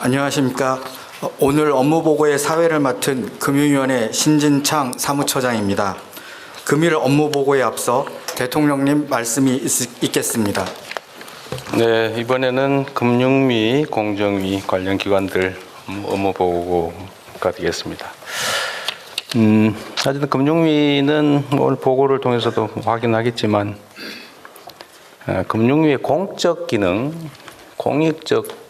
안녕하십니까. 오늘 업무보고의 사회를 맡은 금융위원회 신진창 사무처장입니다. 금일 업무보고에 앞서 대통령님 말씀이 있겠습니다. 네, 이번에는 금융 및 공정위 관련 기관들 업무보고가 되겠습니다. 어쨌든 금융위는 오늘 보고를 통해서도 확인하겠지만 금융위의 공적 기능, 공익적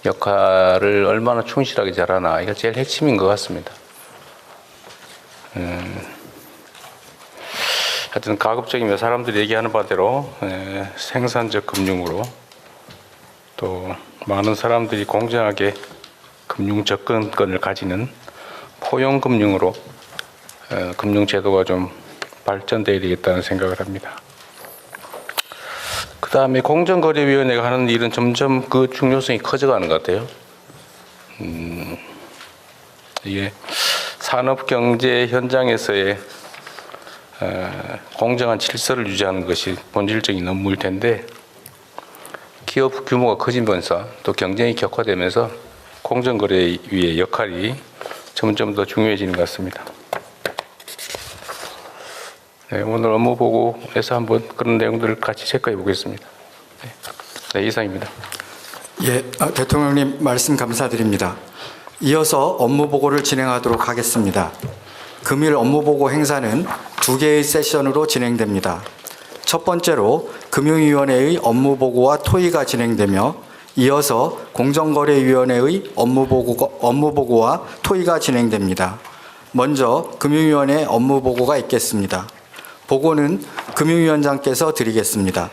역할을 얼마나 충실하게 잘하나, 이게 제일 핵심인 것 같습니다. 하여튼 가급적이면 사람들이 얘기하는 바대로 생산적 금융으로, 또 많은 사람들이 공정하게 금융 접근권을 가지는 포용 금융으로 금융 제도가 좀 발전돼야 되겠다는 생각을 합니다. 그 다음에 공정거래위원회가 하는 일은 점점 그 중요성이 커져가는 것 같아요. 이게 산업경제 현장에서의 공정한 질서를 유지하는 것이 본질적인 업무일 텐데, 기업 규모가 커지면서 또 경쟁이 격화되면서 공정거래위의 역할이 점점 더 중요해지는 것 같습니다. 네, 오늘 업무보고에서 한번 그런 내용들을 같이 체크해 보겠습니다. 네, 이상입니다. 예, 대통령님 말씀 감사드립니다. 이어서 업무보고를 진행하도록 하겠습니다. 금일 업무보고 행사는 2개의 세션으로 진행됩니다. 첫 번째로 금융위원회의 업무보고와 토의가 진행되며, 이어서 공정거래위원회의 업무보고와 토의가 진행됩니다. 먼저 금융위원회 업무보고가 있겠습니다. 보고는 금융위원장께서 드리겠습니다.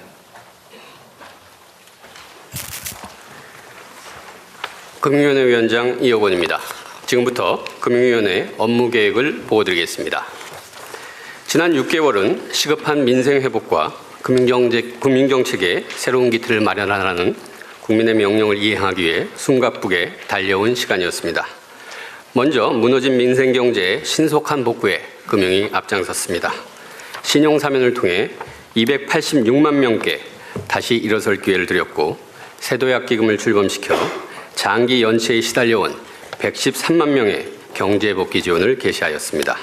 금융위원회 위원장 이호곤입니다. 지금부터 금융위원회 업무계획을 보고드리겠습니다. 지난 6개월은 시급한 민생회복과 금융정책의 새로운 기틀을 마련하라는 국민의 명령을 이행하기 위해 숨가쁘게 달려온 시간이었습니다. 먼저 무너진 민생경제의 신속한 복구에 금융이 앞장섰습니다. 신용사면을 통해 286만 명께 다시 일어설 기회를 드렸고, 세도약기금을 출범시켜 장기 연체에 시달려온 113만 명의 경제복귀 지원을 개시하였습니다.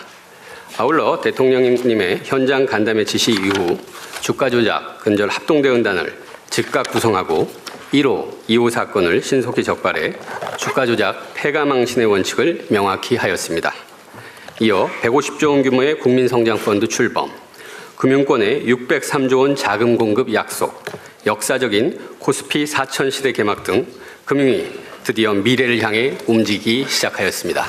아울러 대통령님의 현장 간담회 지시 이후 주가조작 근절 합동대응단을 즉각 구성하고 1호, 2호 사건을 신속히 적발해 주가조작 폐가망신의 원칙을 명확히 하였습니다. 이어 150조 원 규모의 국민성장펀드 출범, 금융권의 603조 원 자금 공급 약속, 역사적인 코스피 4000시대 개막 등 금융이 드디어 미래를 향해 움직이기 시작하였습니다.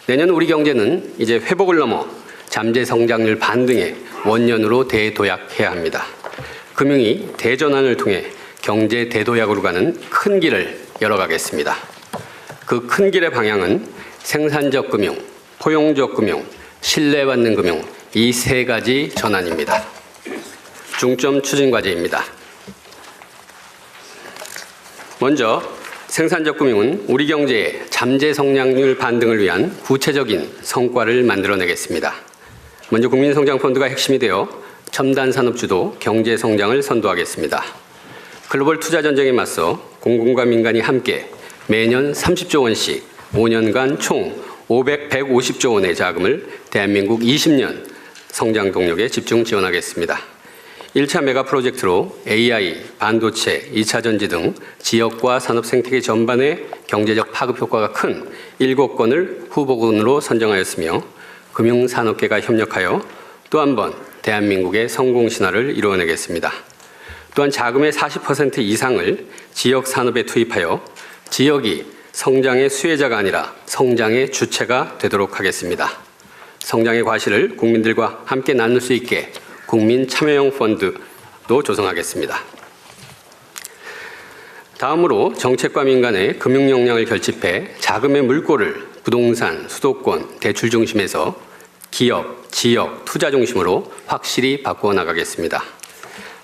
내년 우리 경제는 이제 회복을 넘어 잠재 성장률 반등의 원년으로 대도약해야 합니다. 금융이 대전환을 통해 경제 대도약으로 가는 큰 길을 열어가겠습니다. 그 큰 길의 방향은 생산적 금융, 포용적 금융, 신뢰받는 금융, 이 세 가지 전환입니다. 중점 추진 과제입니다. 먼저 생산적 금융은 우리 경제의 잠재 성장률 반등을 위한 구체적인 성과를 만들어내겠습니다. 먼저 국민성장펀드가 핵심이 되어 첨단 산업 주도 경제 성장을 선도하겠습니다. 글로벌 투자 전쟁에 맞서 공공과 민간이 함께 매년 30조 원씩 5년간 총 150조 원의 자금을 대한민국 20년 성장 동력에 집중 지원하겠습니다. 1차 메가 프로젝트로 AI, 반도체, 2차 전지 등 지역과 산업 생태계 전반의 경제적 파급 효과가 큰 7건을 후보군으로 선정하였으며, 금융산업계가 협력하여 또 한 번 대한민국의 성공 신화를 이루어내겠습니다. 또한 자금의 40% 이상을 지역 산업에 투입하여 지역이 성장의 수혜자가 아니라 성장의 주체가 되도록 하겠습니다. 성장의 과실을 국민들과 함께 나눌 수 있게 국민 참여형 펀드도 조성하겠습니다. 다음으로 정책과 민간의 금융 역량을 결집해 자금의 물꼬를 부동산, 수도권, 대출 중심에서 기업, 지역, 투자 중심으로 확실히 바꾸어 나가겠습니다.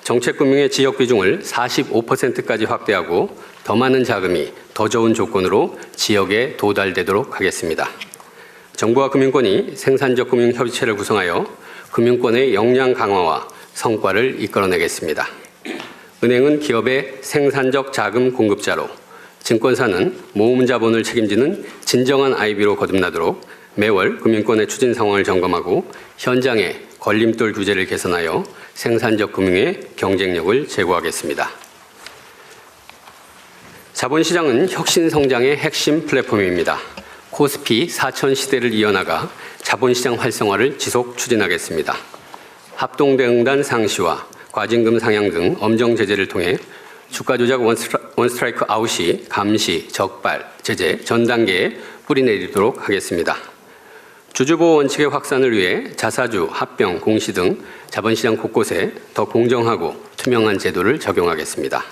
정책금융의 지역 비중을 45%까지 확대하고 더 많은 자금이 더 좋은 조건으로 지역에 도달되도록 하겠습니다. 정부와 금융권이 생산적 금융 협의체를 구성하여 금융권의 역량 강화와 성과를 이끌어내겠습니다. 은행은 기업의 생산적 자금 공급자로, 증권사는 모금 자본을 책임지는 진정한 IB로 거듭나도록 매월 금융권의 추진 상황을 점검하고 현장의 걸림돌 규제를 개선하여 생산적 금융의 경쟁력을 제고하겠습니다. 자본시장은 혁신 성장의 핵심 플랫폼입니다. 코스피 4천 시대를 이어나가 자본시장 활성화를 지속 추진하겠습니다. 합동대응단 상시와 과징금 상향 등 엄정 제재를 통해 주가 조작 원스트라이크 아웃이 감시, 적발, 제재 전 단계에 뿌리내리도록 하겠습니다. 주주보호 원칙의 확산을 위해 자사주, 합병, 공시 등 자본시장 곳곳에 더 공정하고 투명한 제도를 적용하겠습니다.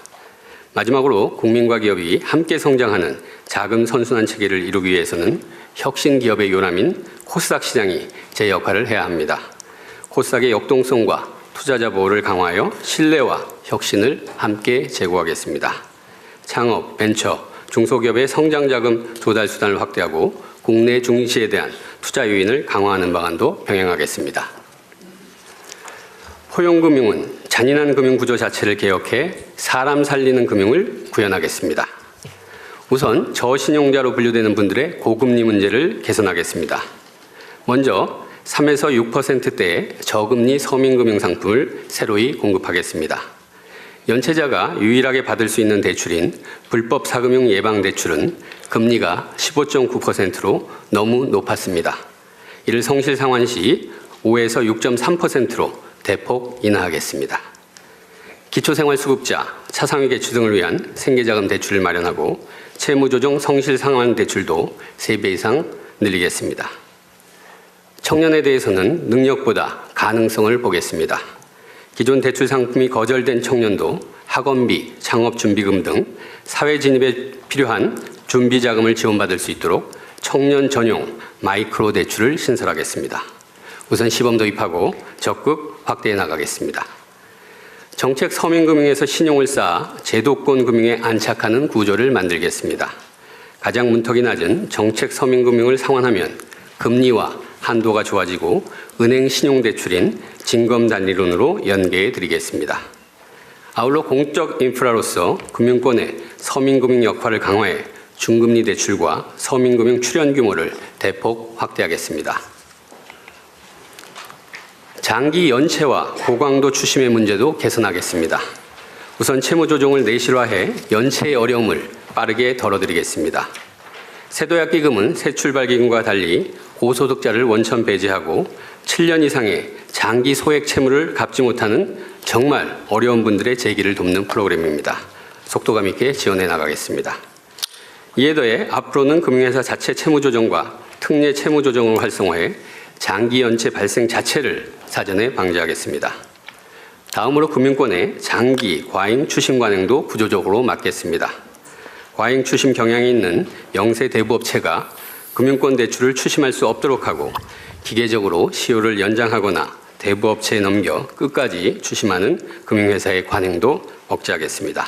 마지막으로 국민과 기업이 함께 성장하는 자금 선순환 체계를 이루기 위해서는 혁신 기업의 요람인 코스닥 시장이 제 역할을 해야 합니다. 코스닥의 역동성과 투자자 보호를 강화하여 신뢰와 혁신을 함께 제고하겠습니다. 창업, 벤처, 중소기업의 성장 자금 조달 수단을 확대하고 국내 중시에 대한 투자 요인을 강화하는 방안도 병행하겠습니다. 포용금융은 잔인한 금융 구조 자체를 개혁해 사람 살리는 금융을 구현하겠습니다. 우선 저신용자로 분류되는 분들의 고금리 문제를 개선하겠습니다. 먼저 3에서 6%대의 저금리 서민금융 상품을 새로이 공급하겠습니다. 연체자가 유일하게 받을 수 있는 대출인 불법 사금융 예방 대출은 금리가 15.9%로 너무 높았습니다. 이를 성실 상환 시 5에서 6.3%로 대폭 인하하겠습니다. 기초생활수급자, 차상위 계층 등을 위한 생계자금 대출을 마련하고 채무조정 성실 상환 대출도 3배 이상 늘리겠습니다. 청년에 대해서는 능력보다 가능성을 보겠습니다. 기존 대출 상품이 거절된 청년도 학원비, 창업준비금 등 사회 진입에 필요한 준비자금을 지원받을 수 있도록 청년 전용 마이크로 대출을 신설하겠습니다. 우선 시범 도입하고 적극 확대해 나가겠습니다. 정책 서민금융에서 신용을 쌓아 제도권 금융에 안착하는 구조를 만들겠습니다. 가장 문턱이 낮은 정책 서민금융을 상환하면 금리와 한도가 좋아지고 은행 신용대출인 징검단리론으로 연계해 드리겠습니다. 아울러 공적 인프라로서 금융권의 서민금융 역할을 강화해 중금리 대출과 서민금융 출연 규모를 대폭 확대하겠습니다. 장기 연체와 고강도 추심의 문제도 개선하겠습니다. 우선 채무 조정을 내실화해 연체의 어려움을 빠르게 덜어드리겠습니다. 세도약기금은 새출발기금과 달리 고소득자를 원천 배제하고 7년 이상의 장기 소액 채무를 갚지 못하는 정말 어려운 분들의 재기를 돕는 프로그램입니다. 속도감 있게 지원해 나가겠습니다. 이에 더해 앞으로는 금융회사 자체 채무 조정과 특례 채무 조정을 활성화해 장기 연체 발생 자체를 사전에 방지하겠습니다. 다음으로 금융권의 장기 과잉 추심 관행도 구조적으로 막겠습니다. 과잉 추심 경향이 있는 영세 대부업체가 금융권 대출을 추심할 수 없도록 하고 기계적으로 시효를 연장하거나 대부업체에 넘겨 끝까지 추심하는 금융회사의 관행도 억제하겠습니다.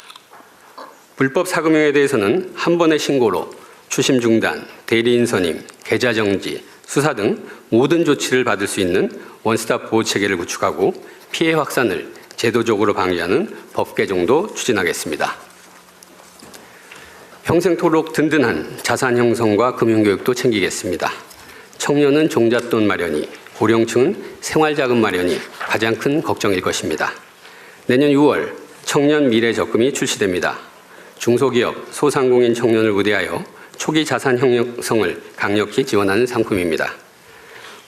불법 사금융에 대해서는 한 번의 신고로 추심 중단, 대리인 선임, 계좌 정지, 수사 등 모든 조치를 받을 수 있는 원스톱 보호 체계를 구축하고 피해 확산을 제도적으로 방지하는 법 개정도 추진하겠습니다. 평생토록 든든한 자산 형성과 금융교육도 챙기겠습니다. 청년은 종잣돈 마련이, 고령층은 생활자금 마련이 가장 큰 걱정일 것입니다. 내년 6월 청년 미래 적금이 출시됩니다. 중소기업, 소상공인 청년을 우대하여 초기 자산 형성을 강력히 지원하는 상품입니다.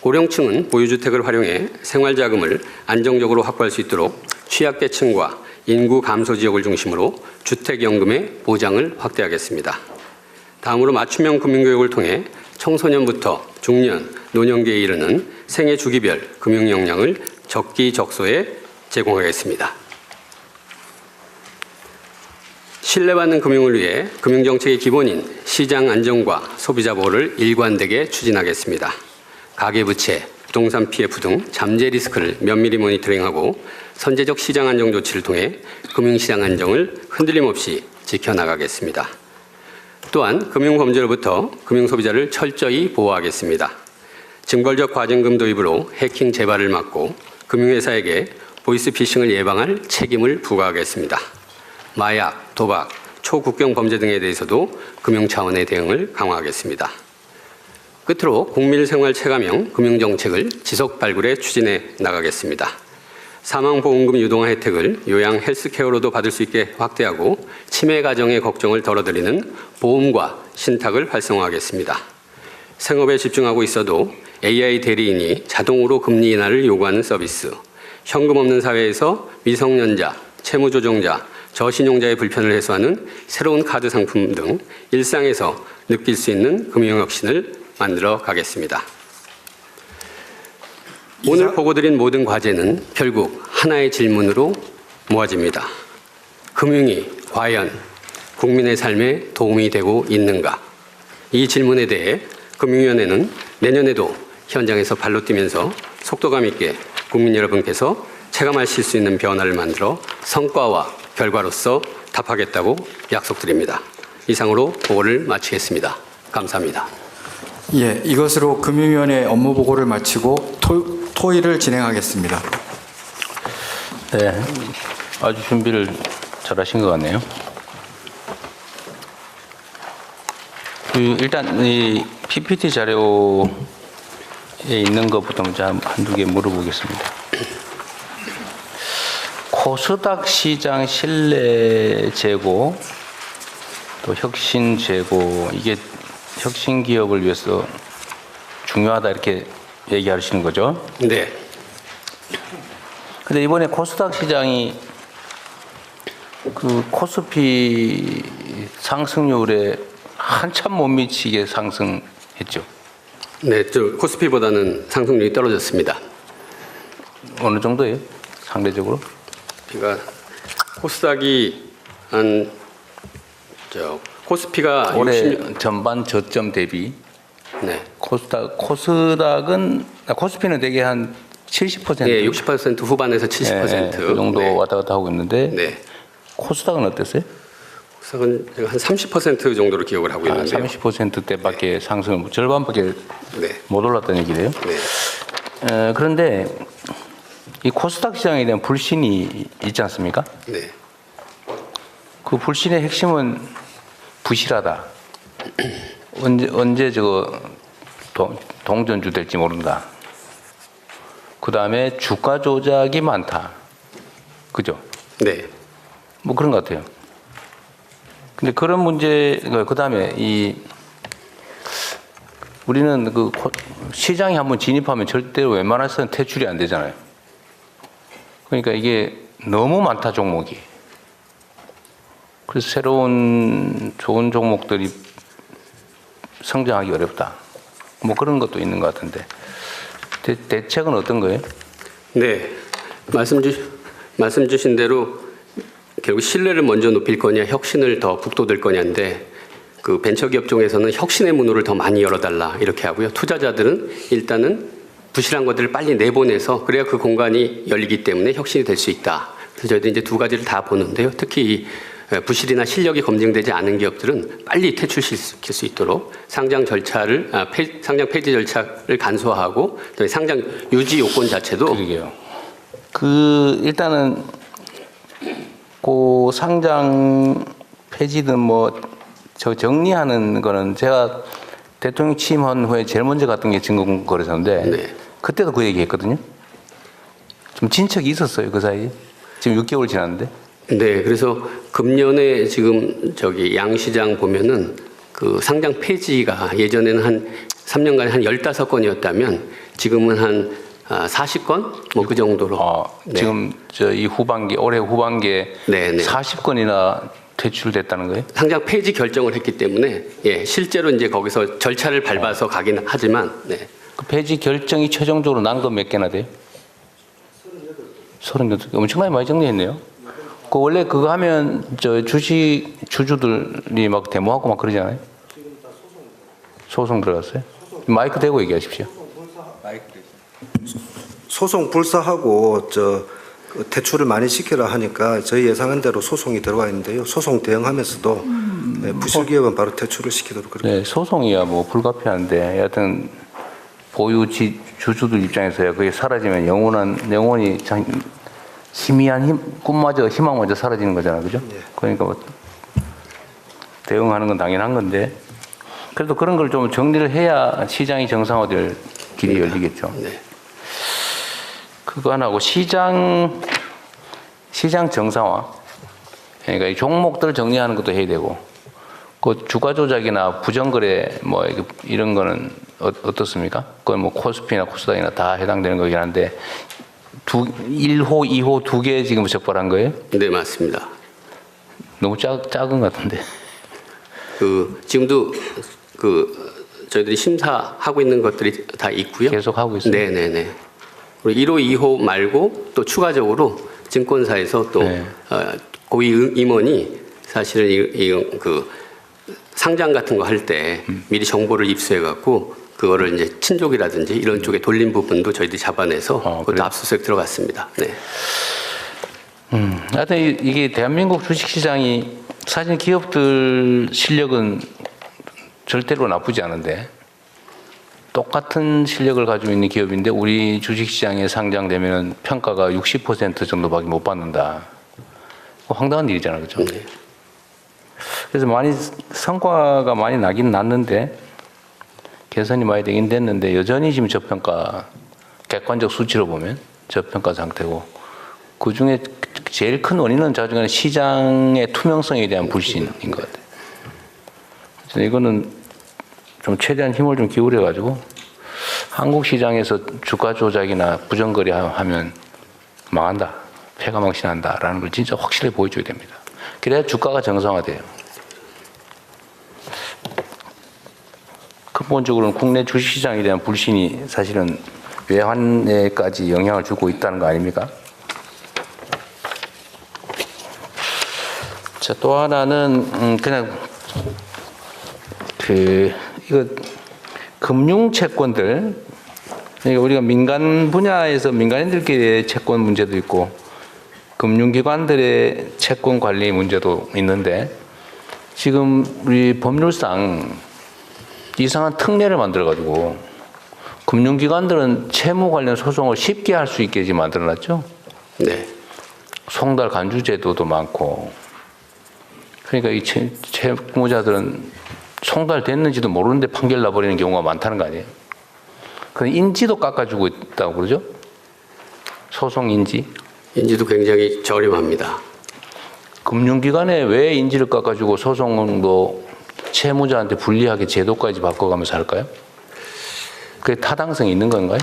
고령층은 보유주택을 활용해 생활자금을 안정적으로 확보할 수 있도록 취약계층과 인구 감소 지역을 중심으로 주택연금의 보장을 확대하겠습니다. 다음으로 맞춤형 금융교육을 통해 청소년부터 중년, 노년기에 이르는 생애 주기별 금융 역량을 적기적소에 제공하겠습니다. 신뢰받는 금융을 위해 금융정책의 기본인 시장 안정과 소비자 보호를 일관되게 추진하겠습니다. 가계부채, 부동산 PF 등 잠재 리스크를 면밀히 모니터링하고 선제적 시장 안정 조치를 통해 금융시장 안정을 흔들림 없이 지켜나가겠습니다. 또한 금융범죄로부터 금융소비자를 철저히 보호하겠습니다. 징벌적 과징금 도입으로 해킹 재발을 막고 금융회사에게 보이스피싱을 예방할 책임을 부과하겠습니다. 마약, 도박, 초국경 범죄 등에 대해서도 금융 차원의 대응을 강화하겠습니다. 끝으로 국민생활 체감형 금융정책을 지속 발굴해 추진해 나가겠습니다. 사망보험금 유동화 혜택을 요양 헬스케어로도 받을 수 있게 확대하고 치매 가정의 걱정을 덜어드리는 보험과 신탁을 활성화하겠습니다. 생업에 집중하고 있어도 AI 대리인이 자동으로 금리 인하를 요구하는 서비스, 현금 없는 사회에서 미성년자, 채무조정자, 저신용자의 불편을 해소하는 새로운 카드 상품 등 일상에서 느낄 수 있는 금융혁신을 만들어 가겠습니다. 오늘 보고드린 모든 과제는 결국 하나의 질문으로 모아집니다. 금융이 과연 국민의 삶에 도움이 되고 있는가? 이 질문에 대해 금융위원회는 내년에도 현장에서 발로 뛰면서 속도감 있게 국민 여러분께서 체감하실 수 있는 변화를 만들어 성과와 결과로서 답하겠다고 약속드립니다. 이상으로 보고를 마치겠습니다. 감사합니다. 예, 이것으로 금융위원회 업무 보고를 마치고 토의를 진행하겠습니다. 네, 아주 준비를 잘하신 것 같네요. 일단 이 PPT 자료에 있는 것부터 먼저 한두 개 물어보겠습니다. 코스닥 시장 신뢰 제고, 또 혁신 제고, 이게 혁신 기업을 위해서 중요하다 이렇게 얘기하시는 거죠? 네. 근데 이번에 코스닥 시장이 그 코스피 상승률에 한참 못 미치게 상승했죠. 네, 코스피보다는 상승률이 떨어졌습니다. 어느 정도예요? 상대적으로? 그러니까 코스닥이 코스피가 올해 60... 전반 저점 대비 네. 코스닥은 코스피는 되게 한 70%. 네, 60% 후반에서 70%. 그 정도 네. 왔다 갔다 하고 있는데 네. 코스닥은 어땠어요? 코스닥은 제가 한 30% 정도로 기억을 하고 있는데요. 30%대밖에 상승을 절반밖에 네. 못 올랐다는 얘기래요. 네. 그런데 이 코스닥 시장에 대한 불신이 있지 않습니까? 네. 그 불신의 핵심은 부실하다. 언제 저거 동전주 될지 모른다. 그 다음에 주가 조작이 많다. 그죠? 네. 뭐 그런 것 같아요. 근데 그런 문제, 그 다음에 우리는 그 시장에 한번 진입하면 절대로 웬만해서는 퇴출이 안 되잖아요. 그러니까 이게 너무 많다, 종목이. 그래서 새로운 좋은 종목들이 성장하기 어렵다. 뭐 그런 것도 있는 것 같은데. 대책은 어떤 거예요? 네. 말씀 주신 대로 결국 신뢰를 먼저 높일 거냐, 혁신을 더 북돋을 거냐인데 그 벤처기업 중에서는 혁신의 문호를 더 많이 열어달라 이렇게 하고요. 투자자들은 일단은 부실한 것들을 빨리 내보내서 그래야 그 공간이 열리기 때문에 혁신이 될 수 있다. 그래서 저희도 이제 두 가지를 다 보는데요. 특히 이 부실이나 실력이 검증되지 않은 기업들은 빨리 퇴출시킬 수 있도록 상장 폐지 절차를 간소화하고 또 상장 유지 요건 자체도 그러게요. 일단은 그 상장 폐지든 뭐 정리하는 거는 제가 대통령 취임한 후에 제일 먼저 갔던 게 증권거래소인데 네. 그때도 그 얘기 했거든요. 좀 진척이 있었어요, 그 사이에. 지금 6개월 지났는데. 네, 그래서 금년에 지금 양시장 보면은 그 상장 폐지가 예전에는 한 3년간에 한 15건이었다면 지금은 한 40건? 뭐 그 정도로. 네. 지금 올해 후반기에 네, 네. 40건이나 퇴출됐다는 거예요? 상장 폐지 결정을 했기 때문에 예, 실제로 이제 거기서 절차를 밟아서 가긴 하지만 네. 그 폐지 결정이 최종적으로 난 건 몇 개나 돼요? 38개. 엄청나게 많이 정리했네요. 그 원래 그거 하면 주식 주주들이 막 데모하고 막 그러잖아요. 소송 들어갔어요? 마이크 대고 얘기하십시오. 소송 불사하고 그 퇴출을 많이 시키라 하니까 저희 예상한 대로 소송이 들어와 있는데요. 소송 대응하면서도 네, 부실기업은 바로 퇴출을 시키도록 그렇게. 네, 소송이야 뭐 불가피한데 여하튼 보유 주주들 입장에서야 그게 사라지면 영원히 희미한 꿈마저 희망마저 사라지는 거잖아요, 그죠? 네. 그러니까 뭐 대응하는 건 당연한 건데 그래도 그런 걸 좀 정리를 해야 시장이 정상화될 길이 열리겠죠. 네. 그거 하나 하고 시장 정상화. 그러니까 이 종목들 정리하는 것도 해야 되고 그 주가 조작이나 부정거래 뭐 이런 거는 어떻습니까? 그건 뭐 코스피나 코스닥이나 다 해당되는 거긴 한데 1호, 2호 두 개 지금 적발한 거예요? 네, 맞습니다. 너무 작은 것 같은데. 지금도 저희들이 심사하고 있는 것들이 다 있고요. 계속 하고 있어요. 네네네. 그리고 1호, 2호 말고 또 추가적으로 증권사에서 또 네. 고위 임원이 사실은 그 상장 같은 거 할 때 미리 정보를 입수해 갖고 그거를 이제 친족이라든지 이런 쪽에 돌린 부분도 저희들이 잡아내서 그것도 그래요? 압수수색 들어갔습니다. 네. 하여튼 이게 대한민국 주식시장이 사실 기업들 실력은 절대로 나쁘지 않은데 똑같은 실력을 가지고 있는 기업인데 우리 주식시장에 상장되면 평가가 60% 정도밖에 못 받는다. 황당한 일이잖아요. 그렇죠? 네. 그래서 성과가 많이 나긴 났는데 개선이 많이 되긴 됐는데 여전히 지금 저평가 객관적 수치로 보면 저평가 상태고 그중에 제일 큰 원인은 자중간에 시장의 투명성에 대한 불신인 것 같아요. 그래서 이거는 좀 최대한 힘을 좀 기울여 가지고 한국 시장에서 주가 조작이나 부정거래 하면 망한다, 폐가망신한다라는 걸 진짜 확실히 보여줘야 됩니다. 그래야 주가가 정상화돼요. 근본적으로는 국내 주식시장에 대한 불신이 사실은 외환에까지 영향을 주고 있다는 거 아닙니까? 자, 또 하나는 그냥 이거 금융 채권들, 그러니까 우리가 민간 분야에서 민간인들끼리의 채권 문제도 있고 금융기관들의 채권 관리 문제도 있는데 지금 우리 법률상 이상한 특례를 만들어가지고 금융기관들은 채무 관련 소송을 쉽게 할 수 있게 지금 만들어놨죠. 네. 송달 간주 제도도 많고 그러니까 이 채무자들은 송달됐는지도 모르는데 판결 나버리는 경우가 많다는 거 아니에요. 그 인지도 깎아주고 있다고 그러죠. 소송 인지. 인지도 굉장히 저렴합니다. 금융기관에 왜 인지를 깎아주고 소송도 채무자한테 불리하게 제도까지 바꿔가면서 할까요? 그게 타당성이 있는 건가요?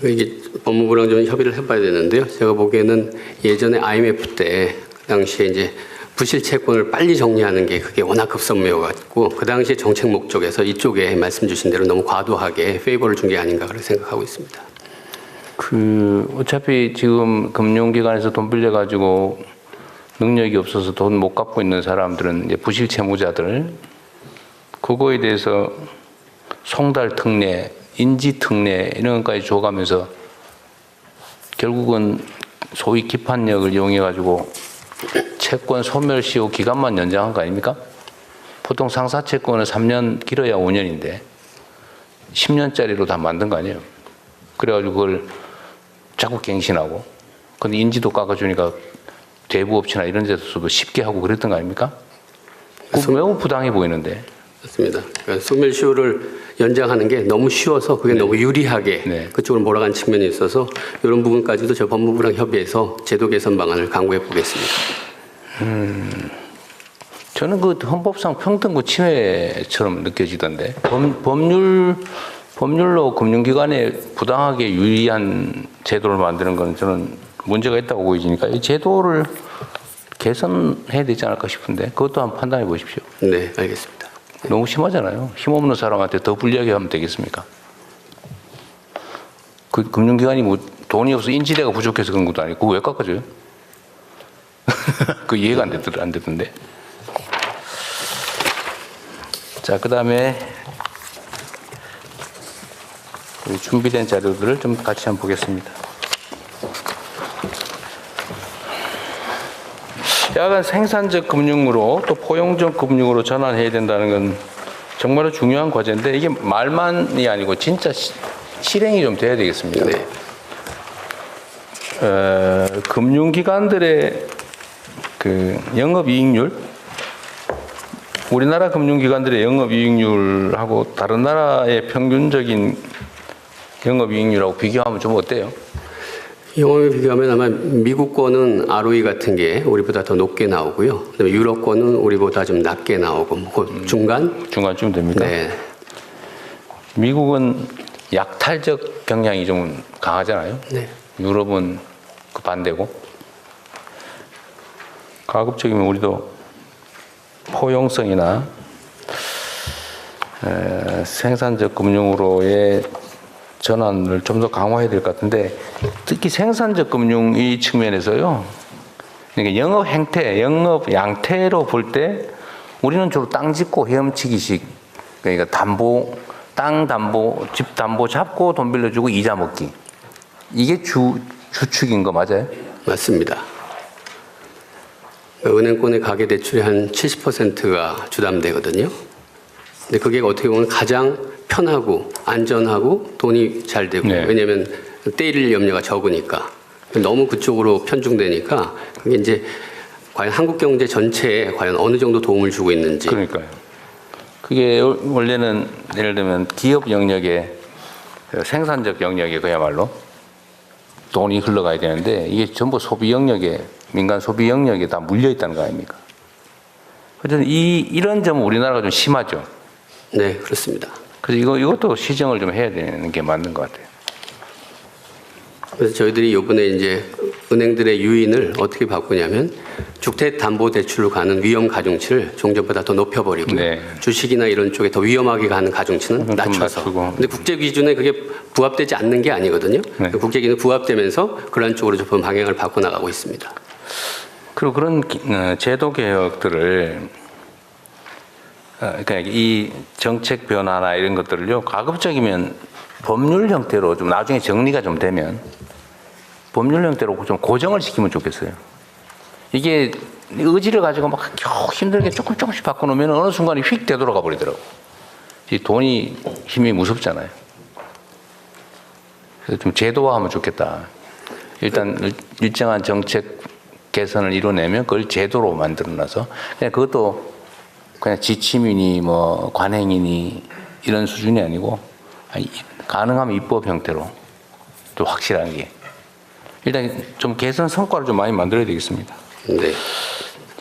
이게 법무부랑 좀 협의를 해봐야 되는데요. 제가 보기에는 예전에 IMF 때 그 당시에 이제 부실 채권을 빨리 정리하는 게 그게 워낙 급선무여가지고 그 당시에 정책 목적에서 이쪽에 말씀 주신 대로 너무 과도하게 페이버를 준 게 아닌가 그렇게 생각하고 있습니다. 어차피 지금 금융기관에서 돈 빌려가지고 능력이 없어서 돈 못 갚고 있는 사람들은 이제 부실 채무자들 그거에 대해서 송달 특례, 인지 특례 이런 것까지 줘가면서 결국은 소위 기판력을 이용해가지고 채권 소멸시효 기간만 연장한 거 아닙니까? 보통 상사채권은 3년 길어야 5년인데 10년짜리로 다 만든 거 아니에요? 그래가지고 그걸 자꾸 갱신하고 근데 인지도 깎아주니까 대부업체나 이런 데서도 쉽게 하고 그랬던 거 아닙니까? 그 매우 부당해 보이는데. 맞습니다. 그러니까 소멸시효를 연장하는 게 너무 쉬워서 그게 너무 유리하게 그쪽으로 몰아간 측면이 있어서 이런 부분까지도 저 법무부랑 협의해서 제도 개선 방안을 강구해 보겠습니다. 저는 그 헌법상 평등구 침해처럼 느껴지던데 법률로 금융기관에 부당하게 유리한 제도를 만드는 건 저는 문제가 있다고 보이니까 이 제도를 개선해야 되지 않을까 싶은데 그것도 한번 판단해 보십시오. 네, 알겠습니다. 너무 심하잖아요. 힘없는 사람한테 더 불리하게 하면 되겠습니까? 그 금융기관이 뭐 돈이 없어 인지대가 부족해서 그런 것도 아니고 그거 왜 깎아줘요? 그 이해가 안 되던데. 자, 그 다음에 준비된 자료들을 좀 같이 한번 보겠습니다. 약간 생산적 금융으로 또 포용적 금융으로 전환해야 된다는 건 정말로 중요한 과제인데 이게 말만이 아니고 진짜 실행이 좀 돼야 되겠습니다. 네. 금융기관들의 그 영업이익률 우리나라 금융기관들의 영업이익률하고 다른 나라의 평균적인 영업이익률하고 비교하면 좀 어때요? 영업에 비교하면 아마 미국권은 ROE 같은 게 우리보다 더 높게 나오고요. 그다음에 유럽권은 우리보다 좀 낮게 나오고 그 중간? 중간쯤 됩니까? 네. 미국은 약탈적 경향이 좀 강하잖아요. 네. 유럽은 그 반대고. 가급적이면 우리도 포용성이나 생산적 금융으로의 전환을 좀 더 강화해야 될 것 같은데, 특히 생산적 금융 이 측면에서요. 그러니까 영업 행태, 영업 양태로 볼 때 우리는 주로 땅 짓고 헤엄치기식, 그러니까 담보, 땅 담보, 집 담보 잡고 돈 빌려주고 이자 먹기. 이게 주축인 거 맞아요? 맞습니다. 은행권의 가계 대출이 한 70%가 주담대거든요. 근데 그게 어떻게 보면 가장 편하고 안전하고 돈이 잘 되고, 네. 왜냐하면 떼일 염려가 적으니까. 너무 그쪽으로 편중되니까 그게 이제 과연 한국 경제 전체에 과연 어느 정도 도움을 주고 있는지. 그러니까요. 그게 원래는 예를 들면 기업 영역에, 생산적 영역에 그야말로 돈이 흘러가야 되는데, 이게 전부 소비 영역에, 민간 소비 영역에 다 물려 있다는 거 아닙니까? 어쨌든 이런 점은 우리나라가 좀 심하죠. 네, 그렇습니다. 그래서 이것도 시정을 좀 해야 되는 게 맞는 것 같아요. 그래서 저희들이 이번에 이제 은행들의 유인을 어떻게 바꾸냐면 주택담보대출로 가는 위험 가중치를 종전보다 더 높여버리고, 네. 주식이나 이런 쪽에 더 위험하게 가는 가중치는 좀 낮춰서. 낮추고. 근데 국제 기준에 그게 부합되지 않는 게 아니거든요. 네. 국제 기준에 부합되면서 그런 쪽으로 좀 방향을 바꿔 나가고 있습니다. 그리고 그런 제도 개혁들을, 그러니까 이 정책 변화나 이런 것들을요, 가급적이면 법률 형태로 좀 나중에 정리가 좀 되면 법률 형태로 좀 고정을 시키면 좋겠어요. 이게 의지를 가지고 막 겨우 힘들게 조금씩 바꿔놓으면 어느 순간에 휙 되돌아가 버리더라고. 이 돈이 힘이 무섭잖아요. 그래서 좀 제도화하면 좋겠다. 일단 일정한 정책 개선을 이뤄내면 그걸 제도로 만들어놔서 그냥 그것도 그냥 지침이니 뭐 관행이니 이런 수준이 아니고 가능하면 입법 형태로 좀 확실한 게 일단 좀 개선 성과를 좀 많이 만들어야 되겠습니다. 네.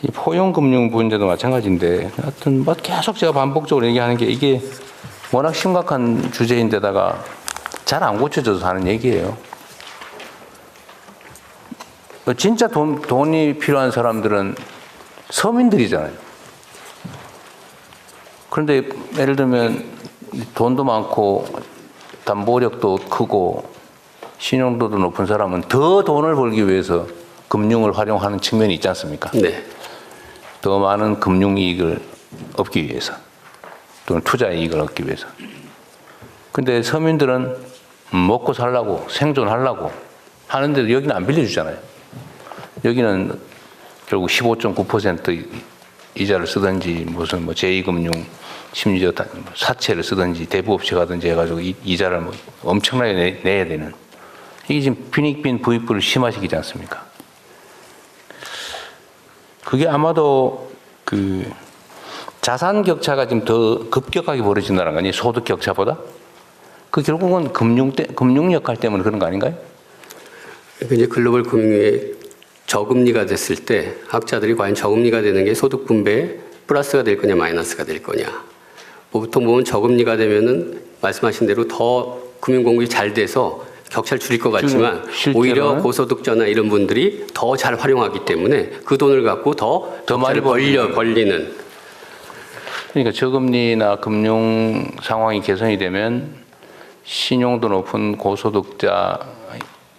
이 포용금융 문제도 마찬가지인데 하여튼 뭐 계속 제가 반복적으로 얘기하는 게 이게 워낙 심각한 주제인데다가 잘 안 고쳐져서 하는 얘기예요. 진짜 돈이 필요한 사람들은 서민들이잖아요. 그런데 예를 들면 돈도 많고 담보력도 크고 신용도도 높은 사람은 더 돈을 벌기 위해서 금융을 활용하는 측면이 있지 않습니까? 네. 더 많은 금융이익을 얻기 위해서 또는 투자 이익을 얻기 위해서. 근데 서민들은 먹고 살라고 생존하려고 하는데 여기는 안 빌려주잖아요. 여기는 결국 15.9% 이자를 쓰든지 무슨 뭐 제2금융 심지어 사채를 쓰든지 대부업체 가든지 해가지고 이자를 뭐 엄청나게 내야 되는, 이게 지금 빈익빈 부익부를 심화시키지 않습니까? 그게 아마도 그 자산 격차가 지금 더 급격하게 벌어진다는 거 아니에요? 소득 격차보다? 그 결국은 금융 역할 때문에 그런 거 아닌가요? 이제 글로벌 금융의 저금리가 됐을 때 학자들이 과연 저금리가 되는 게 소득 분배에 플러스가 될 거냐 마이너스가 될 거냐. 보통 보면 저금리가 되면은 말씀하신 대로 더 금융 공급이 잘 돼서 격차를 줄일 것 같지만 오히려 고소득자나 이런 분들이 더 잘 활용하기 때문에 그 돈을 갖고 더 많이 벌리는. 그러니까 저금리나 금융 상황이 개선이 되면 신용도 높은 고소득자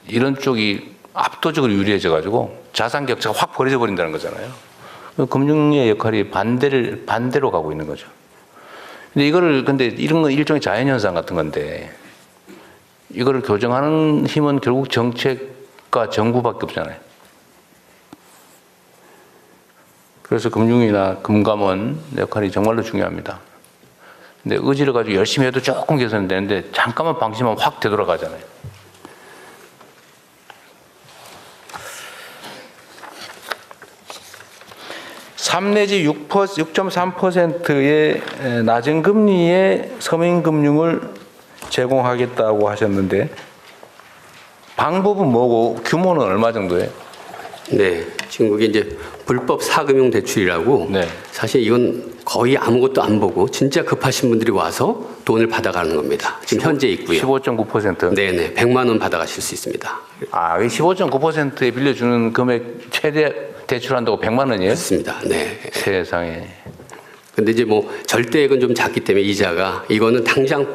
이런 쪽이 압도적으로 유리해져 가지고 자산 격차가 확 벌어져 버린다는 거잖아요. 금융의 역할이 반대로 가고 있는 거죠. 근데 이런 건 일종의 자연현상 같은 건데 이거를 교정하는 힘은 결국 정책과 정부밖에 없잖아요. 그래서 금융이나 금감원 역할이 정말로 중요합니다. 근데 의지를 가지고 열심히 해도 조금 개선되는데 잠깐만 방심하면 확 되돌아가잖아요. 3 내지 6.3%의 낮은 금리의 서민금융을 제공하겠다고 하셨는데 방법은 뭐고 규모는 얼마 정도예요? 네, 지금 그게 이제 불법 사금융 대출이라고 네. 사실 이건 거의 아무것도 안 보고 진짜 급하신 분들이 와서 돈을 받아가는 겁니다. 지금 현재 있고요. 15.9%. 네네, 100만 원 받아가실 수 있습니다. 아, 15.9%에 빌려주는 금액 최대 대출한다고 100만 원이에요? 그렇습니다. 네. 세상에. 근데 이제 뭐 절대액은 좀 작기 때문에 이자가 이거는 당장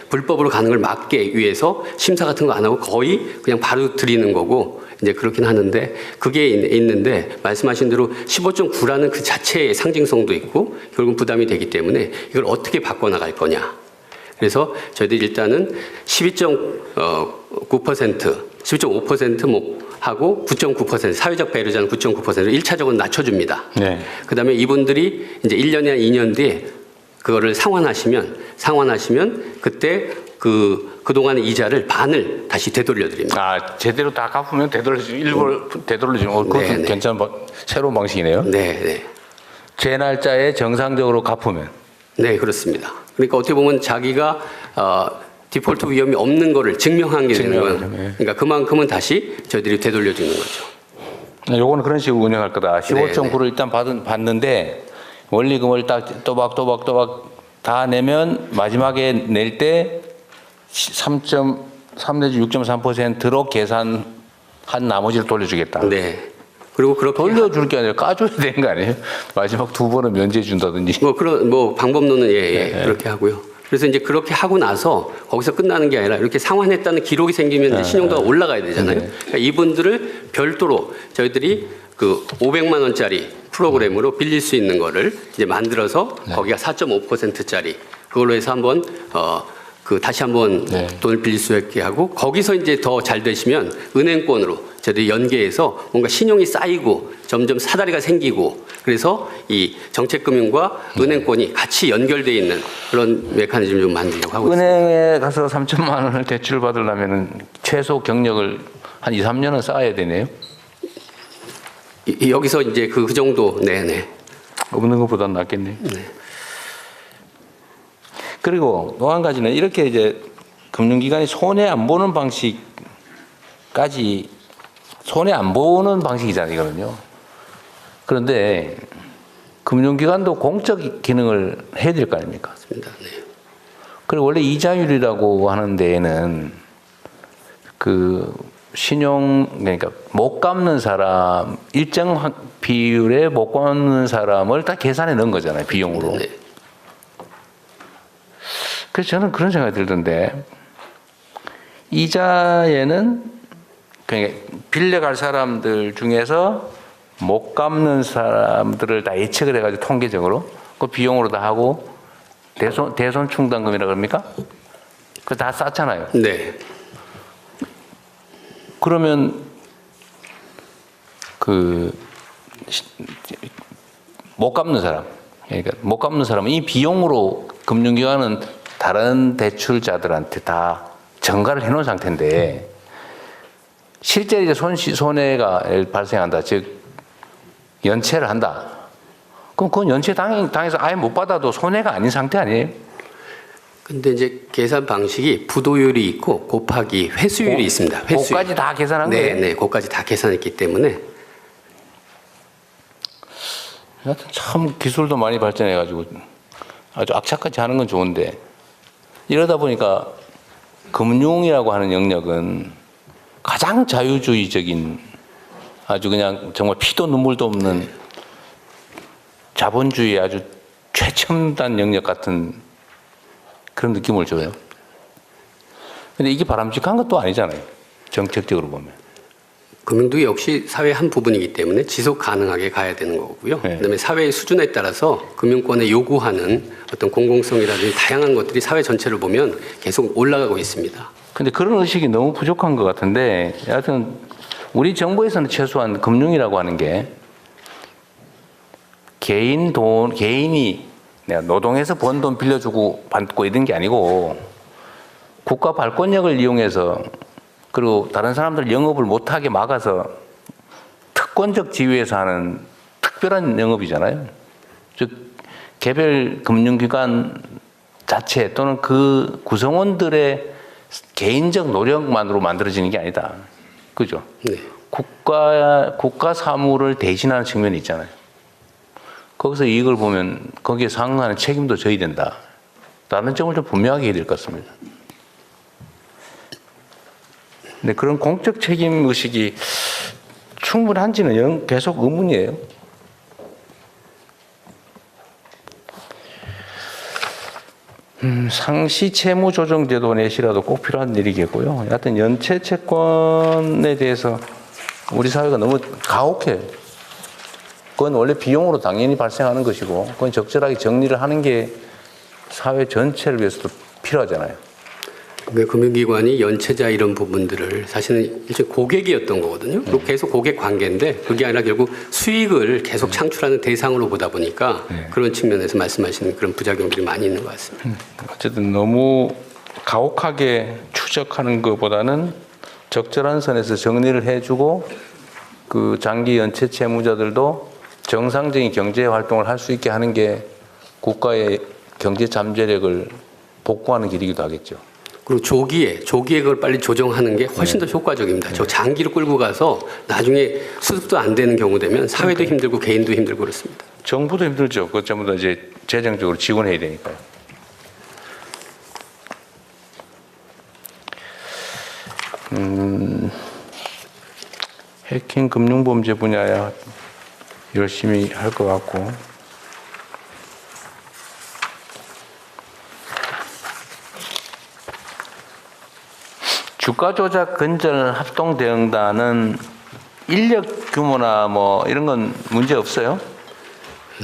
불법으로 가는 걸 막기 위해서 심사 같은 거 안 하고 거의 그냥 바로 드리는 거고 이제 그렇긴 하는데 그게 있는데 말씀하신 대로 15.9라는 그 자체의 상징성도 있고 결국 부담이 되기 때문에 이걸 어떻게 바꿔나갈 거냐. 그래서 저희들이 일단은 12.9%, 뭐 하고 9.9% 사회적 배려자는 9.9%를 1차적으로 낮춰줍니다. 네. 그다음에 이분들이 이제 1년이나 2년 뒤에 그거를 상환하시면 그때 그동안의 이자를 반을 다시 되돌려드립니다. 아, 제대로 다 갚으면 일부를 되돌려주는 거. 그것도 네. 괜찮은 새로운 방식이네요. 네, 네. 제 날짜에 정상적으로 갚으면. 네, 그렇습니다. 그러니까 어떻게 보면 자기가 디폴트 위험이 없는 거를 증명한 게 되는 거예요. 네. 그러니까 그만큼은 다시 저희들이 되돌려주는 거죠. 요거는 그런 식으로 운영할 거다. 네, 15.9를 일단 받는데 원리금을 딱 또박 다 내면 마지막에 낼 때 3.3 내지 6.3%로 계산한 나머지를 돌려주겠다. 네. 그리고 그렇게 돌려줄 게 아니라 까줘야 되는 거 아니에요? 마지막 2번은 면제 준다든지. 뭐 방법론은 그렇게 하고요. 그래서 이제 그렇게 하고 나서 거기서 끝나는 게 아니라 이렇게 상환했다는 기록이 생기면 이제 신용도가 올라가야 되잖아요. 그러니까 이분들을 별도로 저희들이 그 500만 원짜리 프로그램으로 빌릴 수 있는 거를 이제 만들어서 거기가 4.5%짜리 그걸로 해서 한번 다시 한번 돈을 빌릴 수 있게 하고 거기서 이제 더 잘 되시면 은행권으로 저희들이 연계해서 뭔가 신용이 쌓이고 점점 사다리가 생기고 그래서 이 정책금융과 은행권이 같이 연결되어 있는 그런 메커니즘을 좀 만들려고 하고 있습니다. 은행에 가서 3천만 원을 대출 받으려면 최소 경력을 한 2, 3년은 쌓아야 되네요. 여기서 이제 그 정도, 네네. 없는 것보다 낫겠네요. 그리고 또 한 가지는 이렇게 이제 금융기관이 손해 안 보는 방식까지 손해 안 보는 방식이잖아요, 이거는요. 그런데 금융기관도 공적 기능을 해야 될 거 아닙니까? 맞습니다. 네. 그리고 원래 이자율이라고 하는 데에는 그 신용 그러니까 못 갚는 사람 일정 비율에 못 갚는 사람을 다 계산해 넣은 거잖아요, 비용으로. 네. 그래서 저는 그런 생각이 들던데 이자에는 그냥 빌려갈 사람들 중에서 못 갚는 사람들을 다 예측을 해가지고 통계적으로 그 비용으로 다 하고 대손 충당금이라 그럽니까? 그거 다 쌓잖아요. 네. 그러면 못 갚는 사람, 그러니까 못 갚는 사람은 이 비용으로 금융기관은 다른 대출자들한테 다 전가를 해놓은 상태인데 실제 이제 손해가 발생한다, 즉 연체를 한다. 그럼 그건 연체 당해서 아예 못 받아도 손해가 아닌 상태 아니에요? 근데 이제 계산 방식이 부도율이 있고 곱하기 회수율이 있습니다. 회수율. 그까지 다 계산한 거예요? 네, 그까지 다 계산했기 때문에. 하여튼 참 기술도 많이 발전해가지고 아주 악착같이 하는 건 좋은데 이러다 보니까 금융이라고 하는 영역은 가장 자유주의적인 아주 그냥 정말 피도 눈물도 없는 자본주의의 아주 최첨단 영역 같은 그런 느낌을 줘요. 근데 이게 바람직한 것도 아니잖아요. 정책적으로 보면. 금융도 역시 사회의 한 부분이기 때문에 지속 가능하게 가야 되는 거고요. 네. 그다음에 사회의 수준에 따라서 금융권에 요구하는 어떤 공공성이라든지 다양한 것들이 사회 전체를 보면 계속 올라가고 있습니다. 근데 그런 의식이 너무 부족한 것 같은데 여하튼 우리 정부에서는 최소한 금융이라고 하는 게 개인이 내가 노동해서 번 돈 빌려주고 받고 이런 게 아니고 국가 발권력을 이용해서 그리고 다른 사람들 영업을 못하게 막아서 특권적 지위에서 하는 특별한 영업이잖아요. 즉 개별 금융기관 자체 또는 그 구성원들의 개인적 노력만으로 만들어지는 게 아니다. 그죠? 네. 국가 사무를 대신하는 측면이 있잖아요. 거기서 이익을 보면 거기에 상응하는 책임도 져야 된다. 라는 점을 좀 분명하게 해야 될 것 같습니다. 근데 그런 공적 책임 의식이 충분한지는 계속 의문이에요. 상시 채무 조정 제도 내시라도 꼭 필요한 일이겠고요. 여하튼 연체 채권에 대해서 우리 사회가 너무 가혹해요. 그건 원래 비용으로 당연히 발생하는 것이고, 그건 적절하게 정리를 하는 게 사회 전체를 위해서도 필요하잖아요. 그 금융기관이 연체자 이런 부분들을 사실은 일종의 고객이었던 거거든요. 그리고 계속 고객 관계인데 그게 아니라 결국 수익을 계속 창출하는 대상으로 보다 보니까 그런 측면에서 말씀하시는 그런 부작용들이 많이 있는 것 같습니다. 어쨌든 너무 가혹하게 추적하는 것보다는 적절한 선에서 정리를 해주고 그 장기 연체 채무자들도 정상적인 경제 활동을 할 수 있게 하는 게 국가의 경제 잠재력을 복구하는 길이기도 하겠죠. 그리고 조기에 그걸 빨리 조정하는 게 훨씬 더 효과적입니다. 저 장기로 끌고 가서 나중에 수습도 안 되는 경우 되면 사회도 힘들고 개인도 힘들고 그렇습니다. 정부도 힘들죠. 그것 전부 다 이제 재정적으로 지원해야 되니까요. 해킹 금융범죄 분야야 열심히 할 것 같고. 주가 조작 근절 합동 대응단은 인력 규모나 뭐 이런 건 문제 없어요?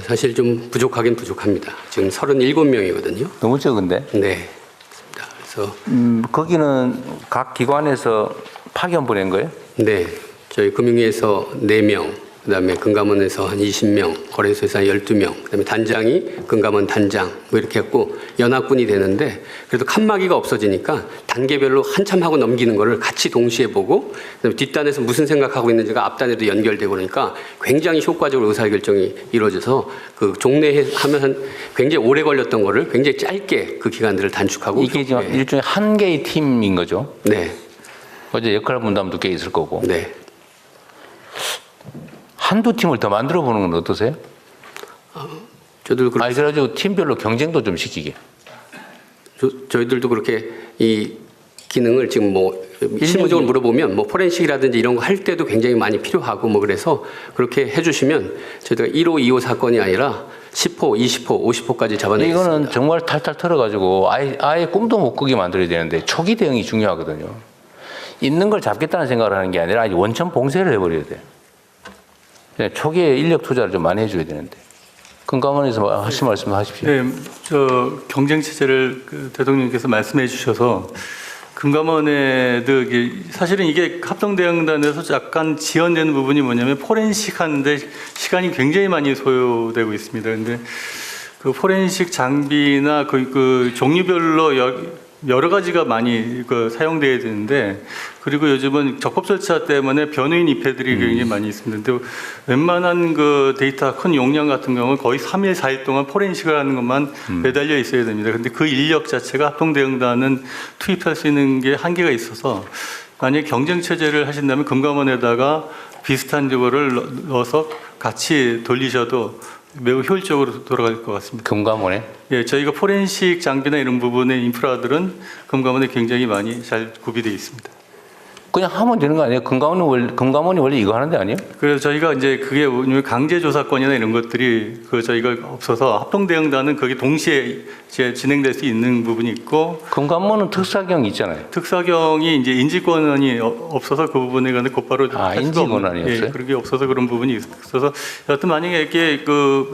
사실 좀 부족하긴 부족합니다. 지금 37명이거든요. 너무 적은데? 네. 그렇습니다. 그래서 거기는 각 기관에서 파견 보낸 거예요? 네. 저희 금융위에서 4명, 그다음에 금감원에서 한 20명, 거래소에서 한 12명, 그다음에 단장이 금감원 단장 뭐 이렇게 했고 연합군이 되는데 그래도 칸막이가 없어지니까 단계별로 한참 하고 넘기는 거를 같이 동시에 보고 그다음에 뒷단에서 무슨 생각하고 있는지가 앞단에도 연결되고 그러니까 굉장히 효과적으로 의사결정이 이루어져서 그 종례 하면 한 굉장히 오래 걸렸던 거를 굉장히 짧게 그 기간들을 단축하고 이게 지금 네. 일종의 한 개의 팀인 거죠? 네. 어제 역할 분담도 꽤 있을 거고. 네. 한두 팀을 더 만들어 보는 건 어떠세요? 저도 아니, 그래가지고 팀별로 경쟁도 좀 시키게. 저희들도 그렇게 이 기능을 지금 뭐 실무적으로 물어보면 뭐 포렌식이라든지 이런 거 할 때도 굉장히 많이 필요하고 뭐 그래서 그렇게 해주시면 저희가 1호, 2호 사건이 아니라 10호, 20호, 50호까지 잡아내겠습니다. 이거는 정말 탈탈 털어가지고 아예 꿈도 못 꾸게 만들어야 되는데 초기 대응이 중요하거든요. 있는 걸 잡겠다는 생각을 하는 게 아니라 원천 봉쇄를 해버려야 돼요. 초기에 인력 투자를 좀 많이 해줘야 되는데. 금감원에서 하신 말씀 하십시오. 네, 저 경쟁 체제를 그 대통령께서 말씀해 주셔서 금감원에도 사실은 이게 합동대응단에서 약간 지연되는 부분이 뭐냐면 포렌식 하는데 시간이 굉장히 많이 소요되고 있습니다. 근데 그 포렌식 장비나 그 종류별로 여러 가지가 많이 사용돼야 되는데 그리고 요즘은 적법 절차 때문에 변호인 입회들이 굉장히 많이 있습니다. 근데 웬만한 그 데이터 큰 용량 같은 경우는 거의 3일, 4일 동안 포렌식을 하는 것만 매달려 있어야 됩니다. 근데 그 인력 자체가 합동대응단은 투입할 수 있는 게 한계가 있어서 만약에 경쟁 체제를 하신다면 금감원에다가 비슷한 거를 넣어서 같이 돌리셔도 매우 효율적으로 돌아갈 것 같습니다. 금감원에? 예, 저희가 포렌식 장비나 이런 부분의 인프라들은 금감원에 굉장히 많이 잘 구비되어 있습니다. 그냥 하면 되는 거 아니에요? 금감원이 원래 이거 하는 데 아니에요? 그래서 저희가 이제 그게 강제 조사권이나 이런 것들이 저희가 없어서 합동대응단은 그게 동시에 이제 진행될 수 있는 부분이 있고 금감원은 특사경이 있잖아요. 특사경이 이제 인지권한이 없어서 그 부분에 관해 곧바로 할 수가 인지권한이 없는, 없어요? 예, 그게 없어서 그런 부분이 있어서 여하튼 만약에 이렇게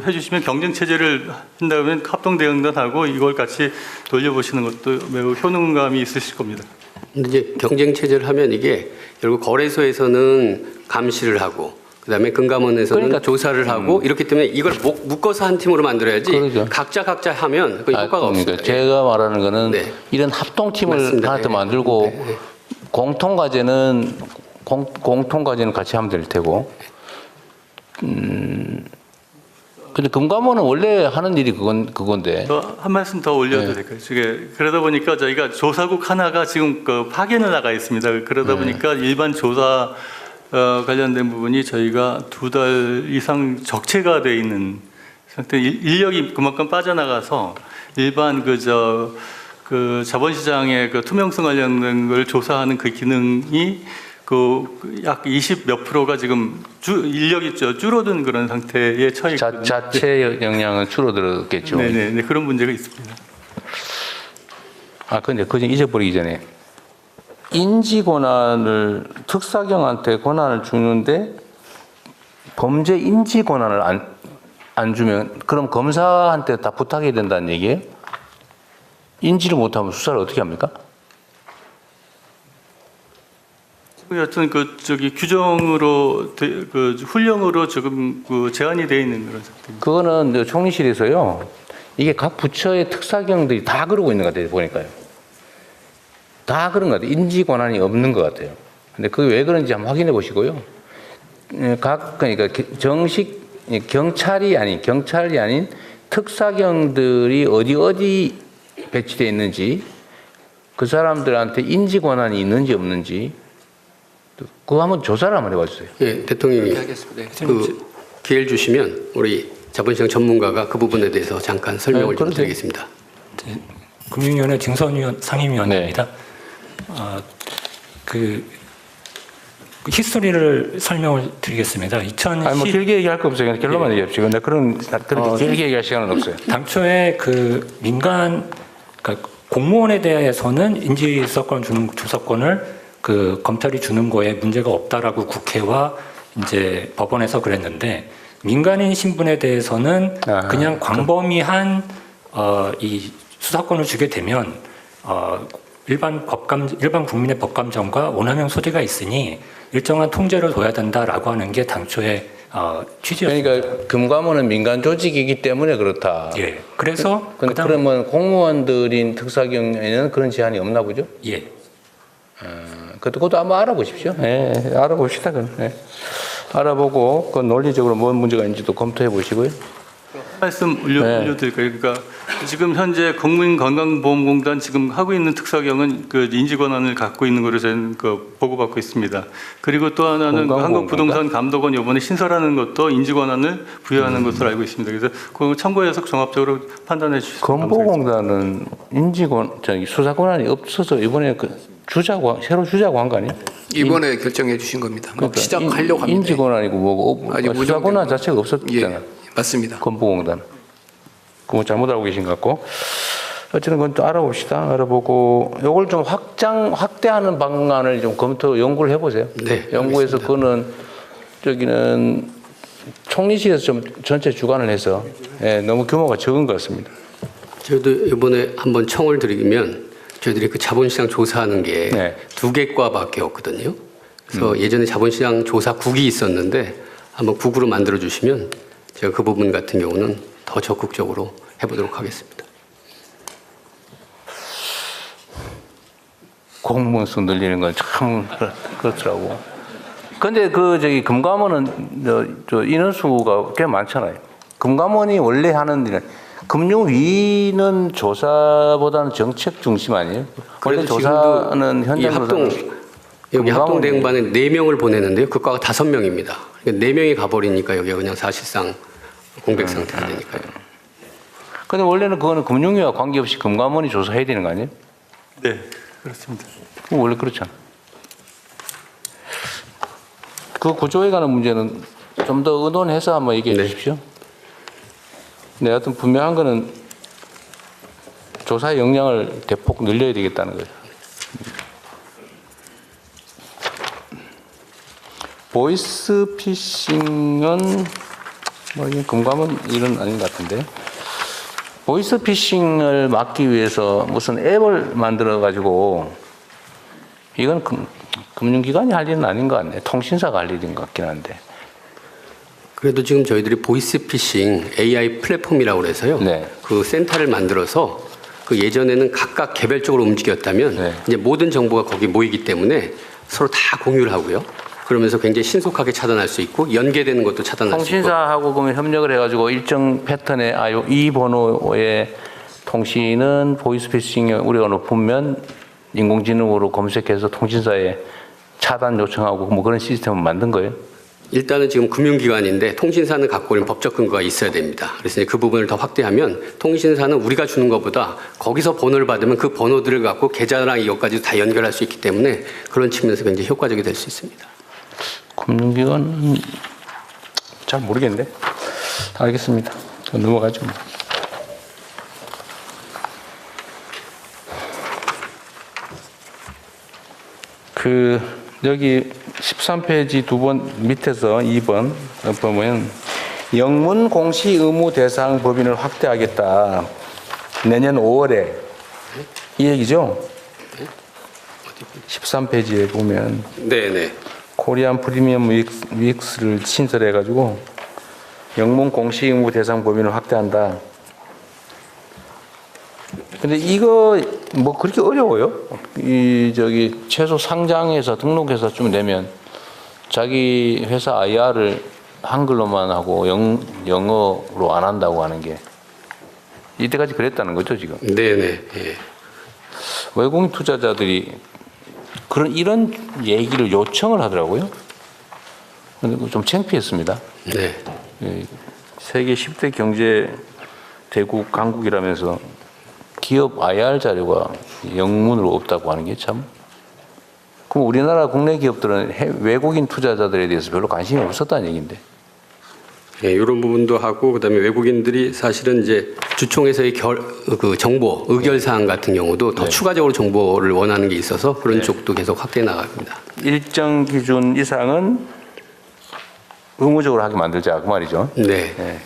해주시면 경쟁 체제를 한다면 합동대응단하고 이걸 같이 돌려보시는 것도 매우 효능감이 있으실 겁니다. 근데 이제 경쟁 체제를 하면 이게 결국 거래소에서는 감시를 하고 그다음에 금감원에서는 그러니까, 조사를 하고 이렇기 때문에 이걸 묶어서 한 팀으로 만들어야지 그러죠. 각자 하면 그 효과가 없습니다. 제가 말하는 거는 네. 이런 합동팀을 맞습니다. 하나 더 네. 만들고 네. 공통과제는 같이 하면 될 테고 근데 금감원은 원래 하는 일이 그건데. 한 말씀 더 올려도 네. 될까요? 그러다 보니까 저희가 조사국 하나가 지금 파견을 나가 있습니다. 그러다 보니까 일반 조사 관련된 부분이 저희가 2달 이상 적체가 돼 있는 상태. 인력이 그만큼 빠져나가서 일반 그 자본시장의 그 투명성 관련된 걸 조사하는 그 기능이 약 20 몇 프로가 지금 인력이 줄어든 그런 상태에 처해 있거든요. 자체 역량은 줄어들었겠죠. 네네, 그런 문제가 있습니다. 아, 근데 그전 잊어버리기 전에 인지 권한을 특사경한테 권한을 주는데 범죄 인지 권한을 안 주면 그럼 검사한테 다 부탁해야 된다는 얘기예요? 인지를 못하면 수사를 어떻게 합니까? 여튼 규정으로 훈령으로 지금 제한이 되어 있는 그런 상태입니다. 그거는 총리실에서요. 이게 각 부처의 특사경들이 다 그러고 있는 것 같아요. 보니까요. 다 그런 것 같아요. 인지 권한이 없는 것 같아요. 근데 그게 왜 그런지 한번 확인해 보시고요. 그러니까 정식 경찰이 아닌 특사경들이 어디 배치되어 있는지 그 사람들한테 인지 권한이 있는지 없는지 그거 한번 조사를 한번 해봐 주세요. 예, 대통령이 그 기회를 주시면 우리 자본시장 전문가가 그 부분에 대해서 잠깐 설명을 좀 드리겠습니다. 금융위원회 증선위원 상임위원입니다. 그 히스토리를 설명을 드리겠습니다. 2010 뭐 길게 얘기할 거 없어요. 결론만 얘기합시다. 근데 그런 길게 얘기할 시간은 없어요. 당초에 그 민간 그러니까 공무원에 대해서는 인지서권 주는 조사권을 그 검찰이 주는 거에 문제가 없다라고 국회와 이제 법원에서 그랬는데 국민인 신분에 대해서는 그냥 광범위한 이 수사권을 주게 되면 일반 국민의 법감정과 오남용 소지가 있으니 일정한 통제를 둬야 된다라고 하는 게 당초의 취지였습니다. 그러니까 금감원은 민간 조직이기 때문에 그렇다. 예. 그래서 그러면 공무원들인 특사경에는 그런 제한이 없나 보죠? 예. 그것도 한번 알아보십시오. 예, 알아봅시다. 예. 알아보고 그 논리적으로 뭔 문제가 있는지도 검토해 보시고요. 말씀 올려드릴까요? 그러니까 지금 현재 국민건강보험공단 지금 하고 있는 특사경은 그 인지권한을 갖고 있는 것으로 저는 보고받고 있습니다. 그리고 또 하나는 한국부동산 감독원 이번에 신설하는 것도 인지권한을 부여하는 것으로 알고 있습니다. 그래서 그 참고해서 종합적으로 판단해 주시면 건보공단은 수사권한이 없어서 이번에 새로 주자고 한 거 아니에요? 이번에 결정해 주신 겁니다. 그러니까 시작하려고 합니다. 인지권한이고 뭐고 수사권한 자체가 없었잖아요. 예, 맞습니다. 건보공단. 그거 잘못 알고 계신 것 같고. 어쨌든 그건 또 알아봅시다. 알아보고 이걸 좀 확대하는 방안을 좀 연구를 해보세요. 네, 연구해서 알겠습니다. 그거는 저기는 총리실에서 좀 전체 주관을 해서 너무 규모가 적은 것 같습니다. 저희도 이번에 한번 청을 드리면 저희들이 그 자본시장 조사하는 게 2개 과밖에 없거든요. 그래서 예전에 자본시장 조사국이 있었는데 한번 국으로 만들어 주시면 제가 그 부분 같은 경우는 더 적극적으로 해보도록 하겠습니다. 공무원 수 늘리는 건 참 그렇더라고. 근데 금감원은 인원수가 꽤 많잖아요. 금감원이 원래 하는 일은 금융위는 조사보다는 정책 중심 아니에요? 원래 조사는 현장 여기 합동대응반에 4명을 보내는데요. 그 과가 5명입니다. 4명이 가버리니까 여기가 그냥 사실상 공백 상태가 되니까요. 근데 원래는 그거는 금융위와 관계없이 금감원이 조사해야 되는 거 아니에요? 네, 그렇습니다. 원래 그렇잖아. 그 구조에 관한 문제는 좀 더 의논해서 한번 얘기해 주십시오. 네, 하여튼 분명한 거는 조사 역량을 대폭 늘려야 되겠다는 거예요. 보이스피싱은 이게 금감원 일은 아닌 것 같은데. 보이스피싱을 막기 위해서 무슨 앱을 만들어 가지고 이건 금융기관이 할 일은 아닌 것 같네. 통신사가 할 일인 것 같긴 한데. 그래도 지금 저희들이 보이스피싱 AI 플랫폼이라고 그래서요. 네. 그 센터를 만들어서 그 예전에는 각각 개별적으로 움직였다면 이제 모든 정보가 거기 모이기 때문에 서로 다 공유를 하고요. 그러면서 굉장히 신속하게 차단할 수 있고 연계되는 것도 차단할 수 있고. 통신사하고 그러면 협력을 해가지고 일정 패턴의 이 번호의 통신은 보이스피싱 우려가 높으면 인공지능으로 검색해서 통신사에 차단 요청하고 뭐 그런 시스템을 만든 거예요? 일단은 지금 금융기관인데 통신사는 갖고 있는 법적 근거가 있어야 됩니다. 그래서 이제 그 부분을 더 확대하면 통신사는 우리가 주는 것보다 거기서 번호를 받으면 그 번호들을 갖고 계좌랑 이것까지 다 연결할 수 있기 때문에 그런 측면에서 굉장히 효과적이 될 수 있습니다. 금융기관은 잘 모르겠는데. 알겠습니다. 넘어가죠. 여기 13페이지 두 번 밑에서 2번 보면 영문 공시 의무 대상 법인을 확대하겠다. 내년 5월에 이 얘기죠? 13페이지에 보면 네네. 코리안 프리미엄 윅스를 신설해가지고 영문 공시 의무 대상 법인을 확대한다. 근데 이거 뭐 그렇게 어려워요? 최소 상장해서 등록해서 좀 내면 자기 회사 IR을 한글로만 하고 영어로 안 한다고 하는 게 이때까지 그랬다는 거죠, 지금? 네네. 예. 외국인 투자자들이 이런 얘기를 요청을 하더라고요. 근데 좀 창피했습니다. 네. 세계 10대 경제 대국 강국이라면서 기업 IR 자료가 영문으로 없다고 하는 게 참. 그럼 우리나라 국내 기업들은 외국인 투자자들에 대해서 별로 관심이 없었다는 얘기인데. 예, 이런 부분도 하고 그다음에 외국인들이 사실은 이제 주총에서의 정보, 의결 사항 같은 경우도 더 네. 추가적으로 정보를 원하는 게 있어서 그런 네. 쪽도 계속 확대해 나갑니다. 일정 기준 이상은 의무적으로 하게 만들자 그 말이죠. 네. 네.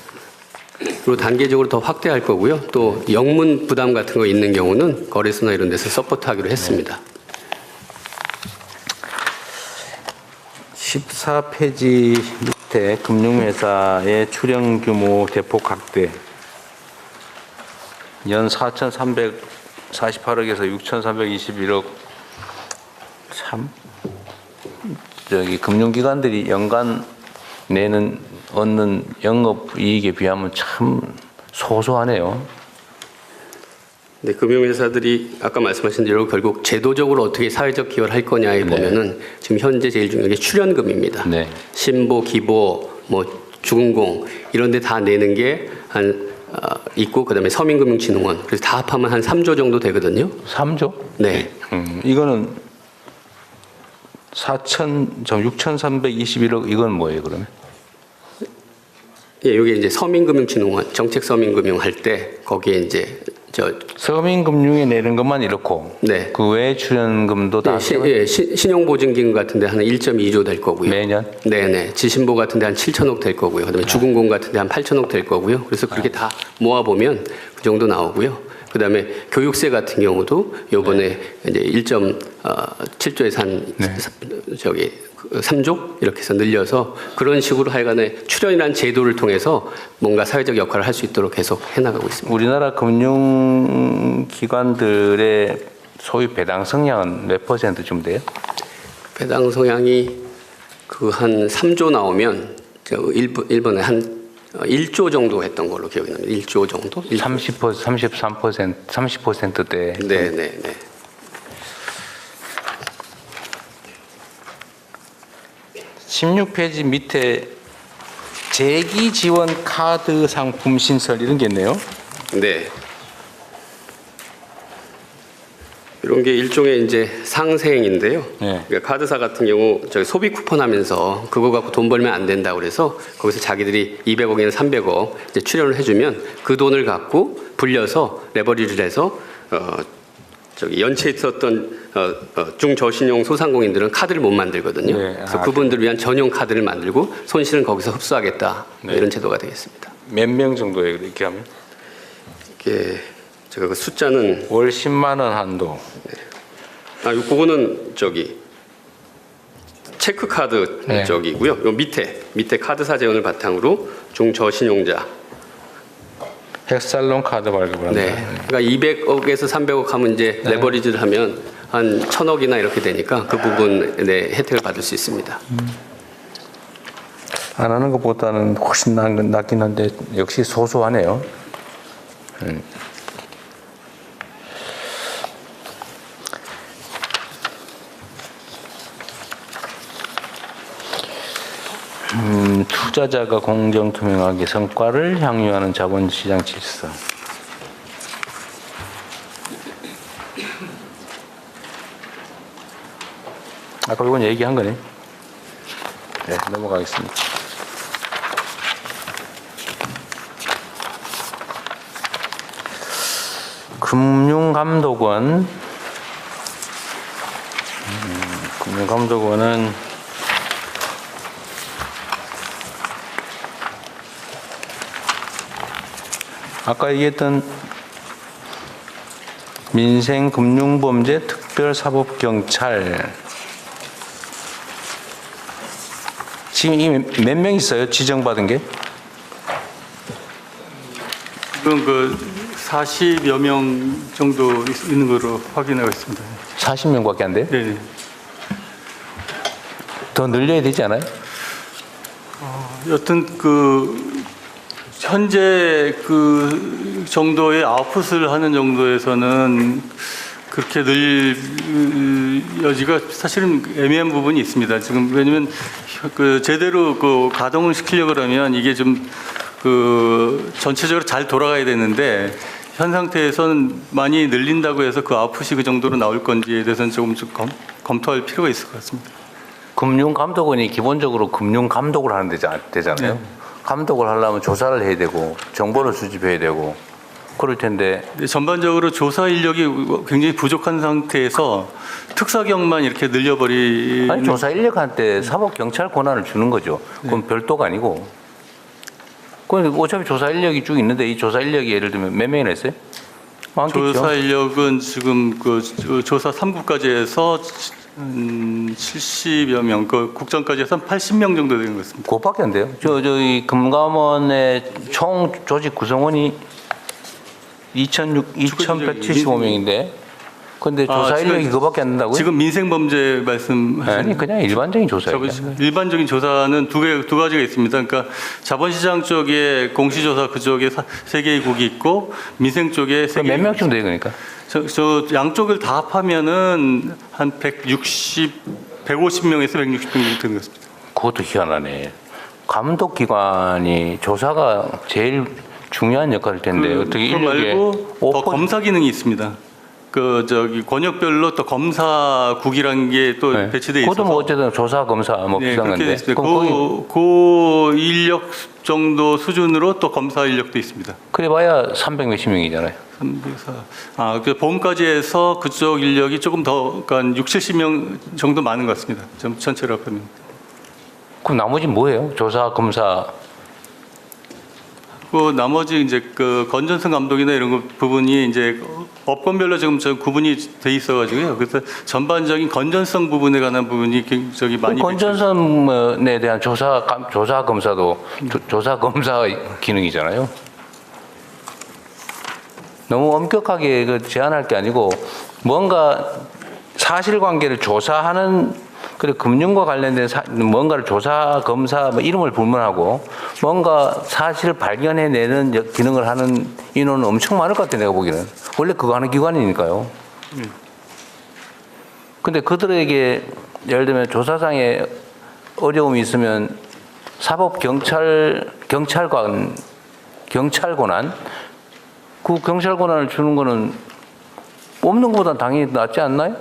그리고 단계적으로 더 확대할 거고요. 또 영문 부담 같은 거 있는 경우는 거래소나 이런 데서 서포트하기로 했습니다. 14페이지 밑에 금융회사의 출연 규모 대폭 확대. 연 4,348억에서 6,321억. 참 금융기관들이 연간 얻는 영업이익에 비하면 참 소소하네요. 네, 금융회사들이 아까 말씀하신 대로 결국 제도적으로 어떻게 사회적 기여를 할 거냐에 보면은 지금 현재 제일 중요한 게 출연금입니다. 네. 신보, 기보, 뭐 주금공 이런 데 다 내는 게 있고 그다음에 서민금융진흥원 그래서 다 합하면 한 3조 정도 되거든요. 3조? 네. 이거는 6,321억 이건 뭐예요, 그러면? 예, 이게 이제 서민금융진흥원 정책 서민금융 할 때 거기에 이제 서민금융에 내는 것만 이렇고 네. 그 외 출연금도 다 신용보증기금 같은데 한 1.2조 될 거고요. 매년? 네네. 지신보 같은데 한 7천억 될 거고요. 그다음에 주금공 같은데 한 8천억 될 거고요. 그래서 그렇게 다 모아 보면 그 정도 나오고요. 그다음에 교육세 같은 경우도 요번에 이제 1.7조에서 한 3조 이렇게 해서 늘려서 그런 식으로 하여간에 출연이라는 제도를 통해서 뭔가 사회적 역할을 할 수 있도록 계속 해나가고 있습니다. 우리나라 금융기관들의 소유 배당 성량은 몇 %쯤 돼요? 배당 성향이 한 3조 나오면 일본에 한 1조 정도 했던 걸로 기억이 납니다. 1조 정도? 30%대. 네네네. 16페이지 밑에 재기 지원 카드 상품 신설 이런 게 있네요. 네. 이런 게 일종의 이제 상생인데요. 네. 그러니까 카드사 같은 경우 소비 쿠폰 하면서 그거 갖고 돈 벌면 안 된다 그래서 거기서 자기들이 200억이나 300억 이제 출연을 해주면 그 돈을 갖고 불려서 레버리지를 해서 연체에 있었던 중저신용 소상공인들은 카드를 못 만들거든요. 네. 그래서 그분들을 위한 전용 카드를 만들고 손실은 거기서 흡수하겠다. 네. 이런 제도가 되겠습니다. 몇 명 정도예요, 이렇게 하면? 이게 제가 그 숫자는 월 10만 원 한도. 그거는 체크 카드 네. 쪽이고요. 요 밑에 카드사 재원을 바탕으로 중저신용자. 헥살론 카드 발급을 한다. 네. 그러니까 200억에서 300억 하면 이제 레버리지를 하면 한 1000억이나 이렇게 되니까 그 부분의 혜택을 받을 수 있습니다. 안 하는 것보다는 훨씬 낫긴 한데 역시 소소하네요. 투자자가 공정투명하게 성과를 향유하는 자본시장 질서. 아까 이건 얘기한 거네. 네, 넘어가겠습니다. 금융감독원. 금융감독원은 아까 얘기했던 민생금융범죄 특별사법경찰 지금 이미 몇 명 있어요? 지정받은 게? 지금 그 40여 명 정도 있는 거로 확인하고 있습니다. 40명밖에 안 돼요? 네. 더 늘려야 되지 않아요? 여튼 그 현재 그 정도의 아웃풋을 하는 정도에서는 그렇게 늘 여지가 사실은 애매한 부분이 있습니다. 지금 왜냐하면 그 제대로 그 가동을 시키려고 하면 이게 좀 그 전체적으로 잘 돌아가야 되는데 현 상태에서는 많이 늘린다고 해서 그 아웃풋이 그 정도로 나올 건지에 대해서는 조금 검토할 필요가 있을 것 같습니다. 금융감독원이 기본적으로 금융감독을 하는 데잖아요. 네. 감독을 하려면 조사를 해야 되고 정보를 수집해야 되고 그럴 텐데 전반적으로 조사 인력이 굉장히 부족한 상태에서 특사경만 이렇게 늘려버리는 아니 조사 인력한테 사법경찰 권한을 주는 거죠. 그건 별도가 아니고 그건 어차피 조사 인력이 쭉 있는데 이 조사 인력이 예를 들면 몇 명이나 있어요? 많겠죠. 조사 인력은 지금 그 조사 3구까지 해서 70여 명, 그 국정까지 해서 80명 정도 되는 것 같습니다. 그것밖에 안 돼요. 저희 금감원의 총 조직 구성원이 2,175명인데 근데 조사 인력이 그거밖에 안 된다고요? 지금 민생범죄 말씀하시는 아니 그냥 일반적인 조사예요. 일반적인 조사는 두 가지가 있습니다. 그러니까 자본시장 쪽에 공시조사 그쪽에 3개의 국이 있고 민생 쪽에 몇 명쯤 돼요, 그러니까? 저 양쪽을 다 합하면은 한 150명에서 160명 정도 되는 것 같습니다. 그것도 희한하네. 감독기관이 조사가 제일 중요한 역할일 텐데 어떻게 그거 인력에 말고 더 검사 기능이 있습니다. 그 저기 권역별로 또 검사국이라는 게 또 네. 배치돼 있어서. 그것도 뭐 어쨌든 조사 검사 뭐 네, 비슷한 그렇게 건데. 있습니다. 그럼 그 인력 정도 수준으로 또 검사 인력도 있습니다. 그래봐야 300 몇십 명이잖아요. 그 보험까지 해서 그쪽 인력이 조금 더, 그러니까 60, 70명 정도 많은 것 같습니다. 전체로 합하면. 그럼 나머지는 뭐예요? 조사 검사. 그 나머지 이제 그 건전성 감독이나 이런 거 부분이 이제 업권별로 지금 구분이 돼 있어가지고요. 그래서 전반적인 건전성 부분에 관한 부분이 굉장히 많이. 건전성에 대한 조사 검사도 조사 검사 기능이잖아요. 너무 엄격하게 그 제한할 게 아니고 뭔가 사실관계를 조사하는 그래 금융과 관련된 뭔가를 조사 검사 뭐 이름을 불문하고 뭔가 사실을 발견해내는 기능을 하는 인원은 엄청 많을 것 같아 내가 보기에는. 원래 그거 하는 기관이니까요. 근데 그들에게 예를 들면 조사상에 어려움이 있으면 경찰 권한 그 경찰 권한을 주는 거는 없는 것보다 당연히 낫지 않나요?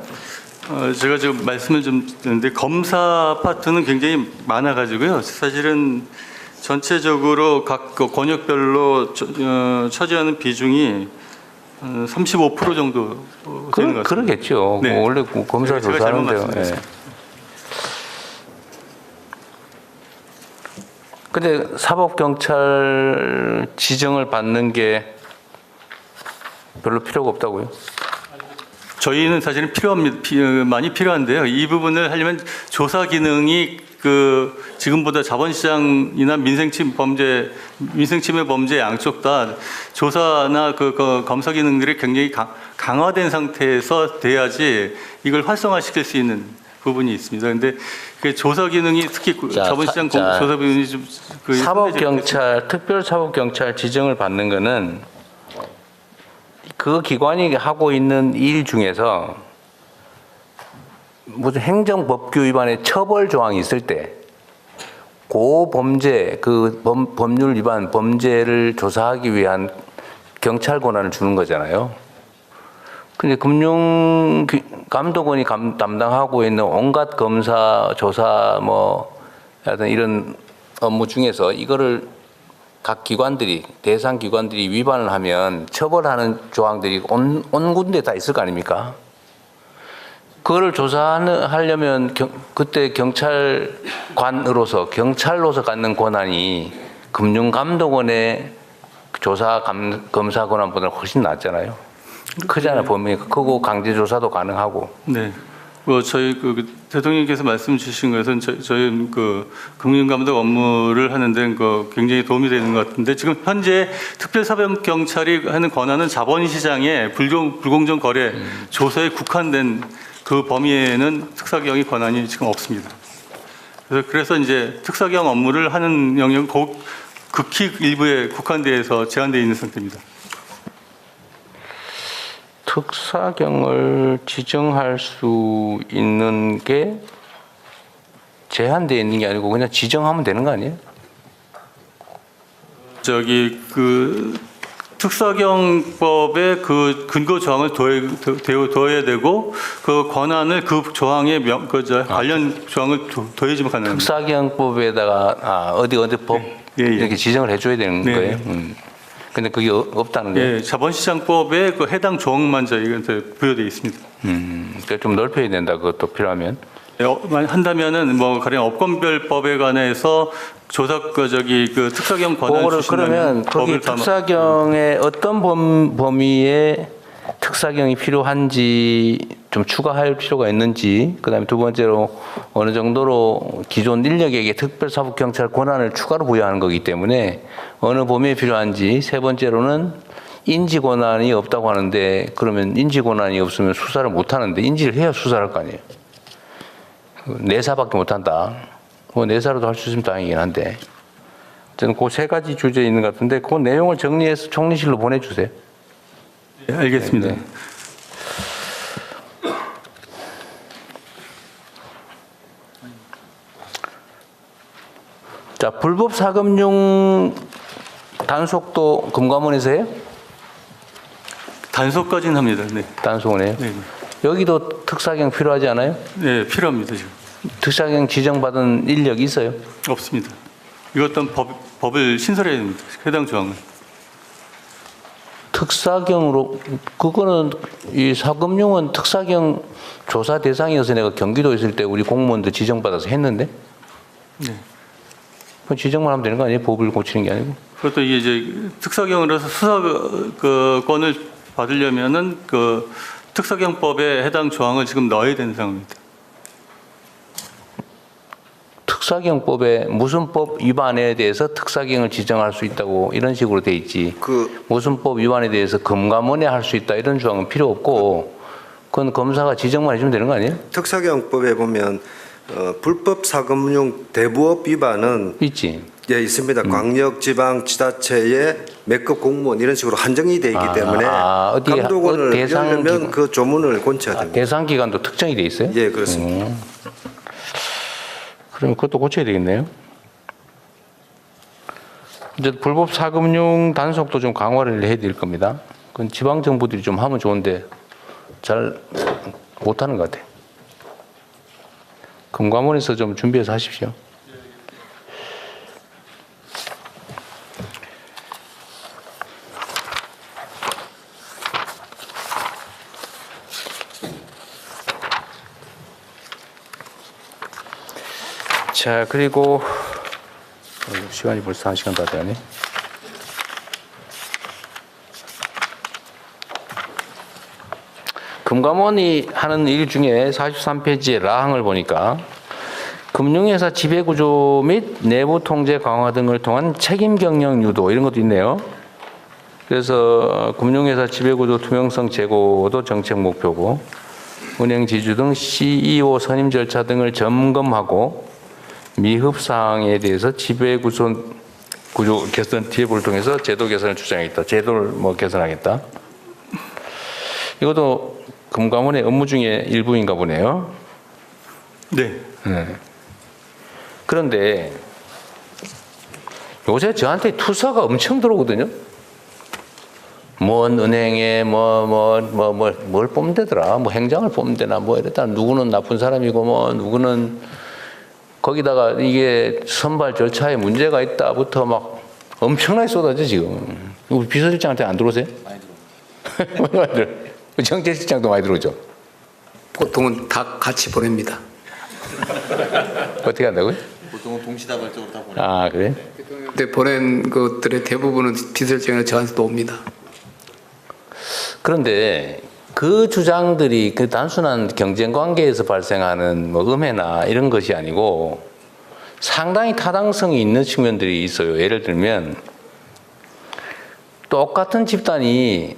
제가 지금 말씀을 좀 드렸는데 검사 파트는 굉장히 많아가지고요. 사실은 전체적으로 각 그 권역별로 차지하는 비중이 35% 정도 되는 것 같습니다. 그러겠죠. 네. 뭐 원래 검사 제가 잘못 조사하는데요. 말씀드렸습니다. 근데 사법경찰 지정을 받는 게 별로 필요가 없다고요? 저희는 사실은 필요합니다. 많이 필요한데요. 이 부분을 하려면 조사 기능이 그 지금보다 자본시장이나 민생침해 범죄 양쪽 다 조사나 그 검사 기능들이 굉장히 강화된 상태에서 돼야지 이걸 활성화시킬 수 있는 부분이 있습니다. 그런데 그 조사 기능이 특히 자본시장 조사 기능이 좀 사법경찰, 특별사법경찰 지정을 받는 거는 그 기관이 하고 있는 일 중에서 무슨 행정법규 위반의 처벌 조항이 있을 때 그 범죄, 그 법률 위반 범죄를 조사하기 위한 경찰 권한을 주는 거잖아요. 근데 금융감독원이 담당하고 있는 온갖 검사, 조사, 하여튼 이런 업무 중에서 이거를 각 기관들이, 대상 기관들이 위반을 하면 처벌하는 조항들이 온 군데 다 있을 거 아닙니까? 그거를 조사하려면 그때 경찰로서 갖는 권한이 금융감독원의 조사 검사 권한보다 훨씬 낫잖아요. 크잖아요. 범위가 크고 강제 조사도 가능하고. 네. 저희 대통령께서 말씀 주신 것은 저희 금융감독 업무를 하는데 굉장히 도움이 되는 것 같은데 지금 현재 특별사법경찰이 하는 권한은 자본시장의 불공정 거래 조사에 국한된 그 범위에는 특사경의 권한이 지금 없습니다. 그래서 이제 특사경 업무를 하는 영역은 극히 일부에 국한돼서 제한되어 있는 상태입니다. 특사경을 지정할 수 있는 게 제한되어 있는 게 아니고 그냥 지정하면 되는 거 아니에요? 특사경법의 그 근거 조항을 더해야 되고 그 권한을 그 조항에 관련 조항을 더해주면 가능합니다. 특사경법에다가 어디 법 이렇게 지정을 해줘야 되는 거예요. 근데 그게 없다는 거예요. 예, 자본시장법에 그 해당 조항만 저희한테 부여되어 있습니다. 그러니까 좀 넓혀야 된다. 그것도 필요하면. 한다면은 가령 업권별법에 관해서 조사 특사경 권한을 주신다면 그러면 거기 특사경의 어떤 범위에 특사경이 필요한지 좀 추가할 필요가 있는지, 그다음에 두 번째로 어느 정도로 기존 인력에게 특별사법경찰 권한을 추가로 부여하는 거기 때문에 어느 범위에 필요한지, 세 번째로는 인지 권한이 없다고 하는데 그러면 인지 권한이 없으면 수사를 못 하는데 인지를 해야 수사를 할 거 아니에요. 내사밖에 못 한다. 내사로도 할 수 있으면 다행이긴 한데. 저는 그 세 가지 주제 있는 것 같은데 그 내용을 정리해서 총리실로 보내주세요. 네, 알겠습니다. 네. 자, 불법 사금융 단속도 금감원에서 해요? 단속까지는 합니다. 네. 단속은 해요? 네. 여기도 특사경 필요하지 않아요? 네, 필요합니다. 지금. 특사경 지정받은 인력이 있어요? 없습니다. 이것도 법을 신설해야 됩니다. 해당 조항을. 특사경으로, 그거는 이 사금융은 특사경 조사 대상이어서 내가 경기도에 있을 때 우리 공무원들 지정받아서 했는데? 네. 그건 지정만 하면 되는 거 아니에요? 법을 고치는 게 아니고. 그것도 이제 특사경으로서 수사권을 받으려면은 특사경법에 해당 조항을 지금 넣어야 되는 상황입니다. 특사경법에 무슨 법 위반에 대해서 특사경을 지정할 수 있다고 이런 식으로 돼 있지. 무슨 법 위반에 대해서 금감원에 할 수 있다 이런 조항은 필요 없고 그건 검사가 지정만 해주면 되는 거 아니에요? 특사경법에 보면 불법 사금융 대부업 위반은 있지. 예, 있습니다. 광역, 지방, 지자체의 몇 급 공무원 이런 식으로 한정이 되어 있기 때문에 감독원을 열려면 그 조문을 고쳐야 됩니다. 대상 기관도 특정이 돼 있어요? 예, 그렇습니다. 그럼 그것도 고쳐야 되겠네요. 이제 불법 사금융 단속도 좀 강화를 해야 될 겁니다. 그건 지방 정부들이 좀 하면 좋은데 잘 못하는 것 같아요. 금감원에서 좀 준비해서 하십시오. 자, 그리고 시간이 벌써 1시간 다 되네. 금감원이 하는 일 중에 43페이지의 라항을 보니까 금융회사 지배구조 및 내부 통제 강화 등을 통한 책임 경영 유도 이런 것도 있네요. 그래서 금융회사 지배구조 투명성 제고도 정책 목표고 은행 지주 등 CEO 선임 절차 등을 점검하고 미흡 사항에 대해서 지배구조 개선 TF를 통해서 제도 개선을 추진하겠다. 제도를 개선하겠다. 이것도 금감원의 업무 중에 일부인가 보네요. 네. 그런데 요새 저한테 투서가 엄청 들어오거든요. 뭔 은행에 뭘 뽑으면 되더라. 뭐 행장을 뽑으면 되나 뭐 이랬다. 누구는 나쁜 사람이고 뭐 누구는 거기다가 이게 선발 절차에 문제가 있다부터 막 엄청나게 쏟아져 지금. 우리 비서실장한테 안 들어오세요? 많이 들어요. 정책실장도 많이 들어오죠. 보통은 다 같이 보냅니다. 어떻게 한다고요? 보통은 동시다발적으로 다 보내요. 아 그래? 근데 보낸 것들의 대부분은 비서실장이나 저한테도 옵니다. 그런데 그 주장들이 그 단순한 경쟁 관계에서 발생하는 뭐 음해나 이런 것이 아니고 상당히 타당성이 있는 측면들이 있어요. 예를 들면 똑같은 집단이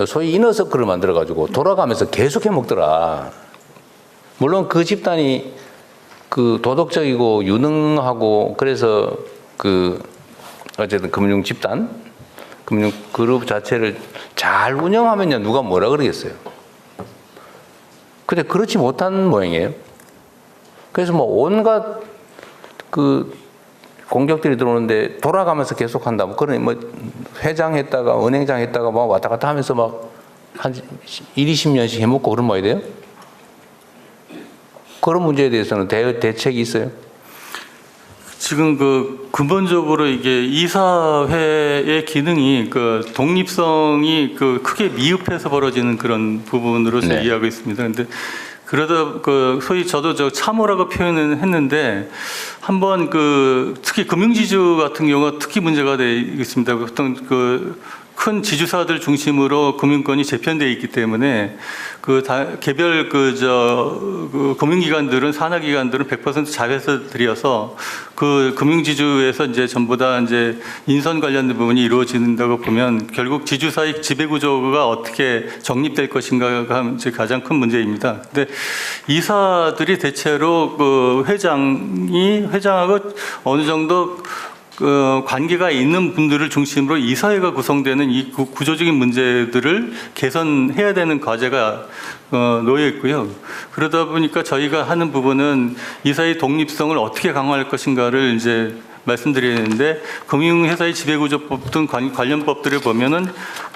소위 이너서클을 만들어 가지고 돌아가면서 계속 해 먹더라. 물론 그 집단이 그 도덕적이고 유능하고 그래서 그 어쨌든 금융 집단, 금융 그룹 자체를 잘 운영하면요 누가 뭐라 그러겠어요. 근데 그렇지 못한 모양이에요. 그래서 뭐 온갖 그 공격들이 들어오는데 돌아가면서 계속 한다. 뭐 그런 뭐 회장 했다가 은행장 했다가 막 왔다 갔다 하면서 막 한 20년씩 해먹고 그런 모양이 돼요. 그런 문제에 대해서는 대책이 있어요? 지금 그 근본적으로 이게 이사회의 기능이 그 독립성이 그 크게 미흡해서 벌어지는 그런 부분으로 네. 이해하고 있습니다. 그런데 그러다 그 소위 저도 저 참호라고 표현을 했는데 한번 그 특히 금융지주 같은 경우가 특히 문제가 되어 있습니다. 어떤 그 큰 지주사들 중심으로 금융권이 재편되어 있기 때문에 그 개별 그 금융기관들은 산하기관들은 100% 자회사들이어서 그 금융지주에서 이제 전부 다 이제 인선 관련된 부분이 이루어진다고 보면 결국 지주사의 지배구조가 어떻게 정립될 것인가가 이제 가장 큰 문제입니다. 근데 이사들이 대체로 그 회장하고 어느 정도 그 관계가 있는 분들을 중심으로 이사회가 구성되는 이 구조적인 문제들을 개선해야 되는 과제가 놓여 있고요. 그러다 보니까 저희가 하는 부분은 이사의 독립성을 어떻게 강화할 것인가를 이제 말씀드리는데 금융회사의 지배구조법 등 관련 법들을 보면은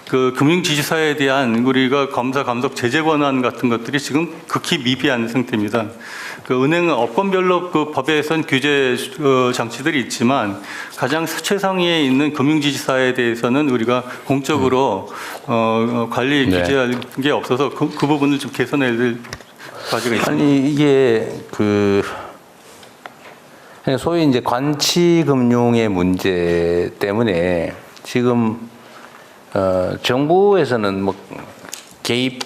그 금융지주사에 대한 우리가 검사 감독 제재 권한 같은 것들이 지금 극히 미비한 상태입니다. 그 은행 업권별로 그 법에선 규제 장치들이 있지만 가장 최상위에 있는 금융지주사에 대해서는 우리가 공적으로 관리 규제할 게 없어서 그 부분을 좀 개선해야 될 과제가 있습니다. 아니 이게 그 소위 이제 관치금융의 문제 때문에 지금 정부에서는 뭐 개입,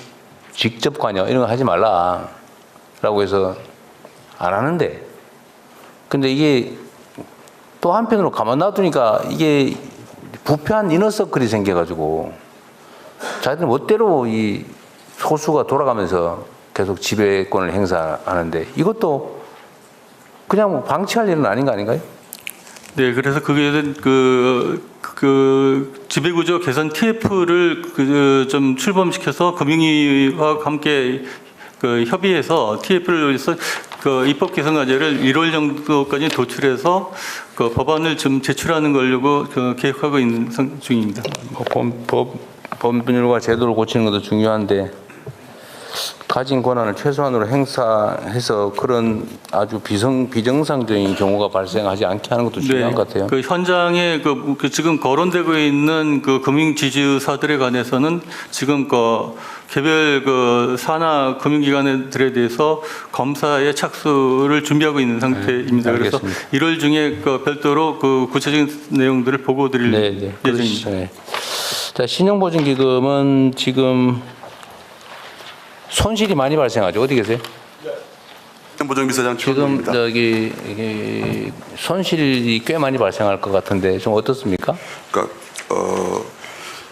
직접 관여 이런 거 하지 말라라고 해서 안 하는데, 근데 이게 또 한편으로 가만 놔두니까 이게 부패한 이너서클이 생겨가지고 자기들 멋대로 이 소수가 돌아가면서 계속 지배권을 행사하는데 이것도 그냥 뭐 방치할 일은 아닌 거 아닌가요? 네, 그래서 그게 그 지배구조 개선 TF를 좀 출범시켜서 금융위와 함께 그 협의해서 TF를 위해서 그 입법 개선 과제를 1월 정도까지 도출해서 그 법안을 좀 제출하는 걸로 계획하고 있는 중입니다. 법률과 제도를 고치는 것도 중요한데 가진 권한을 최소한으로 행사해서 그런 아주 비정상적인 경우가 발생하지 않게 하는 것도 중요한 것 같아요. 그 현장에 그 지금 거론되고 있는 그 금융지주사들에 관해서는 지금 그 개별 그 산하 금융기관들에 대해서 검사의 착수를 준비하고 있는 상태입니다. 그래서 1월 중에 그 별도로 그 구체적인 내용들을 보고드릴 예정입니다. 네. 자, 신용보증기금은 지금 손실이 많이 발생하죠. 어디 계세요? 보정비서장 지금 최원동입니다. 저기 이게 손실이 꽤 많이 발생할 것 같은데 좀 어떻습니까? 그러니까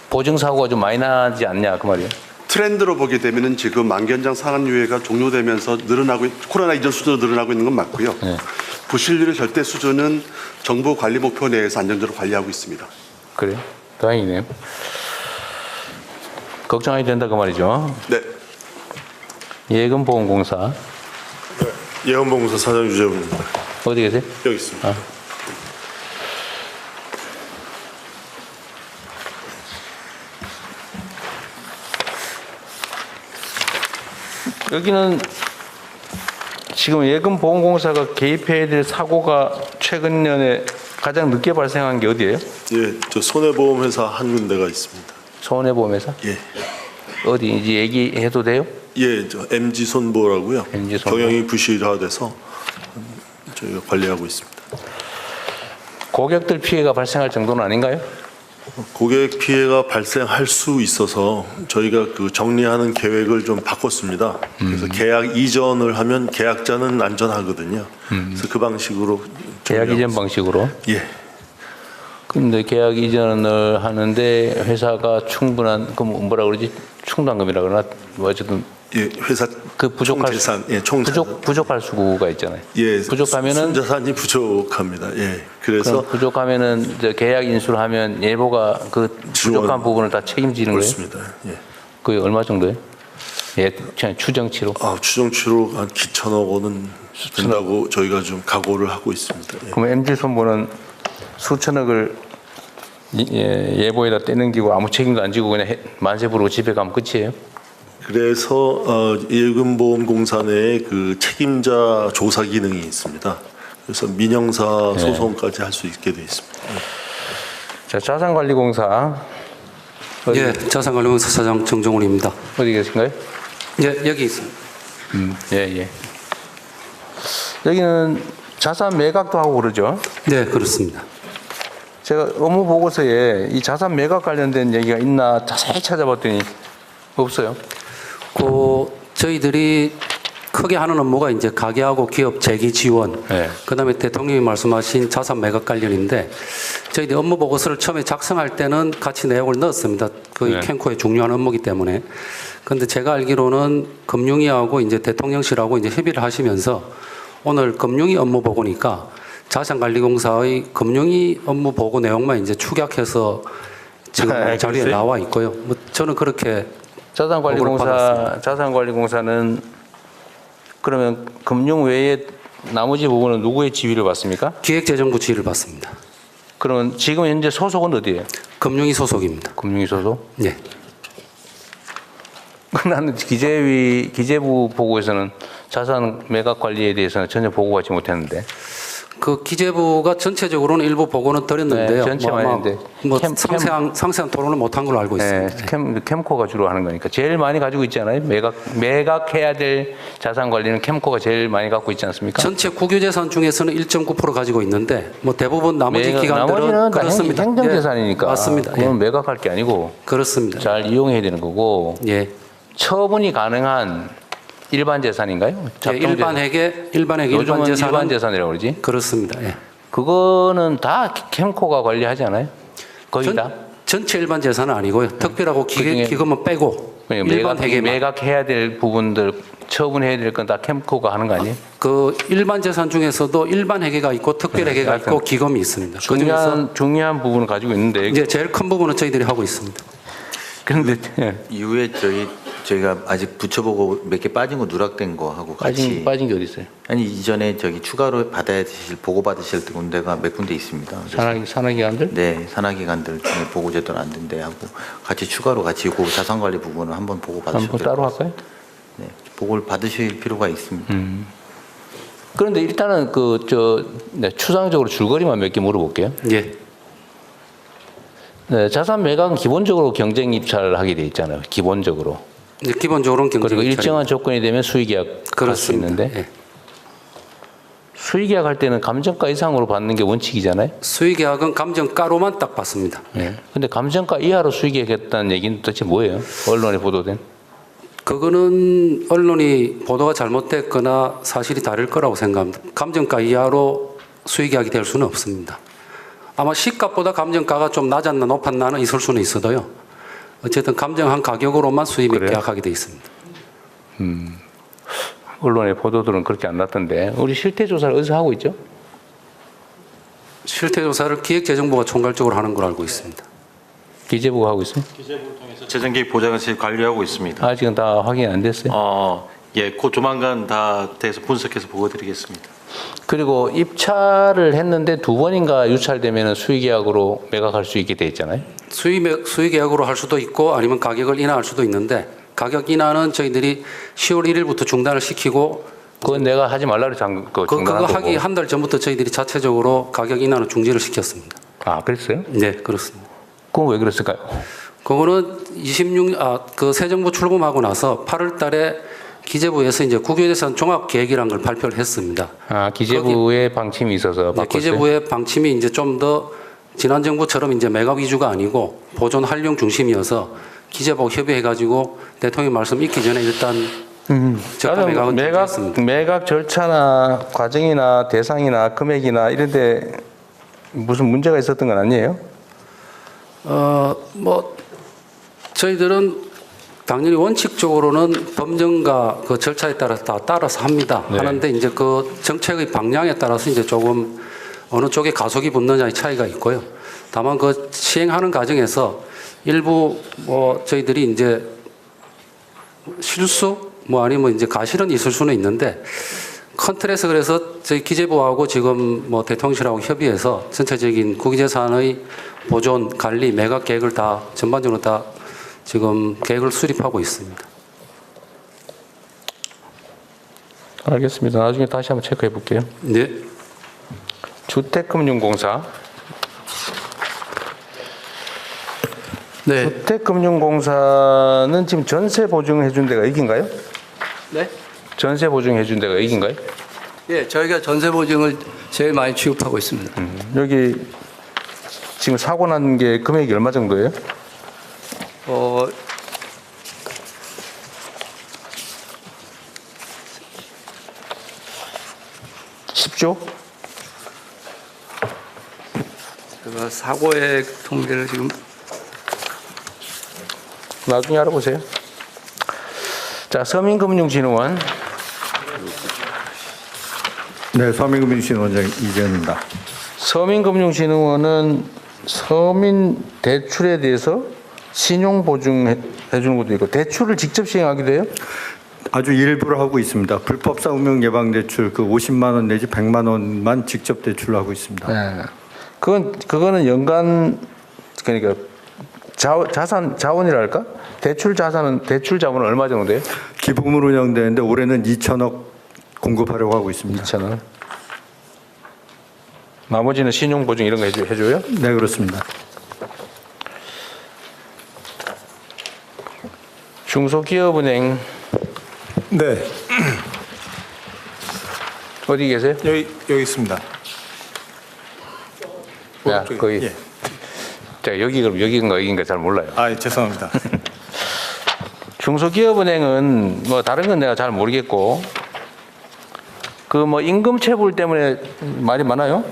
보증 사고가 좀 많이 나지 않냐 그 말이에요. 트렌드로 보게 되면은 지금 만기현장 상환 유예가 종료되면서 코로나 이전 수준으로 늘어나고 있는 건 맞고요. 네. 부실률의 절대 수준은 정부 관리 목표 내에서 안정적으로 관리하고 있습니다. 그래요? 다행이네요. 걱정이 된다 그 말이죠. 네. 예금보험공사 예언보험사 사장 유재훈입니다. 어디 계세요? 여기 있습니다. 아. 여기는 지금 예금보험공사가 개입해야 될 사고가 최근 년에 가장 늦게 발생한 게 어디예요? 예, 저 손해보험회사 한 군데가 있습니다. 손해보험회사? 예, 어디인지 얘기해도 돼요? 예, 저 MG 손보라고요. MG 손보. 경영이 부실화돼서 저희가 관리하고 있습니다. 고객들 피해가 발생할 정도는 아닌가요? 고객 피해가 발생할 수 있어서 저희가 그 정리하는 계획을 좀 바꿨습니다. 그래서 계약 이전을 하면 계약자는 안전하거든요. 그래서 그 방식으로 계약 정리하고 이전 있습니다. 방식으로? 예, 근데 계약 이전을 하는데 회사가 충분한, 그 뭐라 그러지? 충당금이라 그러나? 뭐 어쨌든 예, 회사 그 부족할 총재산, 예, 총재산. 부족할 수가 있잖아요. 예, 부족하면은 순자산이 부족합니다. 예, 그래서 그래서 부족하면은 이제 계약 인수를 하면 예보가 그 부족한 부분을 다 책임지는 거예요. 그렇습니다. 예. 그게 얼마 정도예요? 예, 그냥 추정치로. 추정치로 한 기천억 원은 된다고 저희가 좀 각오를 하고 있습니다. 예. 그럼 MG 손보는 수천억을 예보에다 떼넘기고 아무 책임도 안 지고 그냥 만세 부르고 집에 가면 끝이에요? 그래서 예금보험공사 내에 그 책임자 조사 기능이 있습니다. 그래서 민형사 네. 소송까지 할 수 있게 돼 있습니다. 자, 자산관리공사. 예, 자산관리공사 사장 정종훈입니다. 어디 계신가요? 예, 여기 있습니다. 예. 여기는 자산 매각도 하고 그러죠? 네, 그렇습니다. 제가 업무 보고서에 이 자산 매각 관련된 얘기가 있나 자세히 찾아봤더니 없어요. 저희들이 크게 하는 업무가 이제 가계하고 기업 재기 지원, 네. 그다음에 대통령이 말씀하신 자산 매각 관련인데 저희들이 업무 보고서를 처음에 작성할 때는 같이 내용을 넣었습니다. 그 네. 캔코의 중요한 업무이기 때문에. 그런데 제가 알기로는 금융위하고 이제 대통령실하고 이제 협의를 하시면서 오늘 금융위 업무 보고니까 자산관리공사의 금융위 업무 보고 내용만 이제 축약해서 지금 자리에 그랬어요? 나와 있고요. 뭐 저는 그렇게 보고를 받았습니다. 자산관리공사는 그러면 금융 외에 나머지 부분은 누구의 지휘를 받습니까? 기획재정부 지휘를 받습니다. 그러면 지금 현재 소속은 어디예요? 금융위 소속입니다. 금융위 소속? 네. 나는 기재부 보고에서는 자산 매각 관리에 대해서는 전혀 보고하지 못했는데. 그 기재부가 전체적으로는 일부 보고는 드렸는데요. 네, 전체만 했는데. 상세한 토론을 못한 걸로 알고 있습니다. 네, 캠코가 주로 하는 거니까 제일 많이 가지고 있지 않아요? 매각해야 될 자산 관리는 캠코가 제일 많이 갖고 있지 않습니까? 전체 국유재산 중에서는 1.9% 가지고 있는데 뭐 대부분 나머지 기관들은 나머지는 다 그렇습니다. 행정재산이니까. 예, 맞습니다. 그건 예. 매각할 게 아니고 그렇습니다. 잘 이용해야 되는 거고. 예. 처분이 가능한 일반 재산인가요? 예, 일반 회계 일반 요즘은 재산은 일반 재산이라고 그러지? 그렇습니다. 예. 그거는 다 캠코가 관리하지 않아요? 거의 다? 전체 일반 재산은 아니고요. 특별하고 그중에 기금은 빼고 일반 회계만. 매각해야 될 부분들 처분해야 될 건 다 캠코가 하는 거 아니에요? 그 일반 재산 중에서도 일반 회계가 있고 특별 회계가 있고 기금이 있습니다. 그중에서 중요한 부분을 가지고 있는데 이제 제일 큰 부분은 저희들이 하고 있습니다. 그런데 이후에 저희가 아직 부처보고 몇 개 빠진 거 누락된 거 하고 같이 빠진 게 어디 있어요? 아니 이전에 추가로 받아야 되실 보고 받으실 군데가 몇 군데 있습니다. 그래서 산하기관들? 네, 산하기관들 중에 보고 제도는 안 된대 하고 같이 추가로 같이 그 자산관리 부분을 한번 보고 받으셔도 한번 따로 할까요? 네, 보고를 받으실 필요가 있습니다. 그런데 일단은 추상적으로 줄거리만 몇 개 물어볼게요. 예. 네, 자산 매각은 기본적으로 경쟁 입찰을 하게 돼 있잖아요. 기본적으로. 이제 기본적으로는 경쟁 그리고 입찰입니다. 일정한 조건이 되면 수의계약 할 수 그렇습니다. 있는데 예. 수의계약 할 때는 감정가 이상으로 받는 게 원칙이잖아요. 수의계약은 감정가로만 딱 받습니다. 네. 근데 감정가 이하로 수의계약했다는 얘기는 도대체 뭐예요? 언론에 보도된? 그거는 언론이 보도가 잘못됐거나 사실이 다를 거라고 생각합니다. 감정가 이하로 수익계약이 될 수는 없습니다. 아마 시가보다 감정가가 좀 낮았나 높았나는 있을 수는 있어도요. 어쨌든 감정한 가격으로만 수입을 계약하게 돼 있습니다. 언론의 보도들은 그렇게 안 났던데 우리 실태 조사를 어디서 하고 있죠? 실태 조사를 기획재정부가 총괄적으로 하는 걸로 알고 있습니다. 기재부가 하고 있어요? 기재부를 통해서 재정계획 보장을 관리하고 있습니다. 아직은 다 확인 안 됐어요? 예, 곧 조만간 다 돼서 분석해서 보고드리겠습니다. 그리고 입찰을 했는데 2번인가 유찰되면 수의계약으로 매각할 수 있게 돼 있잖아요. 수의계약으로 할 수도 있고 아니면 가격을 인하할 수도 있는데 가격 인하는 저희들이 10월 1일부터 중단을 시키고 그건 내가 하지 말라고 그거 하기 한 달 전부터 저희들이 자체적으로 가격 인하는 중지를 시켰습니다. 아, 그랬어요? 네, 그렇습니다. 그건 왜 그랬을까요? 그거는 그 새 정부 출범하고 나서 8월 달에 기재부에서 이제 국유재산 종합계획이라는 걸 발표를 했습니다. 아, 기재부의 방침이 있어서 바꿨어요? 네, 기재부의 방침이 이제 좀 더 지난 정부처럼 이제 매각 위주가 아니고 보존 활용 중심이어서 기재부하고 협의해가지고 대통령 말씀 있기 전에 일단 적합 매각은 매각 절차나 과정이나 대상이나 금액이나 이런데 무슨 문제가 있었던 건 아니에요? 뭐 저희들은 당연히 원칙적으로는 법정과 그 절차에 따라서 합니다. 네. 하는데 이제 그 정책의 방향에 따라서 이제 조금 어느 쪽에 가속이 붙느냐의 차이가 있고요. 다만 그 시행하는 과정에서 일부 뭐 저희들이 이제 실수 뭐 아니면 이제 가실은 있을 수는 있는데 큰 틀에서 그래서 저희 기재부하고 지금 뭐 대통령실하고 협의해서 전체적인 국유재산의 보존, 관리, 매각 계획을 다 전반적으로 다 지금 계획을 수립하고 있습니다. 알겠습니다. 나중에 다시 한번 체크해 볼게요. 네. 주택금융공사. 네. 주택금융공사는 지금 전세 보증해 준 데가 여기인가요? 네? 전세 보증해 준 데가 여기인가요? 예, 저희가 전세 보증을 제일 많이 취급하고 있습니다. 여기 지금 사고 난 게 금액이 얼마 정도예요? 10조? 제가 사고의 통계를 지금 나중에 알아보세요. 자, 서민금융진흥원. 네, 서민금융진흥원장 이재현입니다. 서민금융진흥원은 서민 대출에 대해서 신용 보증해 주는 것도 있고 대출을 직접 시행하기도 해요? 아주 일부를 하고 있습니다. 불법 사금융 예방 대출 그 50만 원 내지 100만 원만 직접 대출을 하고 있습니다. 네. 그거는 연간 그러니까 자원이랄까? 대출 자본은 얼마 정도 돼요? 기부금으로 운영되는데 올해는 2천억 공급하려고 하고 있습니다. 2천억. 나머지는 신용 보증 이런 거 해줘요? 네, 그렇습니다. 중소기업은행. 네. 어디 계세요? 여기 있습니다. 야, 거기. 예. 자, 여기인가 잘 몰라요. 아, 죄송합니다. 중소기업은행은 뭐 다른 건 내가 잘 모르겠고 그 뭐 임금 체불 때문에 말이 많아요?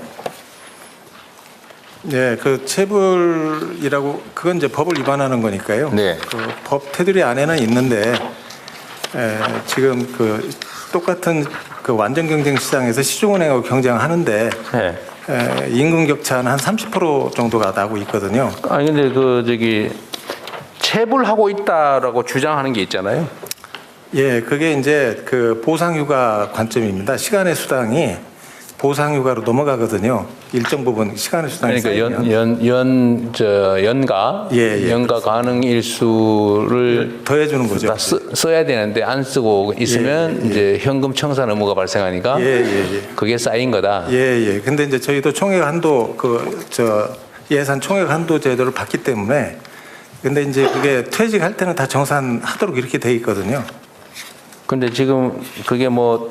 네, 그 체불이라고 그건 이제 법을 위반하는 거니까요. 네. 그 법 테두리 안에는 있는데 지금 그 똑같은 그 완전 경쟁 시장에서 시중은행하고 경쟁하는데 네. 임금 격차는 한 30% 정도가 나고 있거든요. 아니 근데 그 저기 체불하고 있다라고 주장하는 게 있잖아요. 예, 그게 이제 그 보상휴가 관점입니다. 시간의 수당이 보상휴가로 넘어가거든요. 일정 부분 시간의 수당이 그러니까 연가 예, 연가 가능 일수를 더해주는 거죠. 다 써야 되는데 안 쓰고 있으면 이제 현금 청산 의무가 발생하니까 그게 쌓인 거다. 예. 근데 이제 저희도 총액 한도 예산 총액 한도 제도를 받기 때문에 근데 이제 그게 퇴직할 때는 다 정산하도록 이렇게 돼 있거든요. 근데 지금 그게 뭐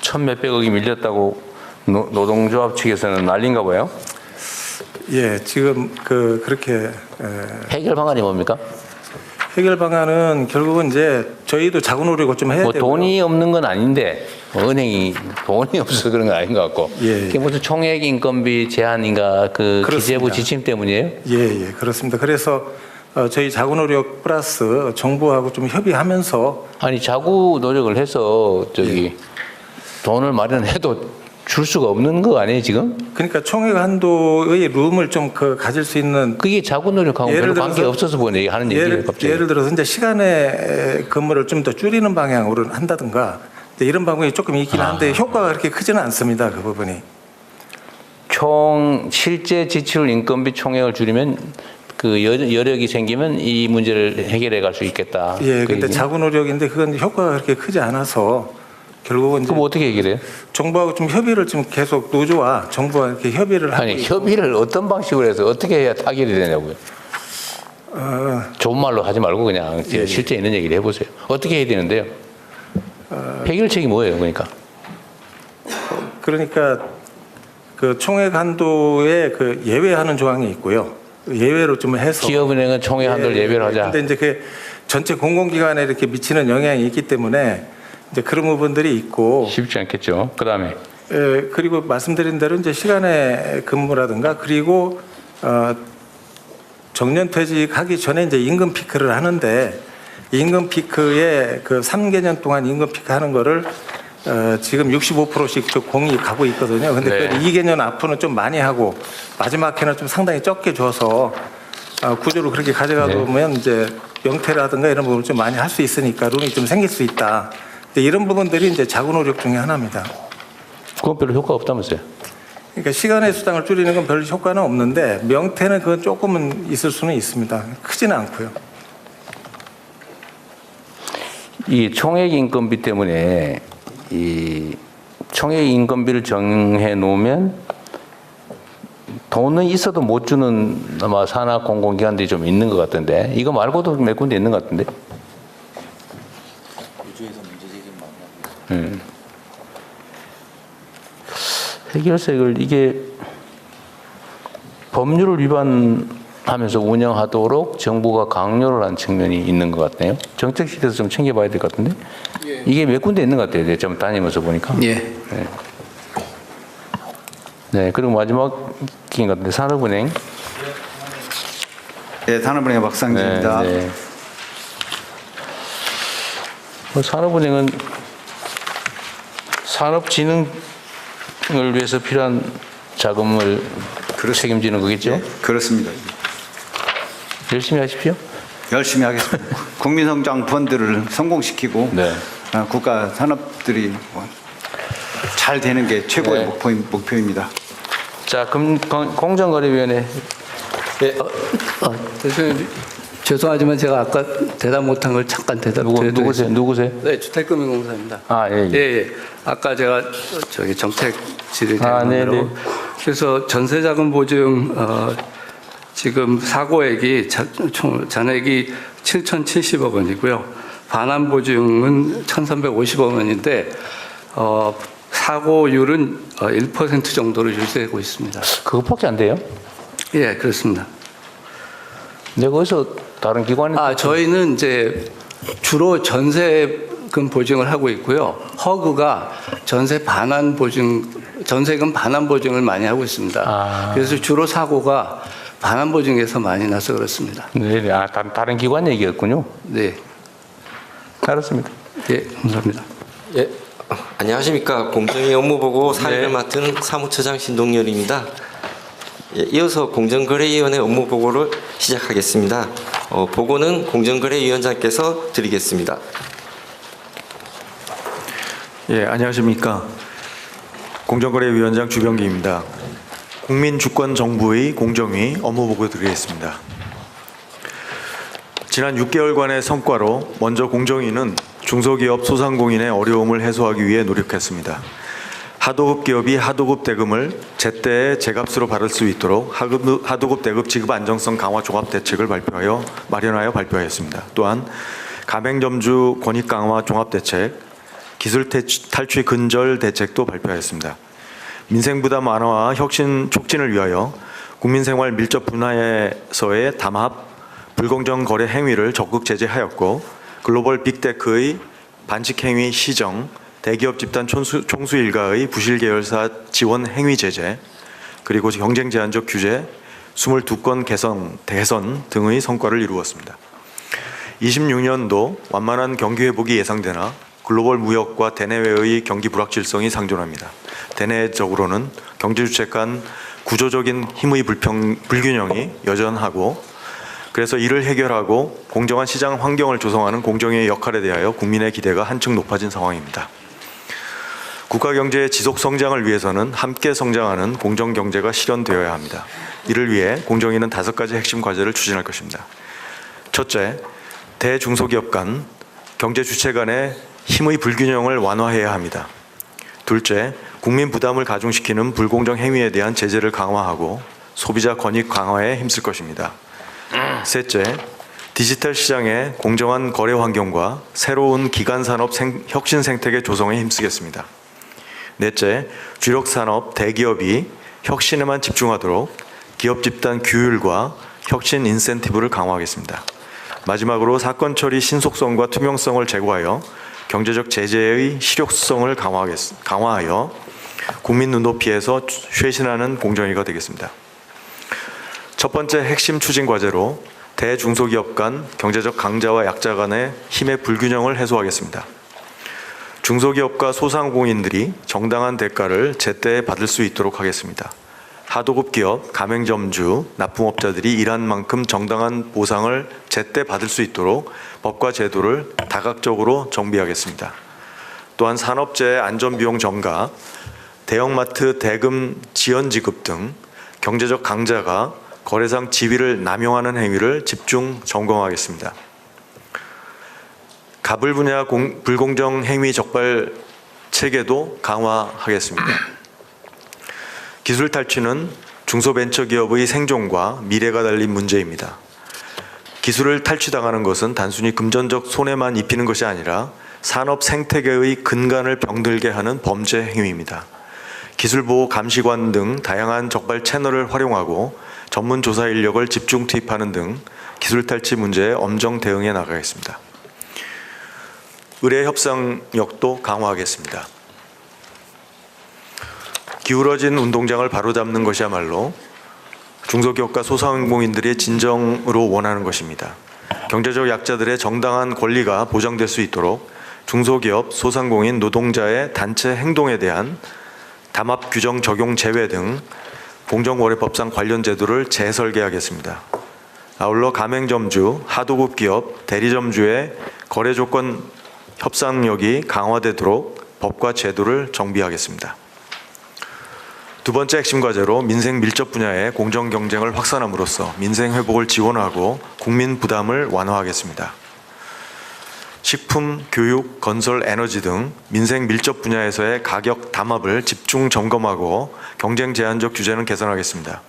천 몇백억이 밀렸다고 노동조합 측에서는 난리인가 봐요. 예, 지금 그렇게 해결 방안이 뭡니까? 해결 방안은 결국은 이제 저희도 자구 노력을 좀 해야 뭐 되고요. 돈이 없는 건 아닌데 은행이 돈이 없어서 그런 건 아닌 것 같고 그게 무슨 총액 인건비 제한인가 그 그렇습니다. 기재부 지침 때문이에요? 예, 그렇습니다. 그래서 저희 자구 노력 플러스 정부하고 좀 협의하면서 아니 자구 노력을 해서 저기 돈을 마련해도 줄 수가 없는 거 아니에요 지금? 그러니까 총액 한도의 룸을 좀 가질 수 있는 그게 자구 노력하고 별로 관계 없어서 보네 하는 얘기예요 갑자기. 예를 들어서 이제 시간의 근무를 좀 더 줄이는 방향으로 한다든가 이런 방법이 조금 있긴 한데 효과가 그렇게 크지는 않습니다. 그 부분이. 총 실제 지출 인건비 총액을 줄이면 그 여력이 생기면 이 문제를 해결해 갈 수 있겠다. 예, 그 근데 얘기는? 자구 노력인데 그건 효과가 그렇게 크지 않아서 결국은 이제 그럼 어떻게 해결해요? 정부하고 좀 협의를 좀 계속 노조와 정부와 이렇게 협의를 하고 아니 있고. 협의를 어떤 방식으로 해서 어떻게 해야 타결이 되냐고요? 좋은 말로 하지 말고 그냥 실제 있는 얘기를 해보세요. 어떻게 해야 되는데요? 해결책이 뭐예요, 그러니까? 그러니까 그 총액 한도에 그 예외하는 조항이 있고요. 예외로 좀 해서 기업은행은 총액 한도를 예외로 하자. 근데 이제 그 전체 공공기관에 이렇게 미치는 영향이 있기 때문에 이제 그런 부분들이 있고 쉽지 않겠죠. 그다음에 그리고 말씀드린 대로 이제 시간의 근무라든가 그리고 정년 퇴직하기 전에 이제 임금 피크를 하는데 임금 피크에 그 3개년 동안 임금 피크 하는 거를 지금 65%씩 공이 가고 있거든요. 근데 네. 그 2개년 앞으로는 좀 많이 하고 마지막 해는 좀 상당히 적게 줘서 구조로 그렇게 가져가다 보면 이제 명퇴라든가 이런 부분을 좀 많이 할 수 있으니까 룸이 좀 생길 수 있다. 근데 이런 부분들이 이제 자구 노력 중에 하나입니다. 그건 별로 효과 없다면서요? 그러니까 시간의 수당을 줄이는 건 별 효과는 없는데 명태는 그건 조금은 있을 수는 있습니다. 크지는 않고요. 이 총액 인건비 때문에 이 총액 인건비를 정해 놓으면 돈은 있어도 못 주는 아마 산하 공공기관들이 좀 있는 것 같은데 이거 말고도 몇 군데 있는 것 같은데. 우주에서 문제 제기만 하면. 해결책을 이게 법률을 위반하면서 운영하도록 정부가 강요를 한 측면이 있는 것 같네요. 정책 시대에서 좀 챙겨봐야 될 것 같은데 이게 몇 군데 있는 것 같아요. 좀 다니면서 보니까. 예. 네. 네, 그리고 마지막인 것 같은데 산업은행. 네, 산업은행 박상진입니다. 네, 네. 산업은행은 산업진흥을 위해서 필요한 자금을 책임지는 거겠죠? 네, 그렇습니다. 열심히 하십시오. 열심히 하겠습니다. 국민성장 펀드를 성공시키고 네. 국가 산업들이 잘 되는 게 최고의 네. 목표입니다. 자, 공정거래위원회. 네. 교수님, 죄송하지만 제가 아까 대답 못한 걸 잠깐 대답드리겠습니다. 누구세요? 네, 주택금융공사입니다. 아, 예, 예. 예. 아까 제가 저기 정책 질의된 네, 대로 네. 그래서 전세자금 보증 지금 사고액이 잔액이 7,070억 원이고요. 반환 보증은 1,350억 원인데 사고율은 1% 정도로 유지되고 있습니다. 그것밖에 안 돼요? 예, 그렇습니다. 네, 거기서 다른 기관에 저희는 이제 주로 전세금 보증을 하고 있고요. 허그가 전세 반환 보증, 전세금 반환 보증을 많이 하고 있습니다. 그래서 주로 사고가 반환 보증에서 많이 나서 그렇습니다. 네, 아, 다른 기관 얘기였군요. 네. 알았습니다. 예, 감사합니다. 예, 안녕하십니까. 공정위 업무보고 사회를 맡은 사무처장 신동열입니다. 예, 이어서 공정거래위원회 업무보고를 시작하겠습니다. 보고는 공정거래위원장께서 드리겠습니다. 예, 안녕하십니까. 공정거래위원장 주병기입니다. 국민주권정부의 공정위 업무보고 드리겠습니다. 지난 6개월간의 성과로 먼저 공정위는 중소기업 소상공인의 어려움을 해소하기 위해 노력했습니다. 하도급 기업이 하도급 대금을 제때에 제값으로 받을 수 있도록 하도급 대급 지급 안정성 강화 종합 대책을 마련하여 발표하였습니다. 또한 가맹점주 권익 강화 종합 대책, 기술 탈취 근절 대책도 발표하였습니다. 민생 부담 완화와 혁신 촉진을 위하여 국민생활 밀접 분야에서의 담합, 불공정 거래 행위를 적극 제재하였고 글로벌 빅테크의 반칙 행위 시정, 대기업 집단 총수 일가의 부실 계열사 지원 행위 제재, 그리고 경쟁 제한적 규제 22건 개선 등의 성과를 이루었습니다. 26년도 완만한 경기 회복이 예상되나 글로벌 무역과 대내외의 경기 불확실성이 상존합니다. 대내적으로는 경제 주체 간 구조적인 힘의 불균형이 여전하고, 그래서 이를 해결하고 공정한 시장 환경을 조성하는 공정의 역할에 대하여 국민의 기대가 한층 높아진 상황입니다. 국가 경제의 지속 성장을 위해서는 함께 성장하는 공정 경제가 실현되어야 합니다. 이를 위해 공정위는 5가지 핵심 과제를 추진할 것입니다. 첫째, 대중소기업 간 경제 주체 간의 힘의 불균형을 완화해야 합니다. 둘째, 국민 부담을 가중시키는 불공정 행위에 대한 제재를 강화하고 소비자 권익 강화에 힘쓸 것입니다. 셋째, 디지털 시장의 공정한 거래 환경과 새로운 기간 산업 혁신 생태계 조성에 힘쓰겠습니다. 넷째, 주력 산업 대기업이 혁신에만 집중하도록 기업 집단 규율과 혁신 인센티브를 강화하겠습니다. 마지막으로 사건 처리 신속성과 투명성을 제고하여 경제적 제재의 실효성을 강화하여 국민 눈높이에서 쇄신하는 공정위가 되겠습니다. 첫 번째 핵심 추진 과제로 대중소기업 간 경제적 강자와 약자 간의 힘의 불균형을 해소하겠습니다. 중소기업과 소상공인들이 정당한 대가를 제때 받을 수 있도록 하겠습니다. 하도급 기업, 가맹점주, 납품업자들이 일한 만큼 정당한 보상을 제때 받을 수 있도록 법과 제도를 다각적으로 정비하겠습니다. 또한 산업재해 안전비용 전가, 대형마트 대금 지연 지급 등 경제적 강자가 거래상 지위를 남용하는 행위를 집중 점검하겠습니다. 가불 분야 불공정 행위 적발 체계도 강화하겠습니다. 기술 탈취는 중소벤처기업의 생존과 미래가 달린 문제입니다. 기술을 탈취당하는 것은 단순히 금전적 손해만 입히는 것이 아니라 산업 생태계의 근간을 병들게 하는 범죄 행위입니다. 기술보호 감시관 등 다양한 적발 채널을 활용하고 전문 조사 인력을 집중 투입하는 등 기술 탈취 문제에 엄정 대응해 나가겠습니다. 의뢰 협상력도 강화하겠습니다. 기울어진 운동장을 바로잡는 것이야말로 중소기업과 소상공인들의 진정으로 원하는 것입니다. 경제적 약자들의 정당한 권리가 보장될 수 있도록 중소기업, 소상공인, 노동자의 단체 행동에 대한 담합 규정 적용 제외 등 공정거래법상 관련 제도를 재설계하겠습니다. 아울러 가맹점주, 하도급 기업, 대리점주의 거래 조건 협상력이 강화되도록 법과 제도를 정비하겠습니다. 두 번째 핵심 과제로 민생 밀접 분야의 공정 경쟁을 확산함으로써 민생 회복을 지원하고 국민 부담을 완화하겠습니다. 식품, 교육, 건설, 에너지 등 민생 밀접 분야에서의 가격 담합을 집중 점검하고 경쟁 제한적 규제는 개선하겠습니다.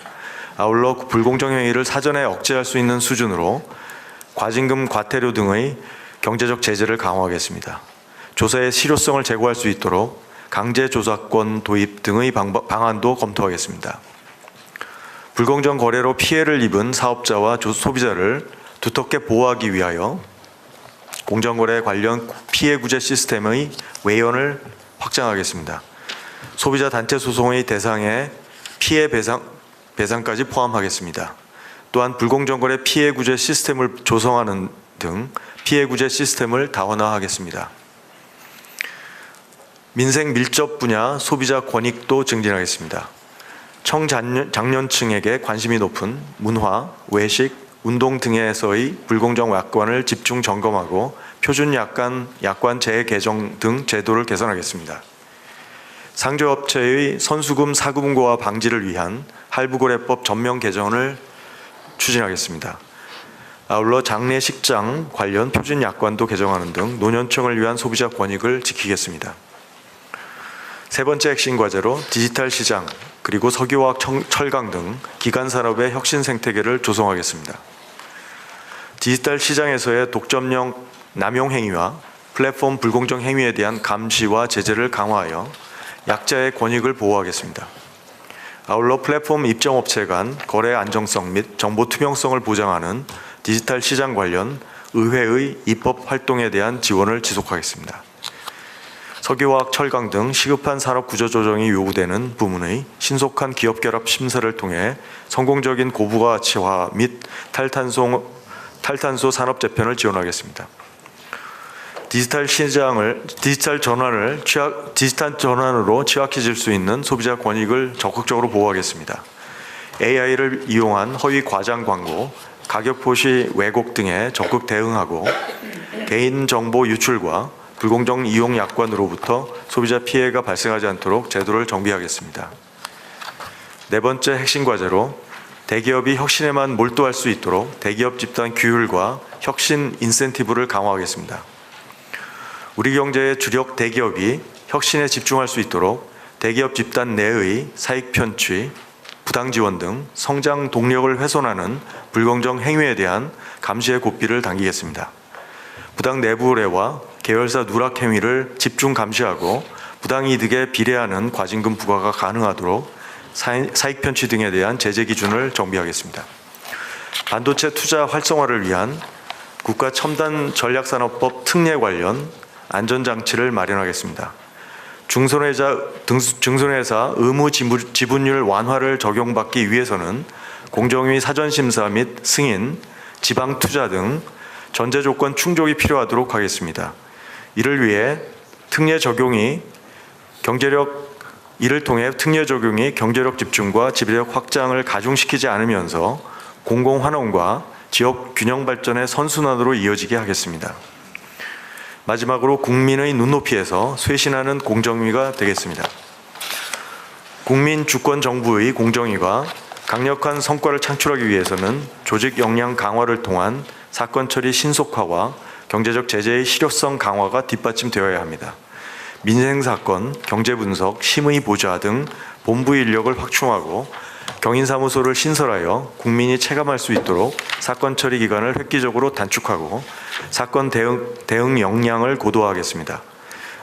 아울러 불공정 행위를 사전에 억제할 수 있는 수준으로 과징금, 과태료 등의 경제적 제재를 강화하겠습니다. 조사의 실효성을 제고할 수 있도록 강제 조사권 도입 등의 방안도 검토하겠습니다. 불공정 거래로 피해를 입은 사업자와 소비자를 두텁게 보호하기 위하여 공정거래 관련 피해 구제 시스템의 외연을 확장하겠습니다. 소비자 단체 소송의 대상에 피해 배상까지 포함하겠습니다. 또한 불공정 거래 피해 구제 시스템을 조성하는 등 피해 구제 시스템을 다원화하겠습니다. 민생 밀접 분야 소비자 권익도 증진하겠습니다. 청장년층에게 관심이 높은 문화, 외식, 운동 등에서의 불공정 약관을 집중 점검하고 표준 약관 재개정 등 제도를 개선하겠습니다. 상조업체의 선수금 사금고와 방지를 위한 할부거래법 전면 개정을 추진하겠습니다. 아울러 장례식장 관련 표준 약관도 개정하는 등 노년층을 위한 소비자 권익을 지키겠습니다. 세 번째 핵심 과제로 디지털 시장 그리고 석유화학 철강 등 기간 산업의 혁신 생태계를 조성하겠습니다. 디지털 시장에서의 독점력 남용 행위와 플랫폼 불공정 행위에 대한 감시와 제재를 강화하여 약자의 권익을 보호하겠습니다. 아울러 플랫폼 입점업체 간 거래 안정성 및 정보 투명성을 보장하는 디지털 시장 관련 의회의 입법 활동에 대한 지원을 지속하겠습니다. 석유화학, 철강 등 시급한 산업 구조 조정이 요구되는 부문의 신속한 기업 결합 심사를 통해 성공적인 고부가가치화 및 탈탄소 산업 재편을 지원하겠습니다. 디지털 전환으로 취약해질 수 있는 소비자 권익을 적극적으로 보호하겠습니다. AI를 이용한 허위 과장 광고, 가격 표시 왜곡 등에 적극 대응하고 개인정보 유출과 불공정 이용 약관으로부터 소비자 피해가 발생하지 않도록 제도를 정비하겠습니다. 네 번째 핵심 과제로 대기업이 혁신에만 몰두할 수 있도록 대기업 집단 규율과 혁신 인센티브를 강화하겠습니다. 우리 경제의 주력 대기업이 혁신에 집중할 수 있도록 대기업 집단 내의 사익 편취, 부당 지원 등 성장 동력을 훼손하는 불공정 행위에 대한 감시의 고삐를 당기겠습니다. 부당 내부 의뢰와 계열사 누락 행위를 집중 감시하고 부당 이득에 비례하는 과징금 부과가 가능하도록 사익 편취 등에 대한 제재 기준을 정비하겠습니다. 반도체 투자 활성화를 위한 국가 첨단 전략산업법 특례 관련 안전장치를 마련하겠습니다. 증손회사 의무 지분율 완화를 적용받기 위해서는 공정위 사전심사 및 승인, 지방 투자 등 전제 조건 충족이 필요하도록 하겠습니다. 이를 통해 특례 적용이 경제력 집중과 지배력 확장을 가중시키지 않으면서 공공환원과 지역 균형 발전의 선순환으로 이어지게 하겠습니다. 마지막으로 국민의 눈높이에서 쇄신하는 공정위가 되겠습니다. 국민 주권 정부의 공정위가 강력한 성과를 창출하기 위해서는 조직 역량 강화를 통한 사건 처리 신속화와 경제적 제재의 실효성 강화가 뒷받침되어야 합니다. 민생사건, 경제분석, 심의 보좌 등 본부 인력을 확충하고 경인사무소를 신설하여 국민이 체감할 수 있도록 사건 처리 기간을 획기적으로 단축하고 사건 대응 역량을 고도화하겠습니다.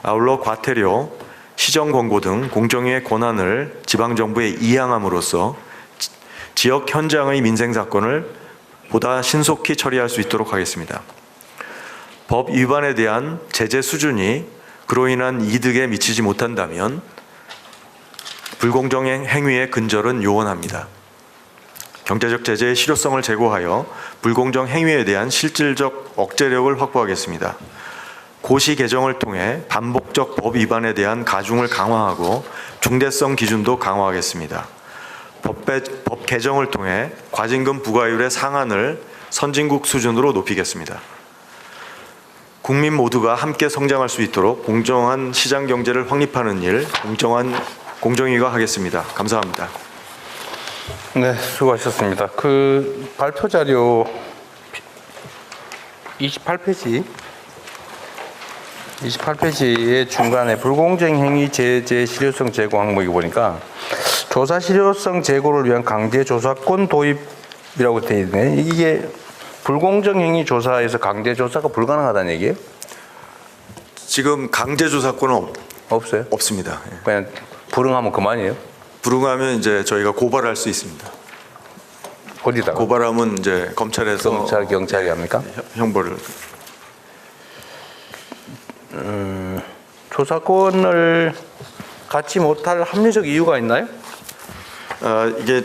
아울러 과태료, 시정 권고 등 공정위의 권한을 지방정부에 이양함으로써 지역 현장의 민생사건을 보다 신속히 처리할 수 있도록 하겠습니다. 법 위반에 대한 제재 수준이 그로 인한 이득에 미치지 못한다면 불공정 행위의 근절은 요원합니다. 경제적 제재의 실효성을 제고하여 불공정 행위에 대한 실질적 억제력을 확보하겠습니다. 고시 개정을 통해 반복적 법 위반에 대한 가중을 강화하고 중대성 기준도 강화하겠습니다. 법 개정을 통해 과징금 부과율의 상한을 선진국 수준으로 높이겠습니다. 국민 모두가 함께 성장할 수 있도록 공정한 시장 경제를 확립하는 일, 공정위가 하겠습니다. 감사합니다. 네, 수고하셨습니다. 그 발표 자료 28페이지의 중간에 불공정 행위 제재 실효성 제고 항목이 보니까 조사 실효성 제고를 위한 강제 조사권 도입이라고 되어 있네. 이게 불공정 행위 조사에서 강제 조사가 불가능하다는 얘기예요? 지금 강제 조사권은 없어요? 없습니다. 그냥 불응하면 그만이에요? 불응하면 이제 저희가 고발할 수 있습니다. 어디다가? 고발하면 이제 검찰에서 경찰이 합니까? 형벌을. 조사권을 갖지 못할 합리적 이유가 있나요? 이게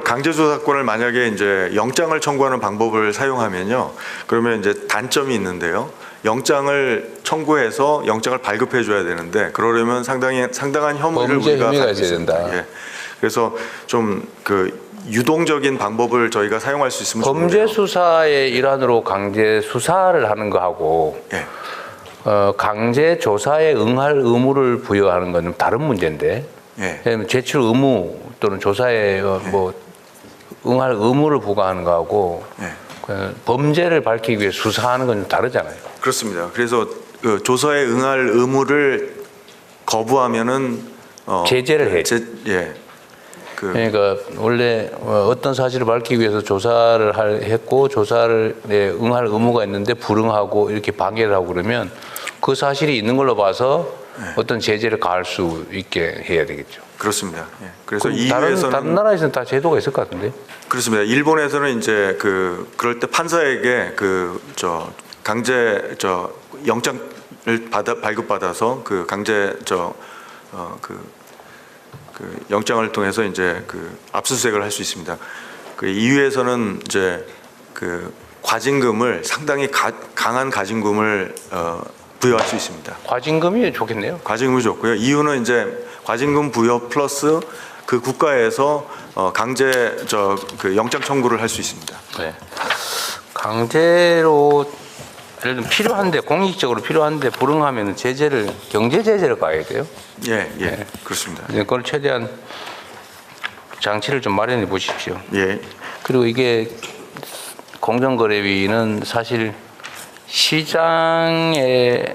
강제 조사권을 만약에 이제 영장을 청구하는 방법을 사용하면요, 그러면 이제 단점이 있는데요. 영장을 청구해서 영장을 발급해 줘야 되는데 그러려면 상당한 혐의를 우리가 혐의가 갖고 있습니다. 된다. 예. 그래서 좀 유동적인 방법을 저희가 사용할 수 있으면 범죄 좋은데요. 수사의 일환으로 강제 수사를 하는 거하고 예. 강제 조사에 응할 의무를 부여하는 건 다른 문제인데, 예. 제출 의무 또는 조사에 응할 의무를 부과하는 거하고 범죄를 밝히기 위해 수사하는 건 좀 다르잖아요. 그렇습니다. 그래서 조사에 응할 의무를 거부하면은 제재를 해요. 그러니까 원래 어떤 사실을 밝히기 위해서 조사를 했고 조사를 응할 의무가 있는데 불응하고 이렇게 방해를 하고 그러면 그 사실이 있는 걸로 봐서 어떤 제재를 가할 수 있게 해야 되겠죠. 그렇습니다. 예. 그래서 다른 나라에서는 다 제도가 있을 것 같은데. 그렇습니다. 일본에서는 이제 그럴 때 판사에게 강제 영장을 발급받아서 그 강제 영장을 통해서 이제 압수수색을 할 수 있습니다. 그 EU에서는 이제 과징금을 상당히 강한 과징금을 부여할 수 있습니다. 과징금이 좋겠네요. 과징금이 좋고요. EU는 이제 과징금 부여 플러스 그 국가에서 강제 영장 청구를 할 수 있습니다. 네. 강제로 예를 들면 필요한데 공익적으로 필요한데 불응하면 경제 제재를 가야 돼요. 예, 그렇습니다. 그걸 최대한 장치를 좀 마련해 보십시오. 예. 그리고 이게 공정거래위는 사실 시장의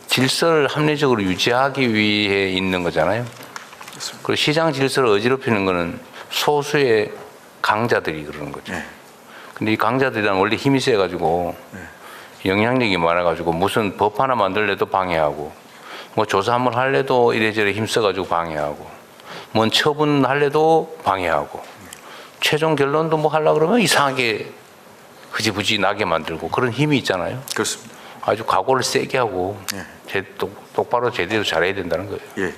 질서를 합리적으로 유지하기 위해 있는 거잖아요. 그리고 시장 질서를 어지럽히는 거는 소수의 강자들이 그러는 거죠. 근데 이 강자들이란 원래 힘이 세가지고 영향력이 많아가지고 무슨 법 하나 만들래도 방해하고 뭐 조사 한번 할래도 이래저래 힘써가지고 방해하고 뭔 처분할래도 방해하고 최종 결론도 뭐 하려고 그러면 이상하게 흐지부지 나게 만들고 그런 힘이 있잖아요. 그렇습니다. 아주 각오를 세게 하고 똑바로 제대로 잘해야 된다는 거예요. 예.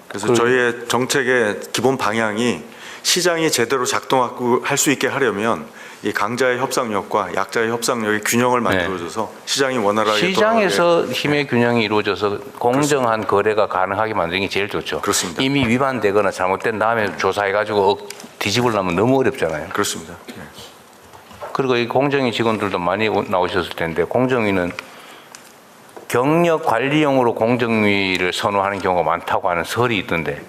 그래서 저희의 정책의 기본 방향이 시장이 제대로 작동할 수 있게 하려면 이 강자의 협상력과 약자의 협상력의 균형을 만들어줘서 시장이 원활하게 시장에서 힘의 균형이 이루어져서 공정한 거래가 가능하게 만드는 게 제일 좋죠. 그렇습니다. 이미 위반되거나 잘못된 다음에 조사해가지고 뒤집으려면 너무 어렵잖아요. 그렇습니다. 그리고 이 공정위 직원들도 많이 나오셨을 텐데 공정위는 경력 관리용으로 공정위를 선호하는 경우가 많다고 하는 설이 있던데.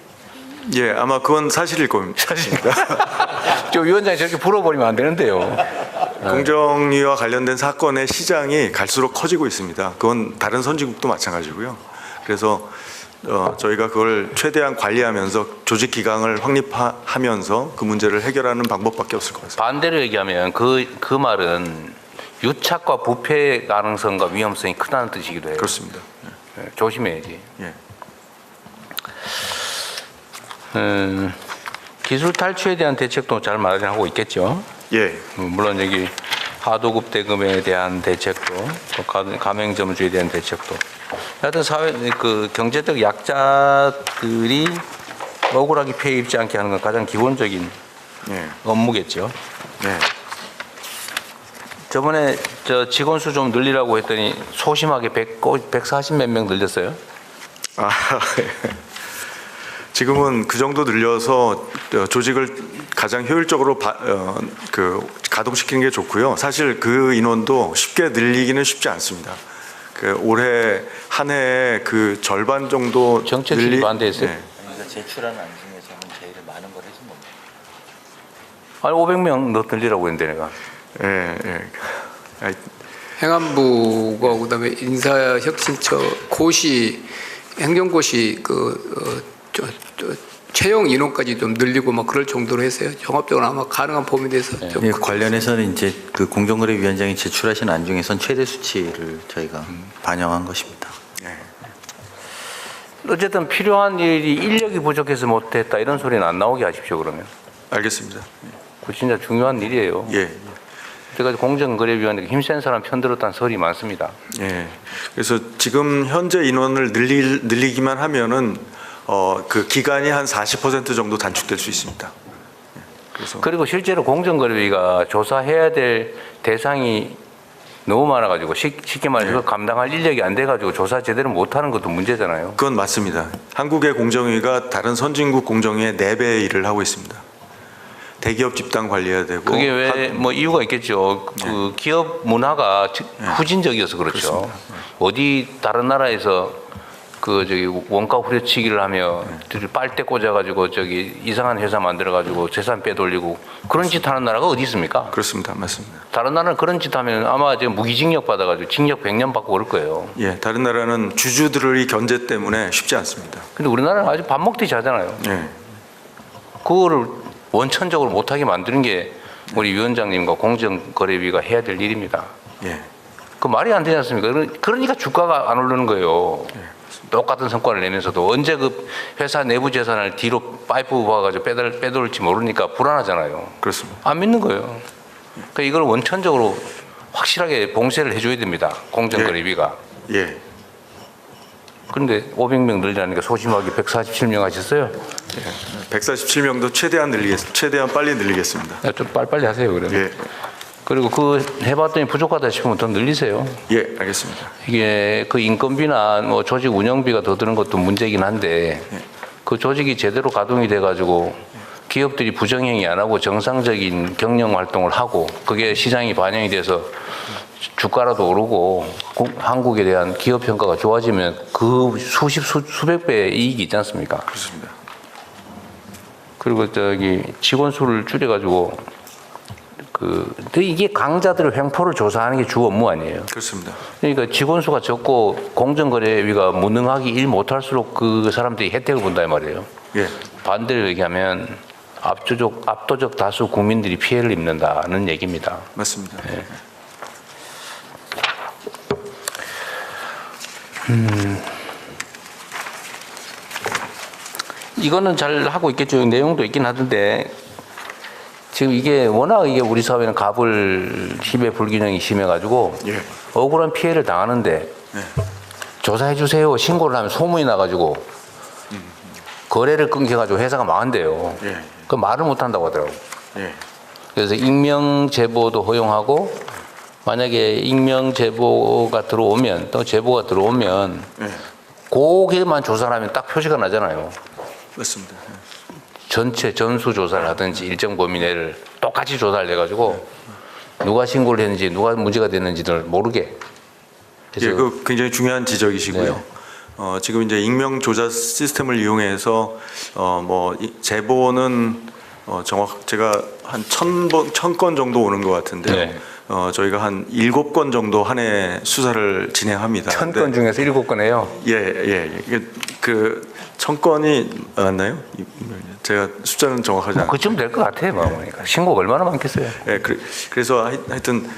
예, 아마 그건 사실일 겁니다. 사실입니다. 저 위원장이 저렇게 풀어버리면 안 되는데요. 공정위와 관련된 사건의 시장이 갈수록 커지고 있습니다. 그건 다른 선진국도 마찬가지고요. 그래서 저희가 그걸 최대한 관리하면서 조직 기강을 확립하면서 그 문제를 해결하는 방법밖에 없을 것 같습니다. 반대로 얘기하면 그 말은 유착과 부패 가능성과 위험성이 크다는 뜻이기도 해요. 그렇습니다. 조심해야지. 예. 기술 탈취에 대한 대책도 잘 마련하고 있겠죠. 예. 물론 여기 하도급 대금에 대한 대책도, 또 가맹점주에 대한 대책도. 하여튼 경제적 약자들이 억울하게 피해 입지 않게 하는 건 가장 기본적인 업무겠죠. 네. 저번에 직원 수 좀 늘리라고 했더니 소심하게 140 몇 명 늘렸어요. 지금은 그 정도 늘려서 조직을 가장 효율적으로 가동시키는 게 좋고요. 사실 그 인원도 쉽게 늘리기는 쉽지 않습니다. 올해 한 해에 그 절반 정도 정책실이 반대했어요. 그러니까 제출하는 안 중에서는 제일 많은 걸 해준 겁니다. 아니 500명 더 늘리라고 했는데 내가. 행안부가 그다음에 인사혁신처 고시 행정고시 채용 인원까지 좀 늘리고 막 그럴 정도로 했어요. 종합적으로 아마 가능한 범위 내에서 좀 관련해서는 이제 그 공정거래위원장이 제출하신 안 중에선 최대 수치를 저희가 반영한 것입니다. 어쨌든 필요한 일이 인력이 부족해서 못했다 이런 소리는 안 나오게 하십시오. 그러면. 알겠습니다. 그 진짜 중요한 일이에요. 예. 제가 공정거래위원회가 힘센 사람 편들었다는 설이 많습니다. 예. 그래서 지금 현재 인원을 늘리기만 하면은 그 기간이 한 40% 정도 단축될 수 있습니다. 그리고 실제로 공정거래위가 조사해야 될 대상이 너무 많아가지고 쉽게 말해서 감당할 인력이 안 돼가지고 조사 제대로 못하는 것도 문제잖아요. 그건 맞습니다. 한국의 공정위가 다른 선진국 공정위의 4배의 일을 하고 있습니다. 대기업 집단 관리해야 되고. 그게 왜 뭐 이유가 있겠죠. 그 기업 문화가 후진적이어서 그렇죠. 그렇습니다. 어디 다른 나라에서 원가 후려치기를 하며 빨대 꽂아가지고 이상한 회사 만들어가지고 재산 빼돌리고 그런 짓 하는 나라가 어디 있습니까? 그렇습니다. 맞습니다. 다른 나라는 그런 짓 하면 아마 무기징역 받아가지고 징역 100년 받고 그럴 거예요. 예, 다른 나라는 주주들의 견제 때문에 쉽지 않습니다. 근데 우리나라는 아주 밥 먹듯이 하잖아요. 예. 그거를 원천적으로 못하게 만드는 게 우리 위원장님과 공정거래위가 해야 될 일입니다. 예. 그 말이 안 되지 않습니까? 그러니까 주가가 안 오르는 거예요. 똑같은 성과를 내면서도 언제 그 회사 내부 재산을 뒤로 파이프 봐가지고 빼돌지 모르니까 불안하잖아요. 그렇습니다. 안 믿는 거예요. 그러니까 이걸 원천적으로 확실하게 봉쇄를 해줘야 됩니다. 공정거래위가. 예. 그런데 500명 늘리라니까 소심하게 147명 하셨어요? 147명도 최대한 빨리 늘리겠습니다. 좀 빨리빨리 하세요, 그러면. 예. 그리고 그 해봤더니 부족하다 싶으면 더 늘리세요. 예, 알겠습니다. 이게 그 인건비나 뭐 조직 운영비가 더 드는 것도 문제긴 한데 그 조직이 제대로 가동이 돼가지고 기업들이 부정행위 안 하고 정상적인 경영 활동을 하고 그게 시장이 반영이 돼서 주가라도 오르고 한국에 대한 기업 평가가 좋아지면 그 수백 배의 이익이 있지 않습니까? 그렇습니다. 그리고 직원 수를 줄여가지고 이게 강자들의 횡포를 조사하는 게 주 업무 아니에요. 그렇습니다. 그러니까 직원 수가 적고 공정거래위가 무능하게 일 못할수록 그 사람들이 혜택을 본다 이 말이에요. 예. 반대로 얘기하면 압도적 다수 국민들이 피해를 입는다는 얘기입니다. 맞습니다. 예. 이거는 잘 하고 있겠죠. 내용도 있긴 하던데 지금 이게 워낙 우리 사회는 갑을 힘의 불균형이 심해가지고 억울한 피해를 당하는데 조사해 주세요 신고를 하면 소문이 나가지고 거래를 끊겨가지고 회사가 망한대요. 그 말을 못한다고 하더라고. 그래서 익명 제보도 허용하고 만약에 익명 제보가 들어오면 또 제보가 들어오면 그게만 조사를 하면 딱 표시가 나잖아요. 맞습니다. 전체 전수 조사를 하든지 일정 범위 내를 똑같이 조사를 해가지고 누가 신고를 했는지 누가 문제가 됐는지를 모르게. 예, 그 굉장히 중요한 지적이시고요. 지금 이제 익명 조사 시스템을 이용해서 제보는 제가 한 1000건 정도 오는 것 같은데요. 저희가 한 7건 정도 한 해 수사를 진행합니다. 1000건 중에서 7건 해요? 예. 그 1000건이 맞나요? 제가 숫자는 정확하지 않아요. 그쯤 될 것 같아요. 신고가 얼마나 많겠어요. 예, 그래서 하여튼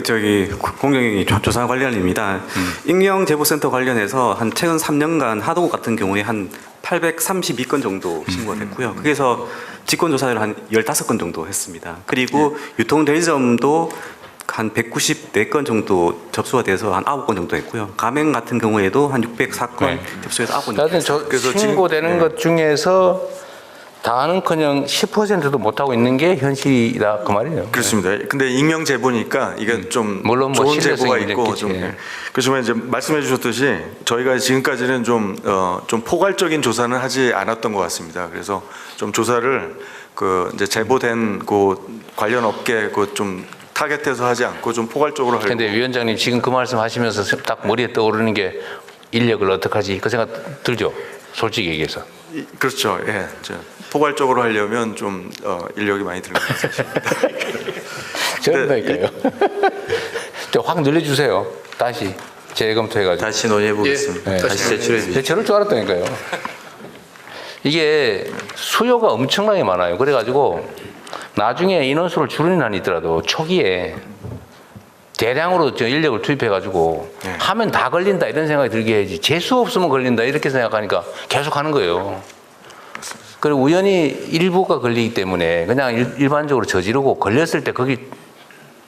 저기 공정위 조사 관련입니다. 익명 제보센터 관련해서 한 최근 3년간 하도급 같은 경우에 한 832건 정도 신고가 됐고요. 거기서 직권 조사를 한 15건 정도 했습니다. 그리고 유통 대리점도 한 194건 정도 접수가 돼서 한 9건 정도 했고요. 가맹 같은 경우에도 한 604건 접수해서 9건 정도 했습니다. 그래서 신고되는 것 중에서 다는커녕 10%도 못하고 있는 게 현실이다 그 말이에요. 그렇습니다. 근데 익명 제보니까 이게 좀 물론 좋은 제보가 있고 그렇지만 이제 말씀해 주셨듯이 저희가 지금까지는 좀 포괄적인 조사는 하지 않았던 것 같습니다. 그래서 좀 조사를 이제 제보된 관련 업계 좀 타겟해서 하지 않고 좀 포괄적으로 하려고. 그런데 위원장님 지금 그 말씀 하시면서 딱 머리에 떠오르는 게 인력을 어떡하지 그 생각 들죠? 솔직히 얘기해서. 그렇죠. 예. 포괄적으로 하려면 좀 인력이 많이 드는 것 같습니다. 저런다니까요. 확 늘려주세요. 다시 재검토해가지고. 다시 논의해 보겠습니다. 다시 제출해 주세요. 저럴 줄 알았다니까요. 이게 수요가 엄청나게 많아요. 그래가지고 나중에 인원수를 줄이는 한이 있더라도 초기에 대량으로 인력을 투입해가지고 하면 다 걸린다 이런 생각이 들게 해야지 재수 없으면 걸린다 이렇게 생각하니까 계속 하는 거예요. 그리고 우연히 일부가 걸리기 때문에 그냥 일반적으로 저지르고 걸렸을 때 거기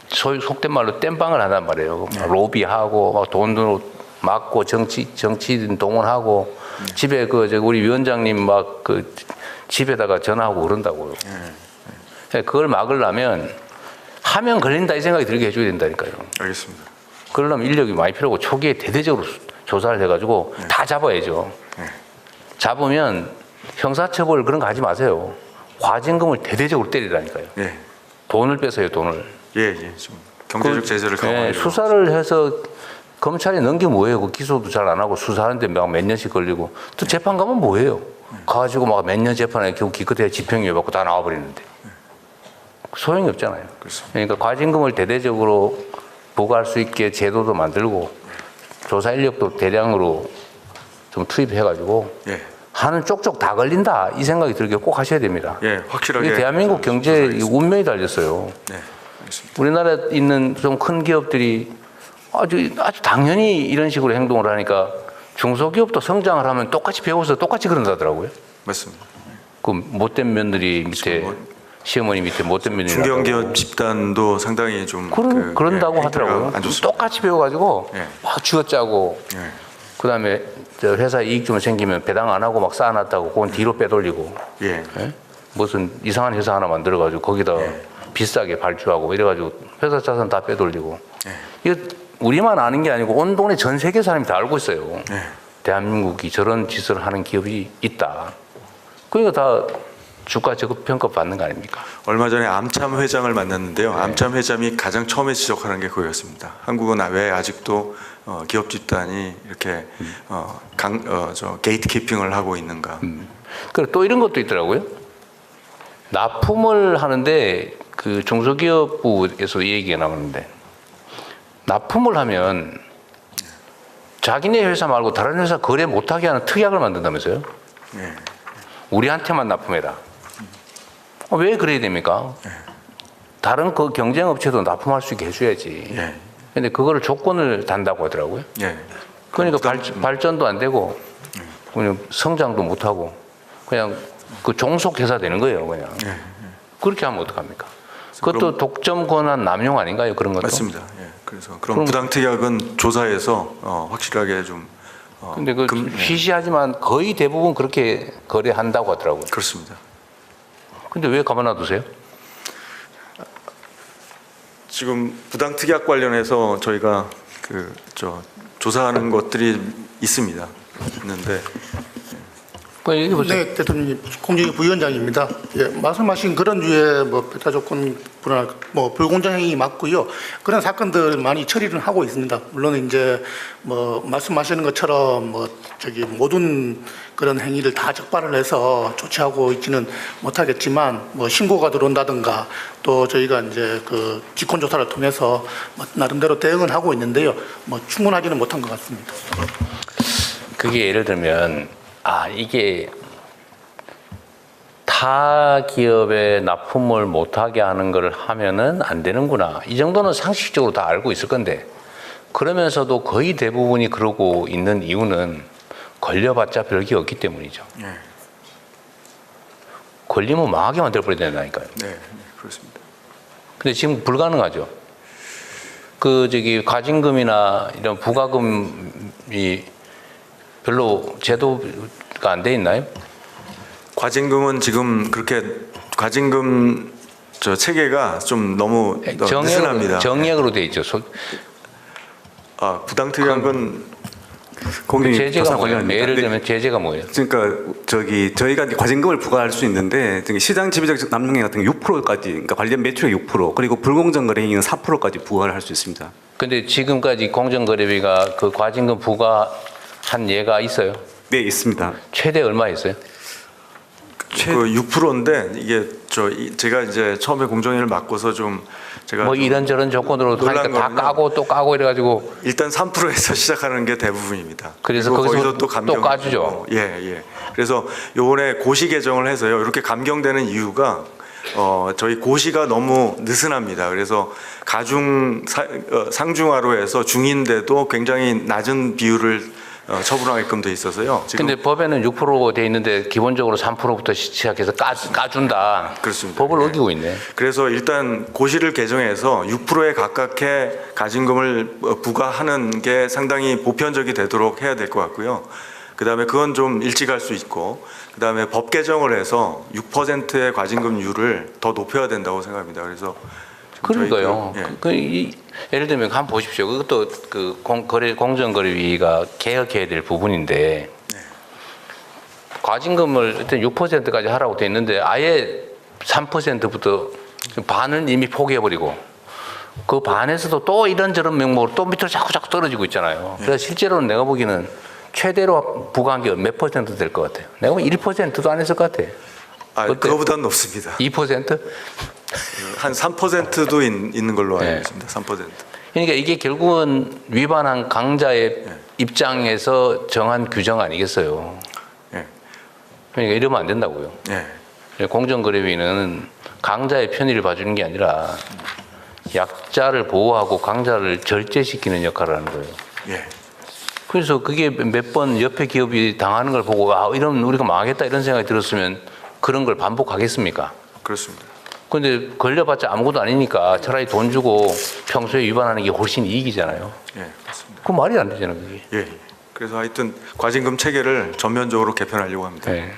속된 말로 땜빵을 한단 말이에요. 로비하고 막 돈으로 막고 정치인 동원하고 집에 우리 위원장님 집에다가 전화하고 그런다고요. 그걸 막으려면 하면 걸린다 이 생각이 들게 해줘야 된다니까요. 알겠습니다. 그러려면 인력이 많이 필요하고 초기에 대대적으로 조사를 해가지고 다 잡아야죠. 잡으면 형사처벌 그런 거 하지 마세요. 과징금을 대대적으로 때리라니까요. 돈을 뺏어요, 돈을. 좀 경제적 제재를 강화하려고. 수사를 해서 검찰에 넘기면 뭐예요? 그 기소도 잘 안 하고 수사하는데 몇 년씩 걸리고 또 재판 가면 뭐예요? 가가지고 막 몇 년 재판에 겨우 기껏해야 집행유예 받고 다 나와버리는데 소용이 없잖아요. 그러니까 과징금을 대대적으로 부과할 수 있게 제도도 만들고 조사 인력도 대량으로 좀 투입해가지고 하는 쪽쪽 다 걸린다 이 생각이 들게 꼭 하셔야 됩니다. 확실하게. 대한민국 경제 운명이 달렸어요. 우리나라에 있는 좀 큰 기업들이 아주 당연히 이런 식으로 행동을 하니까 중소기업도 성장을 하면 똑같이 배워서 똑같이 그런다더라고요. 맞습니다. 그 못된 며느리 밑에 시어머니 밑에 못된 며느리 중견기업 집단도 상당히 좀 그런다고 하더라고요. 안 좋습니다. 똑같이 배워가지고 막 쥐어짜고 그다음에 저 회사 이익 좀 생기면 배당 안 하고 막 쌓아놨다고 그건 뒤로 빼돌리고 무슨 이상한 회사 하나 만들어가지고 거기다 비싸게 발주하고 이래가지고 회사 자산 다 빼돌리고 이거 우리만 아는 게 아니고 온 동네 전 세계 사람이 다 알고 있어요. 대한민국이 저런 짓을 하는 기업이 있다. 그러니까 다 주가 저급 평가 받는 거 아닙니까? 얼마 전에 암참 회장을 만났는데요. 암참 회장이 가장 처음에 지적하는 게 그거였습니다. 한국은 왜 아직도 기업 집단이 이렇게 게이트키핑을 하고 있는가? 그리고 또 이런 것도 있더라고요. 납품을 하는데 그 중소기업부에서 이 얘기가 나오는데 납품을 하면 자기네 회사 말고 다른 회사 거래 못하게 하는 특약을 만든다면서요? 우리한테만 납품해라. 왜 그래야 됩니까? 다른 그 경쟁업체도 납품할 수 있게 해줘야지. 근데 그거를 조건을 단다고 하더라고요. 그러니까 발전도 안 되고 그냥 성장도 못 하고 그냥 그 종속회사 되는 거예요, 그냥. 그렇게 하면 어떡합니까? 그것도 독점 권한 남용 아닌가요, 그런 것도? 맞습니다. 그래서 그런 부당특약은 조사해서 확실하게 좀. 근데 그 희시하지만 거의 대부분 그렇게 거래한다고 하더라고요. 그렇습니다. 근데 왜 가만 놔두세요? 지금 부당특약 관련해서 저희가 조사하는 것들이 있습니다. 있는데. 네, 대통령님, 공정위 부위원장입니다. 말씀하신 그런 류의 배타 조건 불안, 불공정 행위 맞고요. 그런 사건들 많이 처리를 하고 있습니다. 물론 이제 말씀하시는 것처럼 모든 그런 행위를 다 적발을 해서 조치하고 있지는 못하겠지만 신고가 들어온다든가 또 저희가 이제 그 직권 조사를 통해서 나름대로 대응을 하고 있는데요. 충분하지는 못한 것 같습니다. 그게 예를 들면 이게 타 기업에 납품을 못하게 하는 걸 하면은 안 되는구나. 이 정도는 상식적으로 다 알고 있을 건데 그러면서도 거의 대부분이 그러고 있는 이유는 걸려봤자 별게 없기 때문이죠. 걸리면 망하게 만들어버려야 된다니까요. 네, 그렇습니다. 근데 지금 불가능하죠. 과징금이나 이런 부과금이 별로 제도가 안 돼 있나요? 과징금은 지금 그렇게 과징금 체계가 좀 너무 느슨합니다. 정액으로 돼 있죠. 부당특약은 제재가 뭐예요? 예를 들면 제재가 뭐예요? 그러니까 저희가 과징금을 부과할 수 있는데 시장 지배적 남용행 같은 게 6%까지, 그러니까 관련 매출의 6% 그리고 불공정 거래 행위는 4%까지 부과를 할 수 있습니다. 근데 지금까지 공정거래비가 그 과징금 부과한 예가 있어요? 네, 있습니다. 최대 얼마 있어요? 그 6%인데 이게 제가 이제 처음에 공정위를 맡고서 좀 제가 이런저런 조건으로 하니까 다 까고 또 까고 이래가지고 일단 3%에서 시작하는 게 대부분입니다. 그래서 거기서 또 까주죠. 그래서 요번에 고시 개정을 해서요. 이렇게 감경되는 이유가 저희 고시가 너무 느슨합니다. 그래서 상중하로 해서 중인데도 굉장히 낮은 비율을 처분하게끔 돼 있어서요. 근데 법에는 6% 돼 있는데 기본적으로 3%부터 시작해서 까준다. 그렇습니다. 법을 어기고 있네. 그래서 일단 고시를 개정해서 6%에 가깝게 가징금을 부과하는 게 상당히 보편적이 되도록 해야 될 것 같고요. 그다음에 그건 좀 일찍 할 수 있고, 그다음에 법 개정을 해서 6%의 과징금률을 더 높여야 된다고 생각합니다. 그래서 그러니까요. 예를 들면 한번 보십시오. 그것도 공정거래위가 개혁해야 될 부분인데 과징금을 일단 6%까지 하라고 돼 있는데 아예 3%부터 반은 이미 포기해버리고 그 반에서도 또 이런저런 명목으로 또 밑으로 자꾸 떨어지고 있잖아요. 그래서 실제로는 내가 보기에는 최대로 부과한 게 몇 퍼센트 될 것 같아요. 내가 보기엔 1%도 안 했을 것 같아. 그거보다는 높습니다. 2%? 한 3%도 있는 걸로 알고 있습니다. 3%. 그러니까 이게 결국은 위반한 강자의 입장에서 정한 규정 아니겠어요. 그러니까 이러면 안 된다고요. 공정거래위는 강자의 편의를 봐주는 게 아니라 약자를 보호하고 강자를 절제시키는 역할을 하는 거예요. 예. 그래서 그게 몇 번 옆에 기업이 당하는 걸 보고 아, 이러면 우리가 망하겠다 이런 생각이 들었으면 그런 걸 반복하겠습니까? 그렇습니다. 그런데 걸려봤자 아무것도 아니니까 차라리 돈 주고 평소에 위반하는 게 훨씬 이익이잖아요. 예, 맞습니다. 그 말이 안 되잖아요, 그게. 예. 그래서 하여튼 과징금 체계를 전면적으로 개편하려고 합니다. 네.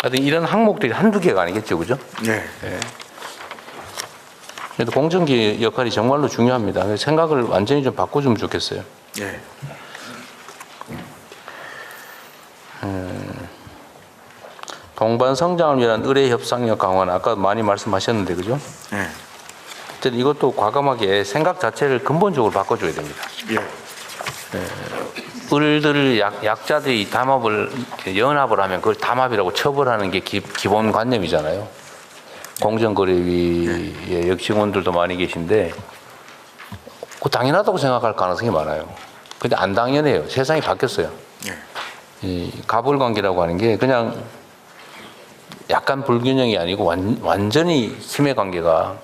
하여튼 이런 항목들이 한두 개가 아니겠죠, 그죠? 네. 네. 그래도 공정기 역할이 정말로 중요합니다. 생각을 완전히 좀 바꿔주면 좋겠어요. 예. 동반 성장을 위한 의뢰 협상력 강화는 아까 많이 말씀하셨는데, 그죠? 예. 어쨌든 이것도 과감하게 생각 자체를 근본적으로 바꿔줘야 됩니다. 예. 을들을 약자들이 담합을 연합을 하면 그걸 담합이라고 처벌하는 게 기본 관념이잖아요. 공정거래위의 역직원들도 많이 계신데 그 당연하다고 생각할 가능성이 많아요. 근데 안 당연해요. 세상이 바뀌었어요. 이 가불관계라고 하는 게 그냥 약간 불균형이 아니고 완전히 힘의 관계가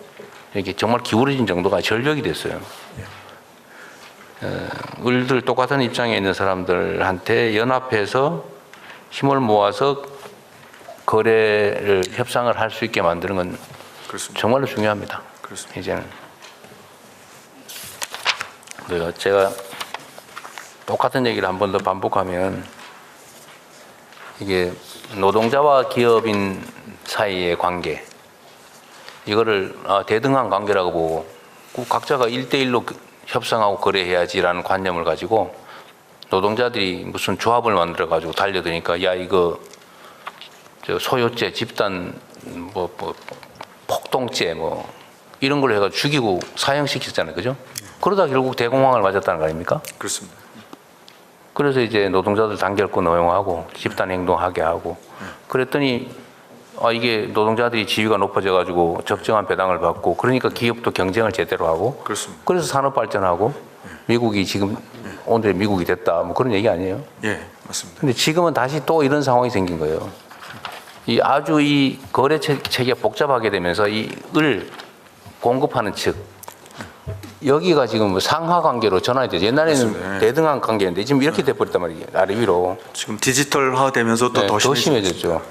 이렇게 정말 기울어진 정도가 절벽이 됐어요. 을들 똑같은 입장에 있는 사람들한테 연합해서 힘을 모아서 거래를 협상을 할 수 있게 만드는 건 그렇습니다. 정말로 중요합니다. 그렇습니다. 이제는 그래서 제가 똑같은 얘기를 한 번 더 반복하면 이게 노동자와 기업인 사이의 관계 이거를 대등한 관계라고 보고 각자가 1대1로 협상하고 거래해야지라는 관념을 가지고 노동자들이 무슨 조합을 만들어 가지고 달려드니까 야 이거 저 소요죄 집단 뭐 폭동죄 뭐 이런 걸 해가지고 죽이고 사형시켰잖아요, 그죠? 그러다 결국 대공황을 맞았다는 거 아닙니까? 그렇습니다. 그래서 이제 노동자들 단결권 허용하고 집단 행동하게 하고 그랬더니 이게 노동자들이 지위가 높아져 가지고 적정한 배당을 받고 그러니까 기업도 경쟁을 제대로 하고 그렇습니다. 그래서 산업 발전하고 미국이 지금 오늘 미국이 됐다 뭐 그런 얘기 아니에요? 예, 맞습니다. 근데 지금은 다시 또 이런 상황이 생긴 거예요. 아주 이 거래 체계가 복잡하게 되면서 이 을 공급하는 측 여기가 지금 상하 관계로 전환이 되죠. 옛날에는 맞습니다. 대등한 관계였는데 지금 이렇게 돼버렸단 말이에요. 아래 위로. 지금 디지털화되면서 또 더 더 심해졌죠.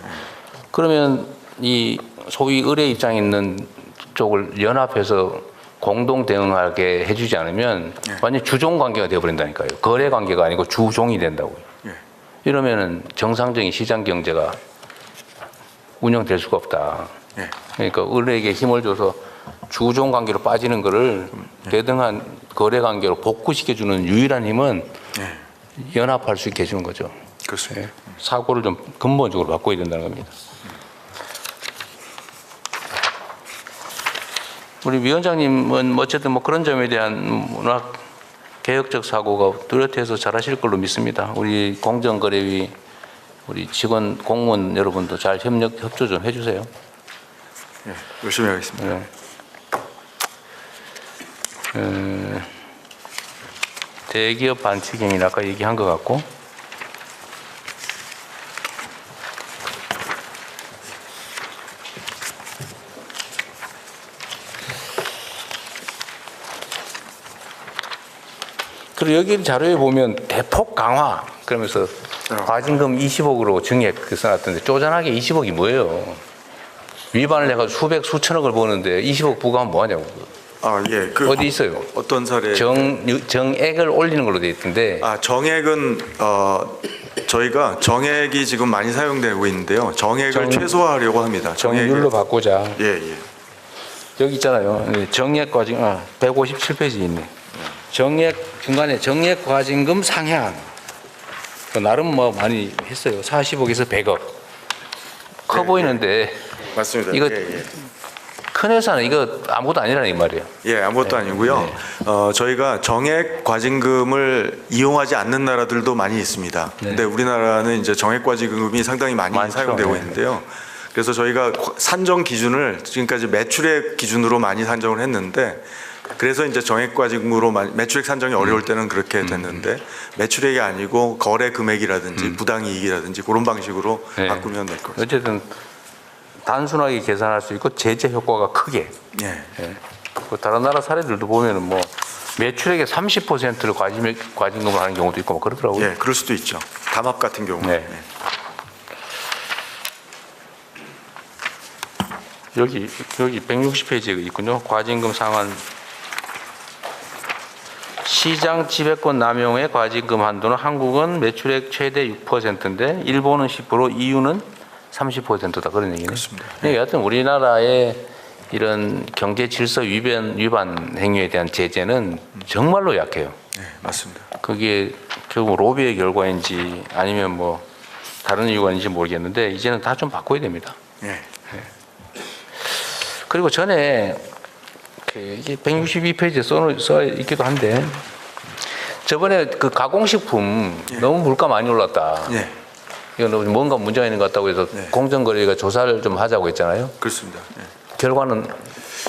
그러면 이 소위 의뢰 입장에 있는 쪽을 연합해서 공동 대응하게 해주지 않으면 완전 주종 관계가 되어버린다니까요. 거래 관계가 아니고 주종이 된다고요. 이러면은 정상적인 시장 경제가 운영될 수가 없다. 그러니까 의뢰에게 힘을 줘서 주종 관계로 빠지는 거를 대등한 거래 관계로 복구시켜주는 유일한 힘은 연합할 수 있게 해주는 거죠. 그렇습니다. 사고를 좀 근본적으로 바꿔야 된다는 겁니다. 우리 위원장님은 어쨌든 뭐 그런 점에 대한 문학 개혁적 사고가 뚜렷해서 잘하실 걸로 믿습니다. 우리 공정거래위 우리 직원 공무원 여러분도 잘 협조 좀 해주세요. 예, 열심히 하겠습니다. 대기업 반칙행위는 아까 얘기한 것 같고 그리고 여기 자료에 보면 대폭 강화 그러면서 과징금 20억으로 증액 그 써놨던데 쪼잔하게 20억이 뭐예요? 위반을 해가지고 수백 수천억을 버는데 20억 부과하면 뭐하냐고. 예. 어디 있어요? 어떤 사례? 정액을 올리는 걸로 되어 있던데. 정액은 저희가 정액이 지금 많이 사용되고 있는데요. 정액을 최소화하려고 합니다. 정률로 바꾸자. 예. 여기 있잖아요. 정액 과징금 157페이지 있네. 정액 중간에 정액 과징금 상향. 나름 뭐 많이 했어요. 40억에서 100억. 커 보이는데. 맞습니다. 이거 큰 회사는 이거 아무것도 아니라는 이 말이에요. 예, 아무것도 아니고요. 저희가 정액 과징금을 이용하지 않는 나라들도 많이 있습니다. 근데 우리나라는 이제 정액 과징금이 상당히 많이 사용되고 있는데요. 그래서 저희가 산정 기준을 지금까지 매출액 기준으로 많이 산정을 했는데 그래서 이제 정액 과징금으로 매출액 산정이 어려울 때는 그렇게 됐는데 매출액이 아니고 거래 금액이라든지 부당이익이라든지 그런 방식으로 바꾸면 될 것 같습니다. 어쨌든 단순하게 계산할 수 있고 제재 효과가 크게. 예. 예. 그 다른 나라 사례들도 보면은 뭐 매출액의 30%를 과징금을 하는 경우도 있고 뭐 그러더라고요. 예, 그럴 수도 있죠. 담합 같은 경우. 네. 여기 160페이지에 있군요. 과징금 상한 시장 지배권 남용의 과징금 한도는 한국은 매출액 최대 6%인데 일본은 10%, EU는 30%다 그런 얘기네요. 그렇습니다. 여하튼 우리나라의 이런 경제 질서 위반 행위에 대한 제재는 정말로 약해요. 네, 맞습니다. 그게 결국 로비의 결과인지 아니면 뭐 다른 이유가 있는지 모르겠는데 이제는 다 좀 바꿔야 됩니다. 예. 그리고 전에 이게 162페이지에 써 있기도 한데 저번에 그 가공식품 너무 물가 많이 올랐다. 예. 이건 뭔가 문제가 있는 것 같다고 해서 공정거래위가 조사를 좀 하자고 했잖아요. 그렇습니다. 예. 결과는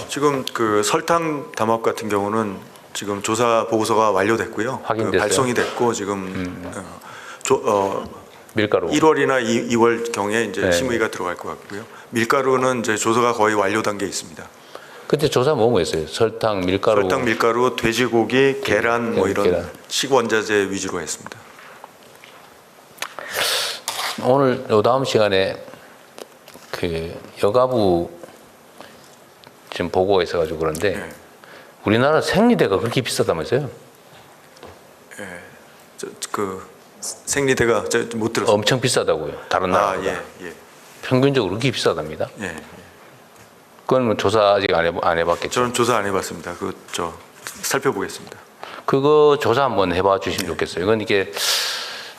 지금 그 설탕 담합 같은 경우는 지금 조사 보고서가 완료됐고요. 확인됐어요? 그 발송이 됐고 지금 밀가루 1월이나 2월 경에 이제 네. 심의가 들어갈 것 같고요. 밀가루는 이제 조사가 거의 완료 단계에 있습니다. 그때 조사 뭐 했어요? 설탕, 밀가루. 설탕, 밀가루, 돼지고기, 계란 뭐 이런 계란. 식원자재 위주로 했습니다. 오늘 요 다음 시간에 그 여가부 지금 보고가 있어가지고 그런데 우리나라 생리대가 그렇게 비싸다면서요? 예, 그 생리대가 못 들었어요. 엄청 비싸다고요. 다른 나라보다. 예. 평균적으로 그렇게 비싸답니다. 예. 그건 뭐 조사 아직 안 해봤겠죠. 저는 조사 안 해봤습니다. 살펴보겠습니다. 그거 조사 한번 해봐 주시면 좋겠어요. 이건 이게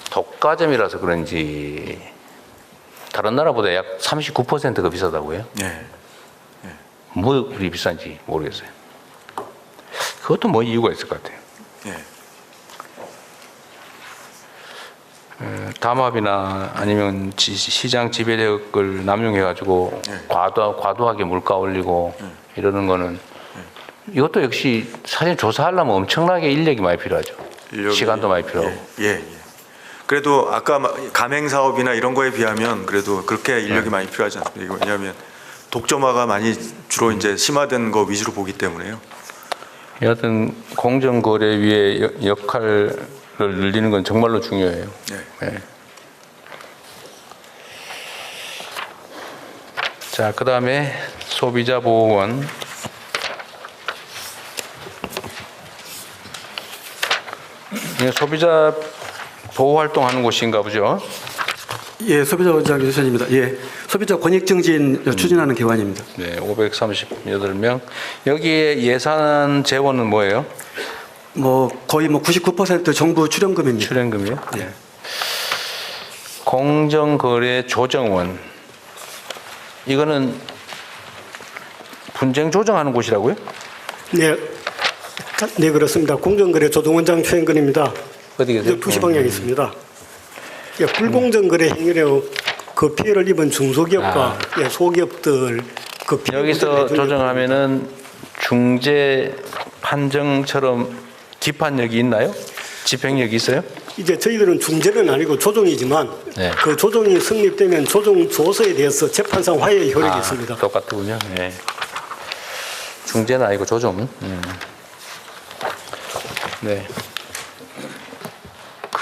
독과점이라서 그런지 다른 나라보다 약 39%가 비싸다고요. 예. 뭐 그리 비싼지 모르겠어요. 그것도 뭐 이유가 있을 것 같아요. 예. 담합이나 아니면 시장 지배력을 남용해가지고 과도하게 물가 올리고 이러는 거는 이것도 역시 사실 조사하려면 엄청나게 인력이 많이 필요하죠. 시간도 많이 필요하고. 예. 그래도 아까 가맹 사업이나 이런 거에 비하면 그래도 그렇게 인력이 많이 필요하지 않습니다. 왜냐하면 독점화가 많이 주로 이제 심화된 거 위주로 보기 때문에요. 여하튼 공정거래위의 역할을 늘리는 건 정말로 중요해요. 네. 자, 그 다음에 소비자보호원. 소비자 보호 활동하는 곳인가 보죠? 예, 소비자원장 유선입니다. 예, 소비자 권익 증진 추진하는 기관입니다. 네, 538명. 여기에 예산 재원은 뭐예요? 거의 99% 정부 출연금입니다. 출연금이요? 네. 공정거래 조정원. 이거는 분쟁 조정하는 곳이라고요? 네, 그렇습니다. 공정거래 조정원장 최영근입니다. 어디 계세요? 부시방향에 있습니다. 불공정거래 행위로 그 피해를 입은 중소기업과 소기업들 그 피해 여기서 조정하면은 중재 판정처럼 기판력이 있나요? 집행력이 있어요? 이제 저희들은 중재는 아니고 조정이지만 그 조정이 성립되면 조정 조서에 대해서 재판상 화해 효력이 있습니다. 똑같군요. 네. 중재는 아니고 조정. 네.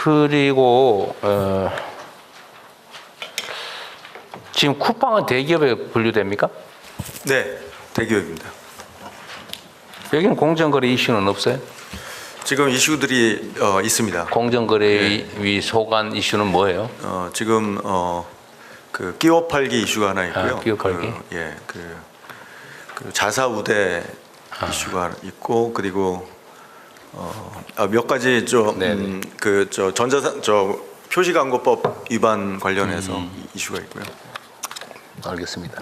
그리고 지금 쿠팡은 대기업에 분류됩니까? 네, 대기업입니다. 여기는 공정거래 이슈는 없어요? 지금 이슈들이 있습니다. 공정거래위 소관 이슈는 뭐예요? 지금 그 끼워 팔기 이슈가 하나 있고요. 끼워 팔기. 그 자사 우대 이슈가 있고 그리고 몇 가지 표시광고법 위반 관련해서 이슈가 있고요. 알겠습니다.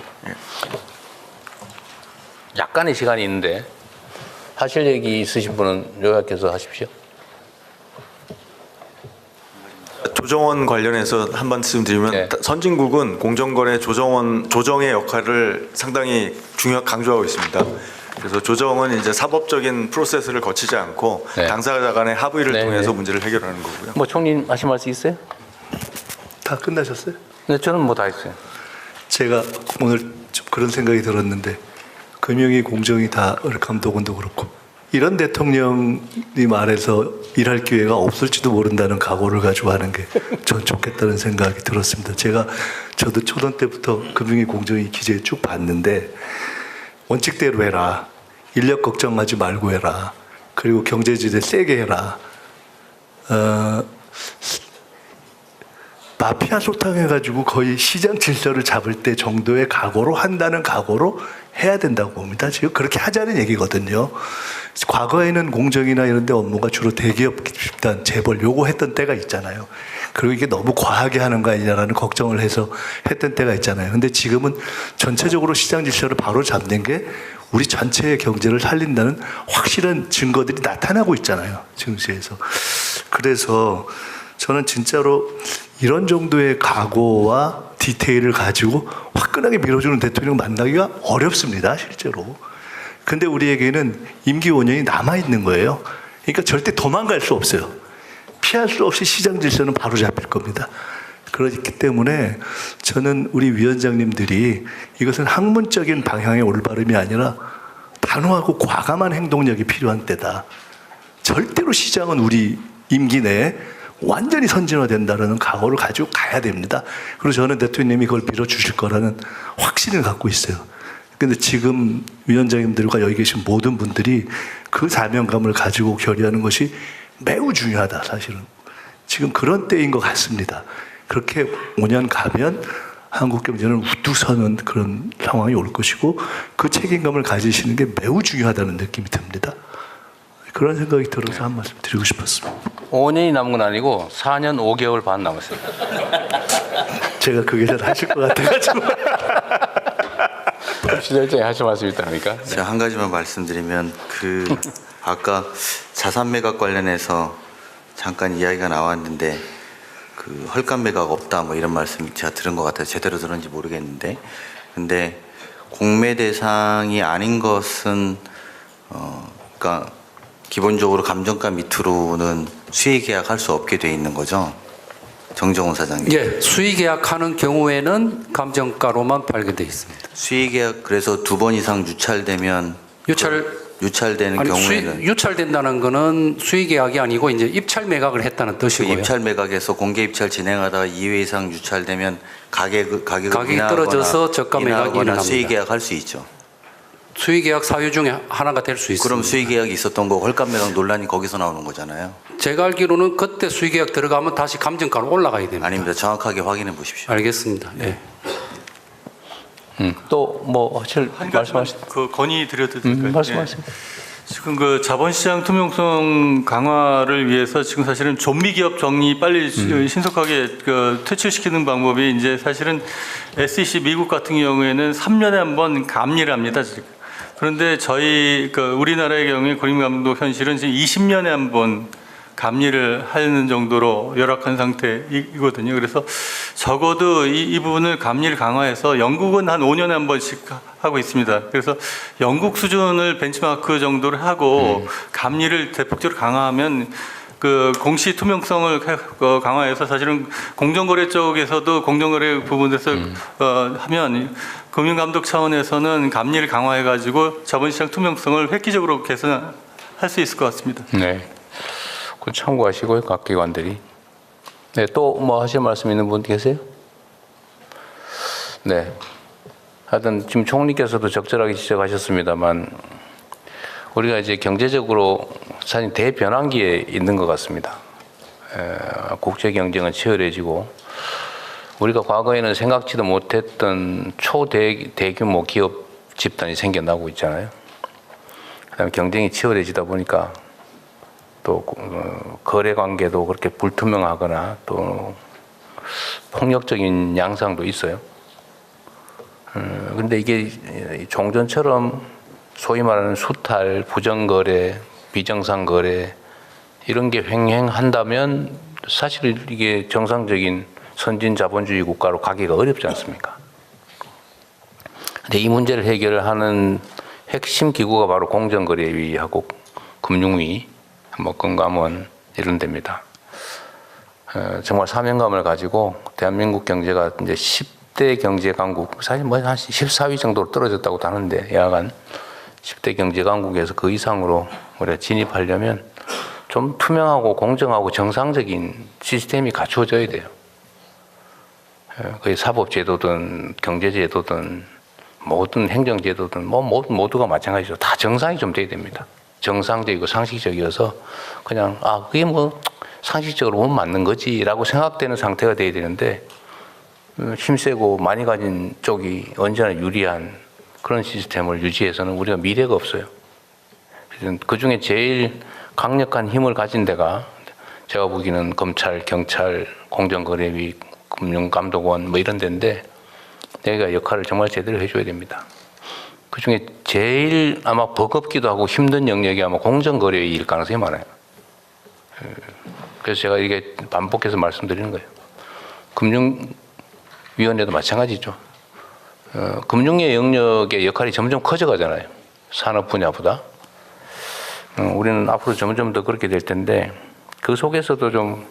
약간의 시간이 있는데 하실 얘기 있으신 분은 요약해서 하십시오. 조정원 관련해서 한 말씀 드리면 선진국은 공정거래 조정의 역할을 상당히 강조하고 있습니다. 그래서 조정은 이제 사법적인 프로세스를 거치지 않고 당사자 간의 합의를 통해서 문제를 해결하는 거고요. 뭐 총리님 하실 말씀 있어요? 다 끝나셨어요? 네, 저는 뭐 다 했어요. 제가 오늘 그런 생각이 들었는데 금융위 공정위 다 감독원도 그렇고 이런 대통령님 아래서 일할 기회가 없을지도 모른다는 각오를 가지고 하는 게 전 좋겠다는 생각이 들었습니다. 저도 초등 때부터 금융위 공정위 기재 쭉 봤는데 원칙대로 해라. 인력 걱정하지 말고 해라. 그리고 경제지대 세게 해라. 마피아 소탕해가지고 거의 시장 질서를 잡을 때 정도의 각오로 한다는 각오로 해야 된다고 봅니다. 지금 그렇게 하자는 얘기거든요. 과거에는 공정이나 이런 데 업무가 주로 대기업 집단, 재벌 요구했던 때가 있잖아요. 그리고 이게 너무 과하게 하는 거 아니냐라는 걱정을 해서 했던 때가 있잖아요. 근데 지금은 전체적으로 시장 질서를 바로 잡는 게 우리 전체의 경제를 살린다는 확실한 증거들이 나타나고 있잖아요. 증시에서. 그래서 저는 진짜로 이런 정도의 각오와 디테일을 가지고 화끈하게 밀어주는 대통령 만나기가 어렵습니다, 실제로. 근데 우리에게는 임기 5년이 남아있는 거예요. 그러니까 절대 도망갈 수 없어요. 피할 수 없이 시장 질서는 바로 잡힐 겁니다. 그렇기 때문에 저는 우리 위원장님들이 이것은 학문적인 방향의 올바름이 아니라 단호하고 과감한 행동력이 필요한 때다. 절대로 시장은 우리 임기 내에 완전히 선진화된다는 각오를 가지고 가야 됩니다. 그리고 저는 대통령님이 그걸 빌어주실 거라는 확신을 갖고 있어요. 근데 지금 위원장님들과 여기 계신 모든 분들이 그 사명감을 가지고 결의하는 것이 매우 중요하다, 사실은. 지금 그런 때인 것 같습니다. 그렇게 5년 가면 한국 경제는 우뚝 서는 그런 상황이 올 것이고 그 책임감을 가지시는 게 매우 중요하다는 느낌이 듭니다. 그런 생각이 들어서 한 말씀 드리고 싶었습니다. 5년이 남은 건 아니고 4년 5개월 반 남았어요. 제가 그게 잘 하실 것 같아가지고. 시절장에 하실 말씀 있다니까. 제가 한 가지만 말씀드리면 아까 자산 매각 관련해서 잠깐 이야기가 나왔는데 헐값 매각 없다 뭐 이런 말씀 제가 들은 것 같아서 제대로 들었는지 모르겠는데 근데 공매 대상이 아닌 것은 그러니까 기본적으로 감정가 밑으로는 수의 계약할 수 없게 돼 있는 거죠. 정정훈 사장님. 예, 수의 계약하는 경우에는 감정가로만 팔게 돼 있습니다. 수의 계약 그래서 2번 이상 유찰되면 유찰되는 경우에는 유찰된다는 거는 수의 계약이 아니고 이제 입찰 매각을 했다는 뜻이고요. 입찰 매각에서 공개 입찰 진행하다가 2회 이상 유찰되면 가격이 떨어져서 저가 매각이 일어납니다. 수의 계약할 수 있죠. 수의 계약 사유 중에 하나가 될 수 있습니다. 그럼 수의 계약이 있었던 거 헐값 매각 논란이 거기서 나오는 거잖아요. 제가 알기로는 그때 수의 계약 들어가면 다시 감정가로 올라가야 됩니다. 아닙니다. 정확하게 확인해 보십시오. 알겠습니다. 네. 또 뭐 말씀하실 그 건의 드려도 될까요? 말씀하세요. 지금 그 자본시장 투명성 강화를 위해서 지금 사실은 좀비 기업 정리 빨리 신속하게 퇴출시키는 방법이 이제 사실은 SEC 미국 같은 경우에는 3년에 한 번 감리를 합니다. 그런데 저희 우리나라의 경우에 구림감독 현실은 지금 20년에 한 번 감리를 하는 정도로 열악한 상태이거든요. 그래서 적어도 이 부분을 감리를 강화해서 영국은 한 5년에 한 번씩 하고 있습니다. 그래서 영국 수준을 벤치마크 정도를 하고 감리를 대폭적으로 강화하면 그 공시 투명성을 강화해서 사실은 공정거래 쪽에서도 공정거래 부분에서 하면 금융감독 차원에서는 감리를 강화해가지고 자본시장 투명성을 획기적으로 개선할 수 있을 것 같습니다. 네. 그 참고하시고요, 각 기관들이. 네, 또 뭐 하실 말씀 있는 분 계세요? 네. 하여튼 지금 총리께서도 적절하게 지적하셨습니다만 우리가 이제 경제적으로 사실 대변환기에 있는 것 같습니다. 국제 경쟁은 치열해지고 우리가 과거에는 생각지도 못했던 대규모 기업 집단이 생겨나고 있잖아요. 그다음에 경쟁이 치열해지다 보니까 또 거래 관계도 그렇게 불투명하거나 또 폭력적인 양상도 있어요. 그런데 이게 종전처럼 소위 말하는 수탈, 부정거래, 비정상거래 이런 게 횡행한다면 사실 이게 정상적인 선진 자본주의 국가로 가기가 어렵지 않습니까? 근데 이 문제를 해결하는 핵심 기구가 바로 공정거래위하고 금융위, 뭐 금감원 이런 데입니다. 정말 사명감을 가지고 대한민국 경제가 이제 10대 경제 강국, 사실 뭐 한 14위 정도로 떨어졌다고 하는데 야간 10대 경제 강국에서 그 이상으로 우리가 진입하려면 좀 투명하고 공정하고 정상적인 시스템이 갖추어져야 돼요. 거의 사법제도든 경제제도든 모든 행정제도든 모두가 마찬가지죠. 다 정상이 좀 돼야 됩니다. 정상적이고 상식적이어서 그냥 그게 뭐 상식적으로 보면 맞는 거지라고 생각되는 상태가 돼야 되는데 힘세고 많이 가진 쪽이 언제나 유리한 그런 시스템을 유지해서는 우리가 미래가 없어요. 그 중에 제일 강력한 힘을 가진 데가 제가 보기에는 검찰, 경찰, 공정거래위, 금융감독원 뭐 이런 데인데 내가 역할을 정말 제대로 해줘야 됩니다. 그 중에 제일 아마 버겁기도 하고 힘든 영역이 아마 공정거래위일 가능성이 많아요. 그래서 제가 이게 반복해서 말씀드리는 거예요. 금융위원회도 마찬가지죠. 금융의 영역의 역할이 점점 커져가잖아요. 산업 분야보다. 우리는 앞으로 점점 더 그렇게 될 텐데 그 속에서도 좀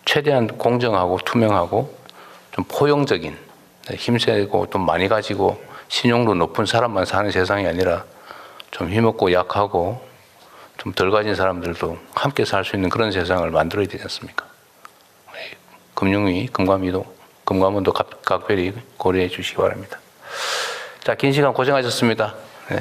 최대한 공정하고 투명하고 좀 포용적인 힘세고 돈 많이 가지고 신용도 높은 사람만 사는 세상이 아니라 좀 힘없고 약하고 좀 덜 가진 사람들도 함께 살 수 있는 그런 세상을 만들어야 되지 않습니까? 금융위, 금감원도 각별히 고려해 주시기 바랍니다. 자, 긴 시간 고생하셨습니다. 네.